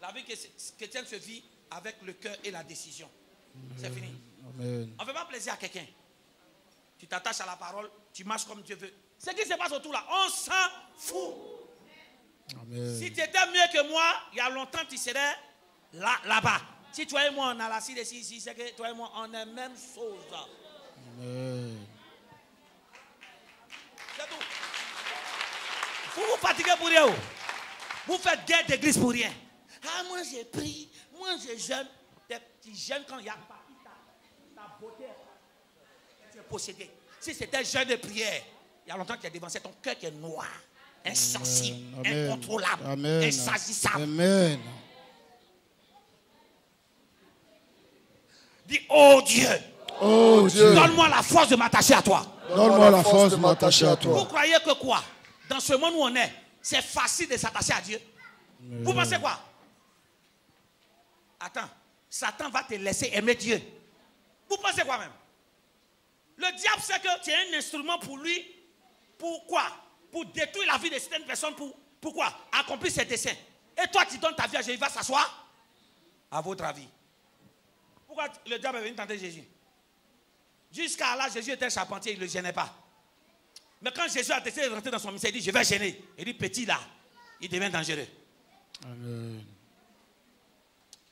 La vie chrétienne se vit avec le cœur et la décision. C'est fini. Amen. On ne fait pas plaisir à quelqu'un. Tu t'attaches à la parole, tu marches comme Dieu veut. Ce qui se passe autour là, on s'en fout. Amen. Si tu étais mieux que moi, il y a longtemps, tu serais là-bas. Si toi et moi, on a la cide ici, c'est que toi et moi, on est même chose. Amen. C'est tout. Vous vous fatiguez pour rien. Vous faites guerre d'église pour rien. Ah, moi j'ai pris, moi je jeûne. Tu jeûnes quand il y a ta beauté. Tu es possédé. Si c'était jeûne de prière, il y a longtemps qu'il y a devancé ton cœur qui est noir, insensible, incontrôlable, insaisissable. Amen. Dis, oh Dieu, donne-moi la force de m'attacher à toi. Donne-moi la force de m'attacher à toi. Vous croyez que quoi? Dans ce monde où on est, c'est facile de s'attacher à Dieu? Vous pensez quoi? Attends, Satan va te laisser aimer Dieu. Vous pensez quoi même? Le diable sait que tu es un instrument pour lui. Pourquoi? Pour détruire la vie de certaines personnes. Pourquoi? Accomplir ses desseins. Et toi, tu donnes ta vie à Jésus, il va s'asseoir? À votre avis. Pourquoi le diable est venu tenter Jésus? Jusqu'à là, Jésus était charpentier, il ne le gênait pas. Mais quand Jésus a décidé de rentrer dans son ministère, il dit, je vais gêner. Il dit, petit là, il devient dangereux. Amen.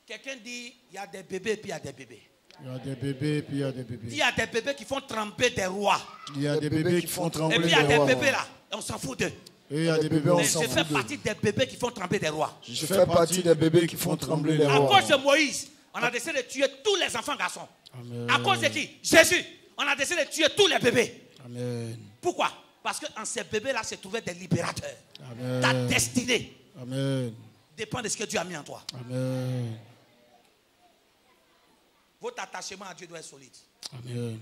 Quelqu'un dit, il y a des bébés et puis il y a des bébés. Il y a des bébés et puis il y a des bébés. Il y a des bébés qui font trembler des rois. Il y a des bébés qui font trembler des rois. Et puis il y a des bébés là, on s'en fout d'eux. Et il y a des bébés, on s'en fout d'eux. Je fais partie des bébés qui font trembler des rois. Je fais partie des bébés qui font trembler des rois. À cause de Moïse, on a décidé de tuer tous les enfants garçons. Amen. À cause de qui? Jésus. On a décidé de tuer tous les bébés. Amen. Pourquoi? Parce qu'en ces bébés-là se trouvaient des libérateurs. Amen. Ta destinée dépend de ce que Dieu a mis en toi. Amen. Votre attachement à Dieu doit être solide. Amen.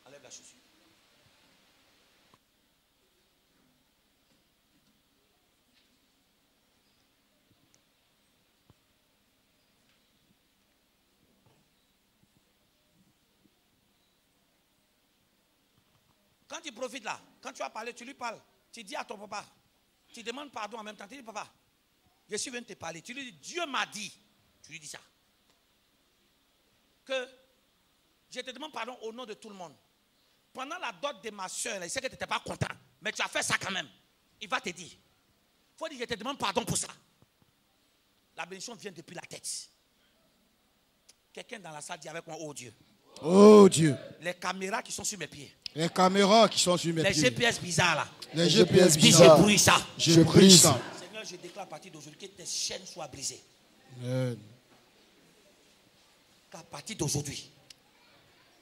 Enlève la chaussure. Quand tu profites là, quand tu vas parler, tu lui parles. Tu dis à ton papa, tu demandes pardon en même temps. Tu dis, papa, je suis venu te parler. Tu lui dis, Dieu m'a dit. Tu lui dis ça. Que je te demande pardon au nom de tout le monde. Pendant la dot de ma soeur, il sait que tu n'étais pas content. Mais tu as fait ça quand même. Il va te dire. Il faut dire, je te demande pardon pour ça. La bénédiction vient depuis la tête. Quelqu'un dans la salle dit avec moi, oh Dieu. Oh Dieu. Les caméras qui sont sur mes pieds. Les caméras qui sont sur mes pieds. Les GPS bizarres là. Les GPS Dis, bizarres. je brise ça. Je brise ça. Seigneur, je déclare à partir d'aujourd'hui que tes chaînes soient brisées. Amen. Qu'à partir d'aujourd'hui,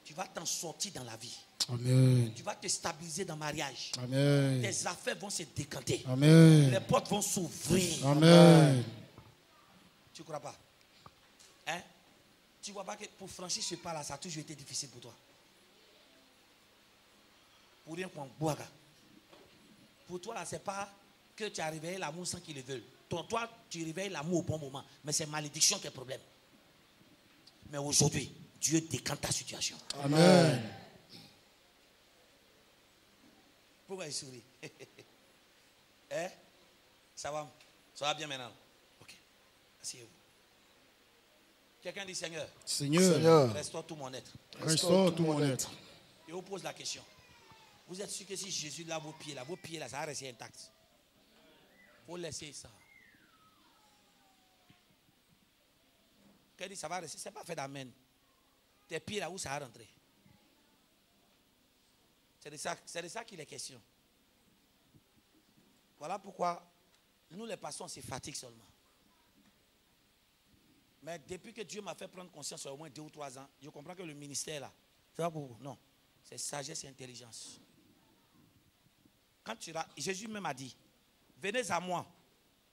tu vas t'en sortir dans la vie. Amen. Tu vas te stabiliser dans le mariage. Amen. Tes affaires vont se décanter. Amen. Les portes vont s'ouvrir. Amen. Tu ne crois pas? Hein? Tu ne vois pas que pour franchir ce pas là, ça a toujours été difficile pour toi. Pour rien qu'on boit. Pour toi là, c'est pas que tu as réveillé l'amour sans qu'il le veuille. Toi, tu réveilles l'amour au bon moment. Mais c'est malédiction qui est le problème. Mais aujourd'hui, Dieu décante ta situation. Amen. Pourquoi il sourit? Hein? Ça va bien maintenant? Ok. Asseyez-vous. Quelqu'un dit Seigneur. Seigneur. Restaure tout mon être. Restaure tout mon être. Et on pose la question. Vous êtes sûr que si Jésus lave vos pieds là, ça va rester intact? Il faut laisser ça. Quelqu'un dit ça va rester. Ce n'est pas fait d'amen. Tes pieds là où ça va rentrer? C'est de ça qu'il est question. Voilà pourquoi nous les passons, on se fatigue seulement. Mais depuis que Dieu m'a fait prendre conscience il y a au moins 2 ou 3 ans, je comprends que le ministère là, c'est pas pour vous. Non, c'est sagesse et intelligence. Quand Jésus même a dit, venez à moi.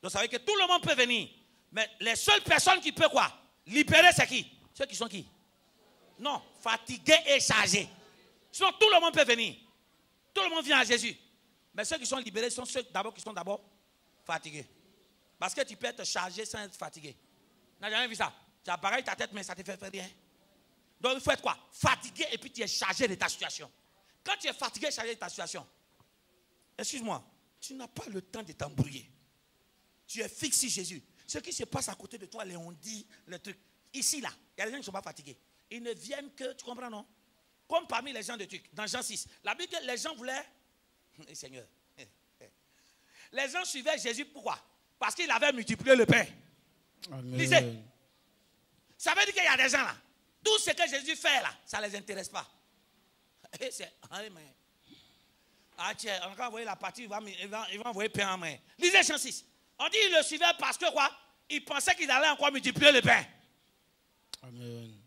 Donc vous savez que tout le monde peut venir. Mais les seules personnes qui peuvent quoi? Libérer, c'est qui? Ceux qui sont qui? Non, fatigués et chargés. Sinon tout le monde peut venir. Tout le monde vient à Jésus. Mais ceux qui sont libérés sont ceux qui sont d'abord fatigués. Parce que tu peux être chargé sans être fatigué. Tu n'as jamais vu ça? Tu as pareil ta tête, mais ça ne te fait rien. Donc il faut être quoi? Fatigué et puis tu es chargé de ta situation. Quand tu es fatigué et chargé de ta situation, excuse-moi, tu n'as pas le temps de t'embrouiller. Tu es fixe sur Jésus. Ce qui se passe à côté de toi, les on-dit, les trucs. Ici, là, il y a des gens qui ne sont pas fatigués. Ils ne viennent que, tu comprends, non? Comme parmi les gens de trucs, dans Jean 6. La Bible, les gens voulaient... Seigneur. Les gens suivaient Jésus, pourquoi? Parce qu'il avait multiplié le pain. Amen. Lisez. Ça veut dire qu'il y a des gens là. Tout ce que Jésus fait là, ça ne les intéresse pas. Et c'est... Ah tiens, on va envoyer la partie, il va envoyer pain en main. Lisez Jean 6. On dit qu'il le suivait parce que quoi? Il pensait qu'il allait encore multiplier le pain. Amen.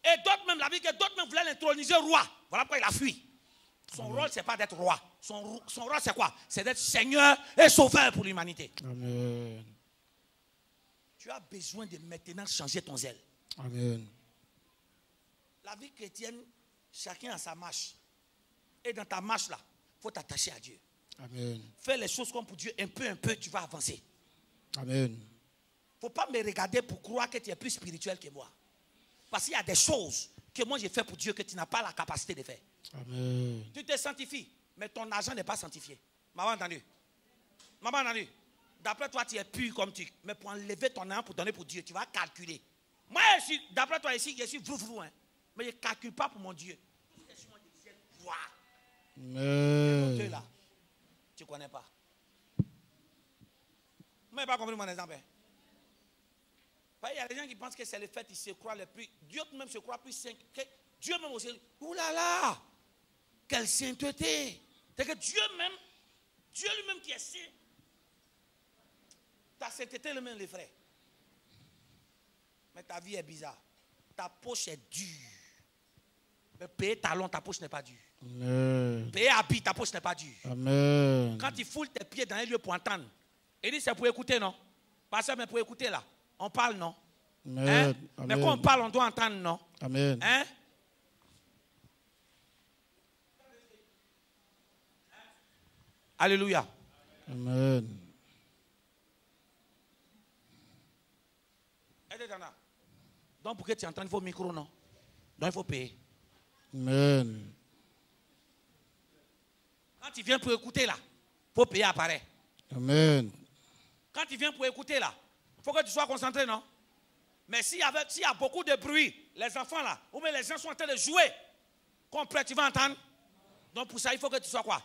Et d'autres même, la Bible, d'autres même voulaient l'introniser roi. Voilà pourquoi il a fui. Son rôle, ce n'est pas d'être roi. Son rôle, c'est quoi? C'est d'être Seigneur et Sauveur pour l'humanité. Amen. Tu as besoin de maintenant changer ton zèle. Amen. La vie chrétienne, chacun a sa marche. Et dans ta marche là, il faut t'attacher à Dieu. Amen. Fais les choses comme pour Dieu, un peu, tu vas avancer. Amen. Il ne faut pas me regarder pour croire que tu es plus spirituel que moi. Parce qu'il y a des choses que moi j'ai fait pour Dieu que tu n'as pas la capacité de faire. Amen. Tu te sanctifies, mais ton argent n'est pas sanctifié. Maman entendu? Maman entendu? D'après toi, tu es pur comme tu. Mais pour enlever ton argent pour donner pour Dieu, tu vas calculer. Moi, d'après toi ici, je suis vrou, hein. Mais je ne calcule pas pour mon Dieu. Amen. Là, tu ne connais pas. Moi, je n'ai pas compris mon exemple. Il y a des gens qui pensent que c'est le fait qu'ils se croient le plus. Dieu même se croit plus saint. Dieu même aussi. Ouh là là! Quelle sainteté! C'est que Dieu lui-même qui est saint. Ta sainteté, le même, les frères. Mais ta vie est bizarre. Ta poche est dure. Mais payer talon, ta poche n'est pas dure. Amen. Payer habit, ta poche n'est pas dure. Amen. Quand tu foules tes pieds dans un lieu pour entendre, il dit c'est pour écouter, non? Pas ça, mais pour écouter là. On parle, non? Amen. Hein? Amen. Mais quand on parle, on doit entendre, non? Amen. Hein? Alléluia. Amen. Donc pour que tu entendes, il faut micro, non? Donc il faut payer. Amen. tu viens pour écouter là, il faut payer à pareil. Amen. Quand tu viens pour écouter là, il faut que tu sois concentré, non? Mais s'il y a beaucoup de bruit, les enfants là, ou bien les gens sont en train de jouer, comprends, tu vas entendre? Donc pour ça, il faut que tu sois quoi?